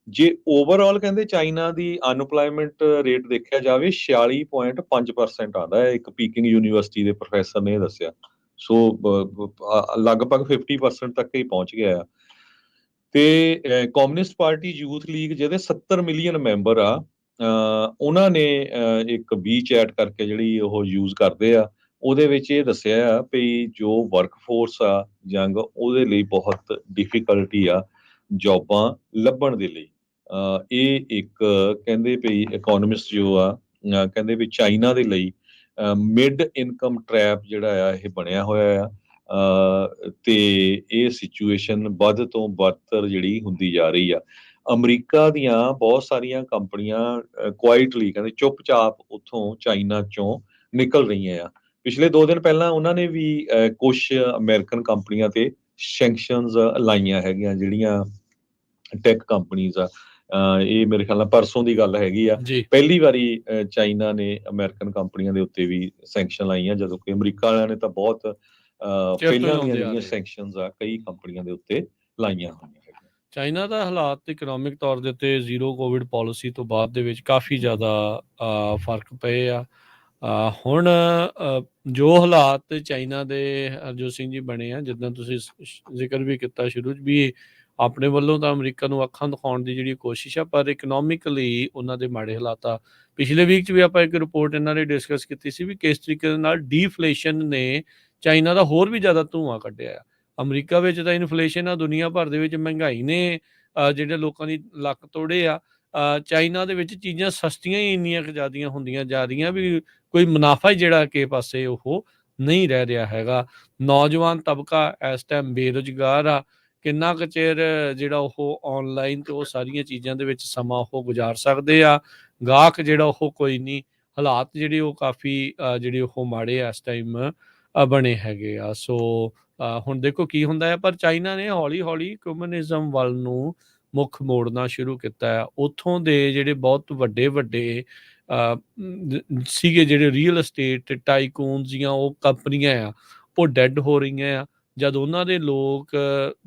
ਜੇ ਓਵਰਆਲ ਕਹਿੰਦੇ ਚਾਈਨਾ ਦੀ ਅਨਪਲਾਇਮੈਂਟ ਰੇਟ ਦੇਖਿਆ ਜਾਵੇ 46.5% ਆਉਂਦਾ ਹੈ, ਇੱਕ ਪੀਕਿੰਗ ਯੂਨੀਵਰਸਿਟੀ ਦੇ ਪ੍ਰੋਫੈਸਰ ਨੇ ਇਹ ਦੱਸਿਆ। ਸੋ ਲਗਭਗ 50% ਤੱਕ ਹੀ ਪਹੁੰਚ ਗਿਆ ਆ। ਤੇ ਕਮਿਊਨਿਸਟ ਪਾਰਟੀ ਯੂਥ ਲੀਗ ਜਿਹਦੇ 70 ਮਿਲੀਅਨ ਮੈਂਬਰ ਆ, ਉਹਨਾਂ ਨੇ ਇੱਕ ਵੀ ਚੈਟ ਕਰਕੇ ਜਿਹੜੀ ਉਹ ਯੂਜ਼ ਕਰਦੇ ਆ, ਉਹਦੇ ਵਿੱਚ ਇਹ ਦੱਸਿਆ ਆ ਵੀ ਜੋ ਵਰਕਫੋਰਸ ਆ ਯੰਗ, ਉਹਦੇ ਲਈ ਬਹੁਤ ਡਿਫਿਕਲਟੀ ਆ ਜੌਬਾਂ ਲੱਭਣ ਦੇ ਲਈ। ਇਹ ਇੱਕ ਕਹਿੰਦੇ ਵੀ ਇਕੋਨੋਮਿਸਟ ਜੋ ਆ ਕਹਿੰਦੇ ਵੀ ਚਾਈਨਾ ਦੇ ਲਈ ਮਿਡ ਇਨਕਮ ਟ੍ਰੈਪ ਜਿਹੜਾ ਆ ਇਹ ਬਣਿਆ ਹੋਇਆ ਆ, ਤੇ ਇਹ ਸਿਚੁਏਸ਼ਨ ਵੱਧ ਤੋਂ ਬਦਤਰ ਜਿਹੜੀ ਹੁੰਦੀ ਜਾ ਰਹੀ ਆ। ਅਮਰੀਕਾ ਦੀਆਂ ਬਹੁਤ ਸਾਰੀਆਂ ਕੰਪਨੀਆਂ ਕੁਆਇਟਲੀ ਕਹਿੰਦੇ ਚੁੱਪਚਾਪ ਉੱਥੋਂ ਚਾਈਨਾ ਚੋਂ ਨਿਕਲ ਰਹੀਆਂ ਆ। ਪਿਛਲੇ 2 ਦਿਨ ਪਹਿਲਾਂ ਉਹਨਾਂ ਨੇ ਵੀ ਕੁਛ ਅਮਰੀਕਨ ਕੰਪਨੀਆਂ ਤੇ ਸੈਂਕਸ਼ਨਸ ਲਾਈਆਂ ਹੈਗੀਆਂ, ਜਿਹੜੀਆਂ ਟੈਕ ਕੰਪਨੀਜ਼ ਆ। ਇਹ ਮੇਰੇ ਖਿਆਲ ਨਾਲ ਪਰਸੋਂ ਦੀ ਗੱਲ ਹੈਗੀ ਆ। ਜੀ ਪਹਿਲੀ ਵਾਰੀ ਚਾਈਨਾ ਨੇ ਅਮਰੀਕਨ ਕੰਪਨੀਆਂ ਦੇ ਉੱਤੇ ਵੀ ਸੈਂਕਸ਼ਨ ਲਾਈਆਂ, ਜਦੋਂ ਕਿ ਅਮਰੀਕਾ ਵਾਲਿਆਂ ਨੇ ਤਾਂ ਬਹੁਤ ਚਿਰ ਤੋਂ ਹੀ ਪਹਿਲਾਂ ਦੀਆਂ ਲਾਉਂਦੇ ਆ ਜਿਹੜੀਆਂ ਰਹੇ ਆ। ਸੈਂਕਸ਼ਨਸ ਆ ਕਈ ਕੰਪਨੀਆਂ ਦੇ ਉੱਤੇ ਲਾਈਆਂ ਹੋਈਆਂ ਹੈਗੀਆਂ। ਚਾਈਨਾ ਦਾ ਹਾਲਾਤ ਇਕਨੋਮਿਕ ਤੌਰ ਦੇ ਉੱਤੇ ਜ਼ੀਰੋ ਕੋਵਿਡ ਪਾਲਿਸੀ ਤੋਂ ਬਾਅਦ ਦੇ ਵਿੱਚ ਕਾਫੀ ਜ਼ਿਆਦਾ ਫਰਕ ਪਏ ਆ। ਹੁਣ ਜੋ ਹਾਲਾਤ ਚਾਈਨਾ ਦੇ ਹਰਜੋਤ ਸਿੰਘ ਜੀ ਬਣੇ ਆ, ਜਿੱਦਾਂ ਤੁਸੀਂ ਜ਼ਿਕਰ ਵੀ ਕੀਤਾ ਸ਼ੁਰੂ 'ਚ ਵੀ, ਆਪਣੇ ਵੱਲੋਂ ਤਾਂ ਅਮਰੀਕਾ ਨੂੰ ਅੱਖਾਂ ਦਿਖਾਉਣ ਦੀ ਜਿਹੜੀ ਕੋਸ਼ਿਸ਼ ਆ, ਪਰ ਇਕਨੋਮਿਕਲੀ ਉਹਨਾਂ ਦੇ ਮਾੜੇ ਹਾਲਾਤ ਆ। ਪਿਛਲੇ ਵੀਕ 'ਚ ਵੀ ਆਪਾਂ ਇੱਕ ਰਿਪੋਰਟ ਇਹਨਾਂ ਨੇ ਡਿਸਕਸ ਕੀਤੀ ਸੀ ਵੀ ਕਿਸ ਤਰੀਕੇ ਦੇ ਨਾਲ ਡੀਫਲੇਸ਼ਨ ਨੇ ਚਾਈਨਾ ਦਾ ਹੋਰ ਵੀ ਜ਼ਿਆਦਾ ਧੂੰਆਂ ਕੱਢਿਆ ਆ। ਅਮਰੀਕਾ ਵਿੱਚ ਤਾਂ ਇਨਫਲੇਸ਼ਨ ਆ, ਦੁਨੀਆ ਭਰ ਦੇ ਵਿੱਚ ਮਹਿੰਗਾਈ ਨੇ ਜਿਹੜੇ ਲੋਕਾਂ ਦੀ ਲੱਕ ਤੋੜੇ ਆ। ਚਾਈਨਾ ਦੇ ਵਿੱਚ ਚੀਜ਼ਾਂ ਸਸਤੀਆਂ ਹੀ ਇੰਨੀਆਂ ਕੁ ਜ਼ਿਆਦੀਆਂ ਹੁੰਦੀਆਂ ਜਾ ਰਹੀਆਂ ਵੀ ਕੋਈ ਮੁਨਾਫਾ ਹੀ ਜਿਹੜਾ ਕਿਸੇ ਪਾਸੇ ਉਹ ਨਹੀਂ ਰਹਿ ਰਿਹਾ ਹੈਗਾ। ਨੌਜਵਾਨ ਤਬਕਾ ਇਸ ਟਾਈਮ ਬੇਰੁਜ਼ਗਾਰ ਆ। ਕਿੰਨਾ ਕੁ ਚਿਰ ਜਿਹੜਾ ਉਹ ਔਨਲਾਈਨ ਤੇ ਉਹ ਸਾਰੀਆਂ ਚੀਜ਼ਾਂ ਦੇ ਵਿੱਚ ਸਮਾਂ ਉਹ ਗੁਜ਼ਾਰ ਸਕਦੇ ਆ। ਗਾਹਕ ਜਿਹੜਾ ਉਹ ਕੋਈ ਨਹੀਂ। ਹਾਲਾਤ ਜਿਹੜੇ ਉਹ ਕਾਫੀ ਜਿਹੜੇ ਉਹ ਮਾੜੇ ਆ ਇਸ ਟਾਈਮ ਬਣੇ ਹੈਗੇ ਆ। ਸੋ ਹੁਣ ਦੇਖੋ ਕੀ ਹੁੰਦਾ ਹੈ, ਪਰ ਚਾਈਨਾ ਨੇ ਹੌਲੀ ਹੌਲੀ ਕਮਿਊਨਿਜ਼ਮ ਵੱਲ ਨੂੰ ਮੁੱਖ ਮੋੜਨਾ ਸ਼ੁਰੂ ਕੀਤਾ ਹੈ। ਉੱਥੋਂ ਦੇ ਜਿਹੜੇ ਬਹੁਤ ਵੱਡੇ ਵੱਡੇ ਸੀਗੇ ਜਿਹੜੇ ਰੀਅਲ ਅਸਟੇਟ ਟਾਈਕੂਨਸ ਜਾਂ ਉਹ ਕੰਪਨੀਆਂ ਆ, ਉਹ ਡੈਡ ਹੋ ਰਹੀਆਂ ਆ। ਜਦ ਉਹਨਾਂ ਦੇ ਲੋਕ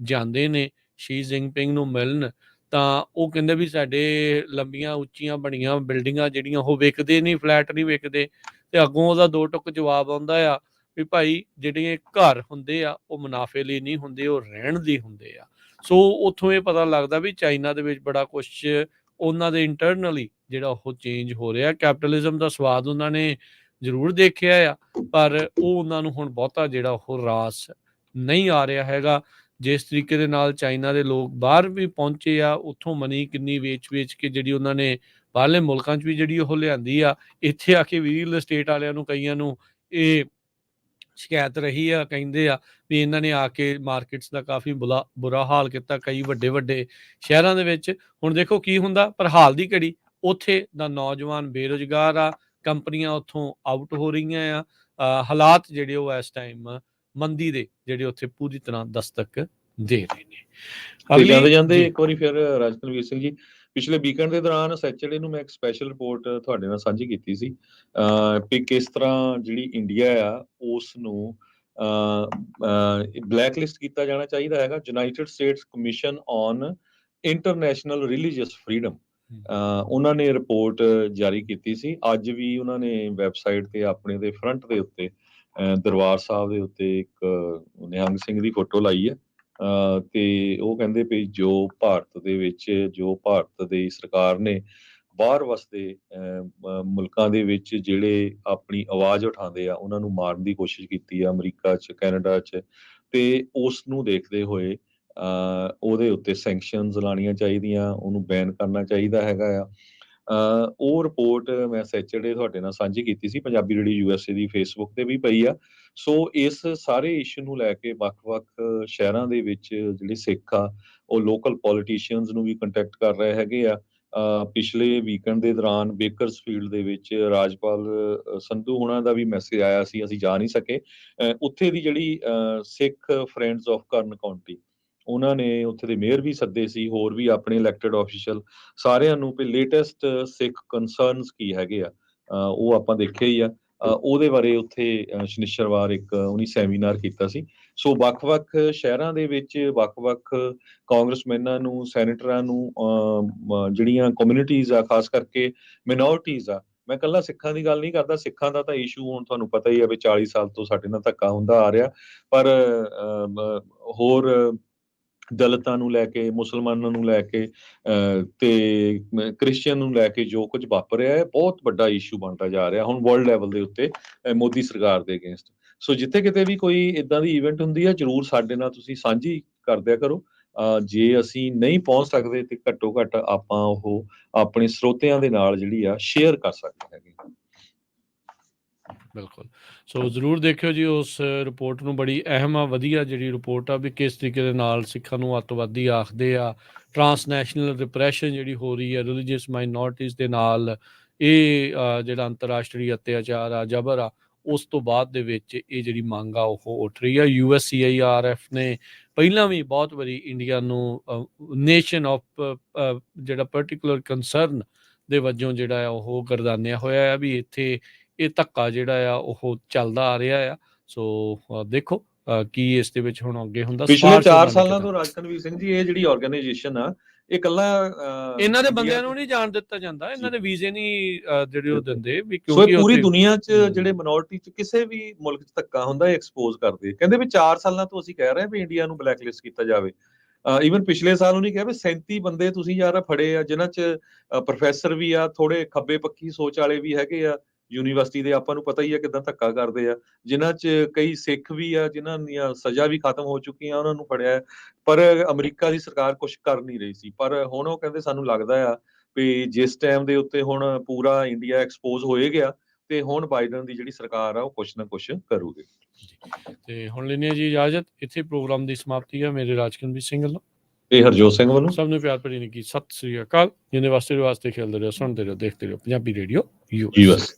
ਜਾਂਦੇ ਨੇ ਸ਼ੀ ਜਿਨਪਿੰਗ ਨੂੰ ਮਿਲਣ, ਤਾਂ ਉਹ ਕਹਿੰਦੇ ਵੀ ਸਾਡੇ ਲੰਬੀਆਂ ਉੱਚੀਆਂ ਬਣੀਆਂ ਬਿਲਡਿੰਗਾਂ ਜਿਹੜੀਆਂ ਉਹ ਵਿਕਦੇ ਨਹੀਂ, ਫਲੈਟ ਨਹੀਂ ਵਿਕਦੇ। ਤੇ ਅੱਗੋਂ ਉਹਦਾ 2 ਟੁਕ ਜਵਾਬ ਆਉਂਦਾ ਆ ਵੀ ਭਾਈ ਜਿਹੜੇ ਘਰ ਹੁੰਦੇ ਆ ਉਹ ਮੁਨਾਫੇ ਲਈ ਨਹੀਂ ਹੁੰਦੇ, ਉਹ ਰਹਿਣ ਲਈ ਹੁੰਦੇ ਆ। ਸੋ ਉੱਥੋਂ ਇਹ ਪਤਾ ਲੱਗਦਾ ਵੀ ਚਾਈਨਾ ਦੇ ਵਿੱਚ ਬੜਾ ਕੁਛ ਉਹਨਾਂ ਦੇ ਇੰਟਰਨਲੀ ਜਿਹੜਾ ਉਹ ਚੇਂਜ ਹੋ ਰਿਹਾ। ਕੈਪੀਟਲਿਜ਼ਮ ਦਾ ਸਵਾਦ ਉਹਨਾਂ ਨੇ ਜ਼ਰੂਰ ਦੇਖਿਆ ਆ, ਪਰ ਉਹ ਉਹਨਾਂ ਨੂੰ ਹੁਣ ਬਹੁਤਾ ਜਿਹੜਾ ਉਹ ਰਾਸ ਨਹੀਂ ਆ ਰਿਹਾ ਹੈਗਾ। ਜਿਸ ਤਰੀਕੇ ਦੇ ਨਾਲ ਚਾਈਨਾ ਦੇ ਲੋਕ ਬਾਹਰ ਵੀ ਪਹੁੰਚੇ ਆ, ਉੱਥੋਂ ਮਨੀ ਕਿੰਨੀ ਵੇਚ ਕੇ ਜਿਹੜੀ ਉਹਨਾਂ ਨੇ ਬਾਹਰਲੇ ਮੁਲਕਾਂ 'ਚ ਵੀ ਜਿਹੜੀ ਉਹ ਲਿਆਂਦੀ ਆ, ਇੱਥੇ ਆ ਕੇ ਵੀ ਰੀਅਲ estate ਵਾਲਿਆਂ ਨੂੰ ਕਈਆਂ ਨੂੰ ਇਹ ਸ਼ਿਕਾਇਤ ਰਹੀ ਆ। ਕਹਿੰਦੇ ਆ ਵੀ ਇਹਨਾਂ ਨੇ ਆ ਕੇ ਮਾਰਕੀਟਸ ਦਾ ਕਾਫੀ ਬੁਰਾ ਹਾਲ ਕੀਤਾ ਕਈ ਵੱਡੇ ਸ਼ਹਿਰਾਂ ਦੇ ਵਿੱਚ। ਹੁਣ ਦੇਖੋ ਕੀ ਹੁੰਦਾ, ਪਰ ਹਾਲ ਦੀ ਘੜੀ ਉੱਥੇ ਦਾ ਨੌਜਵਾਨ ਬੇਰੁਜ਼ਗਾਰ ਆ, ਕੰਪਨੀਆਂ ਉੱਥੋਂ ਆਊਟ ਹੋ ਰਹੀਆਂ ਆ। ਹਾਲਾਤ ਜਿਹੜੇ ਉਹ ਇਸ ਟਾਈਮ ਮੰਦੀ ਦੇ ਜਿਹੜੇ ਉੱਥੇ ਪੂਰੀ ਤਰ੍ਹਾਂ ਦਸਤਕ ਦੇ ਰਹੇ ਨੇ। ਤੇ ਜਾਂਦੇ ਜਾਂਦੇ ਜੀ ਇੱਕ ਵਾਰੀ ਫਿਰ ਰਾਜਕੁਲਵੀਰ ਸਿੰਘ ਜੀ, ਪਿਛਲੇ ਵੀਕਐਂਡ ਦੇ ਦੌਰਾਨ ਸੈਚਰਡੇ ਨੂੰ ਮੈਂ ਇੱਕ ਸਪੈਸ਼ਲ ਰਿਪੋਰਟ ਤੁਹਾਡੇ ਨਾਲ ਸਾਂਝੀ ਕੀਤੀ ਸੀ ਕਿ ਕਿਸ ਤਰ੍ਹਾਂ ਜਿਹੜੀ ਇੰਡੀਆ ਆ ਉਸ ਨੂੰ ਬਲੈਕ ਲਿਸਟ ਕੀਤਾ ਜਾਣਾ ਚਾਹੀਦਾ ਹੈਗਾ। United States commission on international religious freedom, ਉਹਨਾਂ ਨੇ ਰਿਪੋਰਟ ਜਾਰੀ ਕੀਤੀ ਸੀ। ਅੱਜ ਵੀ ਉਹਨਾਂ ਨੇ ਵੈਬਸਾਈਟ ਤੇ ਆਪਣੇ ਦੇ ਫਰੰਟ ਦੇ ਉੱਤੇ ਦਰਬਾਰ ਸਾਹਿਬ ਦੇ ਉੱਤੇ ਇੱਕ ਨਿਹੰਗ ਸਿੰਘ ਦੀ ਫੋਟੋ ਲਾਈ ਹੈ। ਤੇ ਉਹ ਕਹਿੰਦੇ ਵੀ ਜੋ ਭਾਰਤ ਦੇ ਵਿੱਚ, ਜੋ ਭਾਰਤ ਦੀ ਸਰਕਾਰ ਨੇ ਬਾਹਰ ਵਸਦੇ ਮੁਲਕਾਂ ਦੇ ਵਿੱਚ ਜਿਹੜੇ ਆਪਣੀ ਆਵਾਜ਼ ਉਠਾਉਂਦੇ ਆ ਉਹਨਾਂ ਨੂੰ ਮਾਰਨ ਦੀ ਕੋਸ਼ਿਸ਼ ਕੀਤੀ ਆ, ਅਮਰੀਕਾ 'ਚ, ਕੈਨੇਡਾ 'ਚ, ਤੇ ਉਸ ਨੂੰ ਦੇਖਦੇ ਹੋਏ ਉਹਦੇ ਉੱਤੇ ਸੈਂਕਸ਼ਨਸ ਲਾਉਣੀਆਂ ਚਾਹੀਦੀਆਂ, ਉਹਨੂੰ ਬੈਨ ਕਰਨਾ ਚਾਹੀਦਾ ਹੈਗਾ ਆ। ਉਹ ਰਿਪੋਰਟ ਮੈਂ ਸੈਚਰਡੇ ਤੁਹਾਡੇ ਨਾਲ ਸਾਂਝੀ ਕੀਤੀ ਸੀ, ਪੰਜਾਬੀ ਰੇਡੀਓ USA ਦੀ ਫੇਸਬੁੱਕ ਤੇ ਵੀ ਪਈ ਆ। ਸੋ ਇਸ ਸਾਰੇ ਇਸ਼ੂ ਨੂੰ ਲੈ ਕੇ ਵੱਖ-ਵੱਖ ਸ਼ਹਿਰਾਂ ਦੇ ਵਿੱਚ ਜਿਹੜੇ ਸਿੱਖ ਆ ਉਹ ਲੋਕਲ ਪੋਲੀਟੀਸ਼ੀਅਨਸ ਨੂੰ ਵੀ ਕੰਟੈਕਟ ਕਰ ਰਹੇ ਹੈਗੇ ਆ। ਪਿਛਲੇ ਵੀਕਐਂਡ ਦੇ ਦੌਰਾਨ ਬੇਕਰਸਫੀਲਡ ਦੇ ਵਿੱਚ ਰਾਜਪਾਲ ਸੰਧੂ ਹੋਣਾ ਦਾ ਵੀ ਮੈਸੇਜ ਆਇਆ ਸੀ, ਅਸੀਂ ਜਾ ਨਹੀਂ ਸਕੇ। ਉੱਥੇ ਦੀ ਜਿਹੜੀ ਸਿੱਖ ਫਰੈਂਡਸ ਆਫ ਕਰਨ ਕਾਉਂਟੀ, ਉਹਨਾਂ ਨੇ ਉੱਥੇ ਦੇ ਮੇਅਰ ਵੀ ਸੱਦੇ ਸੀ, ਹੋਰ ਵੀ ਆਪਣੇ ਇਲੈਕਟਡ ਆਫੀਸ਼ੀਅਲ, ਸਾਰਿਆਂ ਨੂੰ ਵੀ ਲੇਟੈਸਟ ਸਿੱਖ ਕੰਸਰਨਸ ਕੀ ਹੈਗੇ ਆ ਉਹ ਆਪਾਂ ਦੇਖਿਆ ਹੀ ਆ। ਉਹਦੇ ਬਾਰੇ ਉੱਥੇ ਸ਼ਨੀਚਰਵਾਰ ਇੱਕ ਉਹਨੇ ਸੈਮੀਨਾਰ ਕੀਤਾ ਸੀ। ਸੋ ਵੱਖ-ਵੱਖ ਸ਼ਹਿਰਾਂ ਦੇ ਵਿੱਚ ਵੱਖ-ਵੱਖ ਕਾਂਗਰਸਮੈਨਾਂ ਨੂੰ, ਸੈਨੇਟਰਾਂ ਨੂੰ, ਜਿਹੜੀਆਂ ਕਮਿਊਨਿਟੀਜ਼ ਆ, ਖਾਸ ਕਰਕੇ ਮਿਨੋਰਟੀਜ਼ ਆ, ਮੈਂ ਇਕੱਲਾ ਸਿੱਖਾਂ ਦੀ ਗੱਲ ਨਹੀਂ ਕਰਦਾ, ਸਿੱਖਾਂ ਦਾ ਤਾਂ ਇਸ਼ੂ ਹੁਣ ਤੁਹਾਨੂੰ ਪਤਾ ਹੀ ਆ ਵੀ 40 ਸਾਲ ਤੋਂ ਸਾਡੇ ਨਾਲ ਧੱਕਾ ਹੁੰਦਾ ਆ ਰਿਹਾ, ਪਰ ਹੋਰ ਦਲਿਤਾਂ ਨੂੰ ਲੈ ਕੇ, ਮੁਸਲਮਾਨਾਂ ਨੂੰ ਲੈ ਕੇ ਤੇ ਕ੍ਰਿਸਚੀਅਨ ਨੂੰ ਲੈ ਕੇ ਜੋ ਕੁਝ ਵਾਪਰ ਰਿਹਾ ਹੈ, ਬਹੁਤ ਵੱਡਾ ਇਸ਼ੂ ਬਣਦਾ ਜਾ ਰਿਹਾ ਹੁਣ ਵਰਲਡ ਲੈਵਲ ਦੇ ਉੱਤੇ ਮੋਦੀ ਸਰਕਾਰ ਦੇ ਅਗੇਂਸਟ। ਸੋ ਜਿੱਥੇ ਕਿਤੇ ਵੀ ਕੋਈ ਇਦਾਂ ਦੀ ਇਵੈਂਟ ਹੁੰਦੀ ਹੈ, ਜ਼ਰੂਰ ਸਾਡੇ ਨਾਲ ਤੁਸੀਂ ਸਾਂਝੀ ਕਰ ਦਿਆ ਕਰੋ। ਜੇ ਅਸੀਂ ਨਹੀਂ ਪਹੁੰਚ ਸਕਦੇ ਤੇ ਘੱਟੋ ਘੱਟ ਆਪਾਂ ਉਹ ਆਪਣੇ ਸਰੋਤਿਆਂ ਦੇ ਨਾਲ ਜਿਹੜੀ ਆ ਸ਼ੇਅਰ ਕਰ ਸਕਦੇ ਹੈਗੇ। ਬਿਲਕੁਲ। ਸੋ ਜ਼ਰੂਰ ਦੇਖਿਓ ਜੀ ਉਸ ਰਿਪੋਰਟ ਨੂੰ, ਬੜੀ ਅਹਿਮ ਆ, ਵਧੀਆ ਜਿਹੜੀ ਰਿਪੋਰਟ ਆ ਵੀ ਕਿਸ ਤਰੀਕੇ ਦੇ ਨਾਲ ਸਿੱਖਾਂ ਨੂੰ ਅੱਤਵਾਦੀ ਆਖਦੇ ਆ, ਟਰਾਂਸਨੈਸ਼ਨਲ ਰਿਪਰੈਸ਼ਨ ਜਿਹੜੀ ਹੋ ਰਹੀ ਹੈ ਰਿਲੀਜੀਅਸ ਮਾਈਨੋਰਟੀਜ਼ ਦੇ ਨਾਲ, ਇਹ ਜਿਹੜਾ ਅੰਤਰਰਾਸ਼ਟਰੀ ਅਤਿਆਚਾਰ ਆ, ਜਬਰ ਆ, ਉਸ ਤੋਂ ਬਾਅਦ ਦੇ ਵਿੱਚ ਇਹ ਜਿਹੜੀ ਮੰਗ ਆ ਉਹ ਉੱਠ ਰਹੀ ਆ। USCIRF ਨੇ ਪਹਿਲਾਂ ਵੀ ਬਹੁਤ ਵਾਰੀ ਇੰਡੀਆ ਨੂੰ ਨੇਸ਼ਨ ਆਫ ਜਿਹੜਾ ਪਰਟੀਕੂਲਰ ਕੰਸਰਨ ਦੇ ਵਜੋਂ ਜਿਹੜਾ ਆ ਉਹ ਗਰਦਾਨਿਆ ਹੋਇਆ ਆ ਵੀ ਇੱਥੇ ਇਹ ਧੱਕਾ ਜਿਹੜਾ ਆ ਉਹ ਚੱਲਦਾ ਆ ਰਿਹਾ ਆ। ਸੋ ਦੇਖੋ ਕੀ ਇਸ ਦੇ ਵਿੱਚ ਹੁਣ ਅੱਗੇ ਹੁੰਦਾ। ਪਿਛਲੇ 4 ਸਾਲਾਂ ਤੋਂ ਰਾਜਕਨਵੀਰ ਸਿੰਘ ਜੀ ਇਹ ਜਿਹੜੀ ਆਰਗੇਨਾਈਜੇਸ਼ਨ ਆ, ਇਹ ਕੱਲਾ ਇਹਨਾਂ ਦੇ ਬੰਦਿਆਂ ਨੂੰ ਨਹੀਂ ਜਾਣ ਦਿੱਤਾ ਜਾਂਦਾ, ਇਹਨਾਂ ਦੇ ਵੀਜ਼ੇ ਨਹੀਂ ਜਿਹੜੇ ਉਹ ਦਿੰਦੇ ਵੀ, ਸੋ ਕਿਉਂਕਿ ਪੂਰੀ ਦੁਨੀਆ 'ਚ ਜਿਹੜੇ ਮਿਨੋਰਟੀ 'ਚ ਕਿਸੇ ਵੀ ਮੁਲਕ 'ਚ ਧੱਕਾ ਹੁੰਦਾ ਇਹ ਐਕਸਪੋਜ਼ ਕਰਦੇ, ਕਹਿੰਦੇ ਵੀ 4 ਸਾਲਾਂ ਤੋਂ ਅਸੀਂ ਕਹਿ ਰਹੇ ਹਾਂ ਵੀ ਇੰਡੀਆ ਨੂੰ ਬਲੈਕਲਿਸਟ ਕੀਤਾ ਜਾਵੇ। ਈਵਨ ਪਿਛਲੇ ਸਾਲ ਉਹਨੇ ਕਿਹਾ ਵੀ 37 ਬੰਦੇ ਤੁਸੀਂ ਯਾਰ ਫੜੇ ਆ, ਜਿਨ੍ਹਾਂ 'ਚ ਪ੍ਰੋਫੈਸਰ ਵੀ ਆ, ਥੋੜੇ ਖੱਬੇ ਪੱਖੀ ਸੋਚ ਵਾਲੇ ਵੀ ਹੈਗੇ ਆ ਯੂਨੀਵਰਸਿਟੀ ਦੇ, ਆਪਾਂ ਨੂੰ ਪਤਾ ਹੀ ਆ ਕਿੱਦਾਂ ਧੱਕਾ ਕਰਦੇ ਆ, ਜਿਨ੍ਹਾਂ 'ਚ ਕਈ ਸਿੱਖ ਵੀ ਆ, ਜਿਨ੍ਹਾਂ ਦੀਆਂ ਸਜ਼ਾ ਵੀ ਖਤਮ ਹੋ ਚੁੱਕੀਆਂ, ਉਹਨਾਂ ਨੂੰ ਫੜਿਆ। ਪਰ ਅਮਰੀਕਾ ਦੀ ਸਰਕਾਰ ਕੁਛ ਕਰ ਨਹੀਂ ਰਹੀ ਸੀ। ਪਰ ਹੁਣ ਉਹ ਕਹਿੰਦੇ ਸਾਨੂੰ ਲੱਗਦਾ ਆ ਵੀ ਜਿਸ ਟਾਈਮ ਦੇ ਉੱਤੇ ਹੁਣ ਪੂਰਾ ਇੰਡੀਆ ਐਕਸਪੋਜ਼ ਹੋਏ ਗਿਆ ਤੇ ਹੁਣ ਬਾਈਡਨ ਦੀ ਜਿਹੜੀ ਸਰਕਾਰ ਆ ਉਹ ਕੁਛ ਨਾ ਕੁਛ ਕਰੂਗੀ। ਤੇ ਹੁਣ ਲੈਂਦੇ ਹਾਂ ਜੀ ਇਜਾਜ਼ਤ, ਇੱਥੇ ਪ੍ਰੋਗਰਾਮ ਦੀ ਸਮਾਪਤੀ ਆ। ਮੇਰੇ ਰਾਜਕਨਵੀਰ ਸਿੰਘ ਵੱਲੋਂ ਤੇ ਹਰਜੋਤ ਸਿੰਘ ਵੱਲੋਂ ਸਭ ਨੂੰ ਪਿਆਰ ਭਰੀ ਨਿੱਘੀ ਸਤਿ ਸ੍ਰੀ ਅਕਾਲ। ਜਿਹਦੇ ਵਾਸਤੇ ਖੇਲਦੇ ਰਹੋ, ਸੁਣਦੇ ਰਹੋ, ਦੇਖਦੇ ਰਹੋ ਪੰਜਾਬੀ ਰੇਡੀਓ US।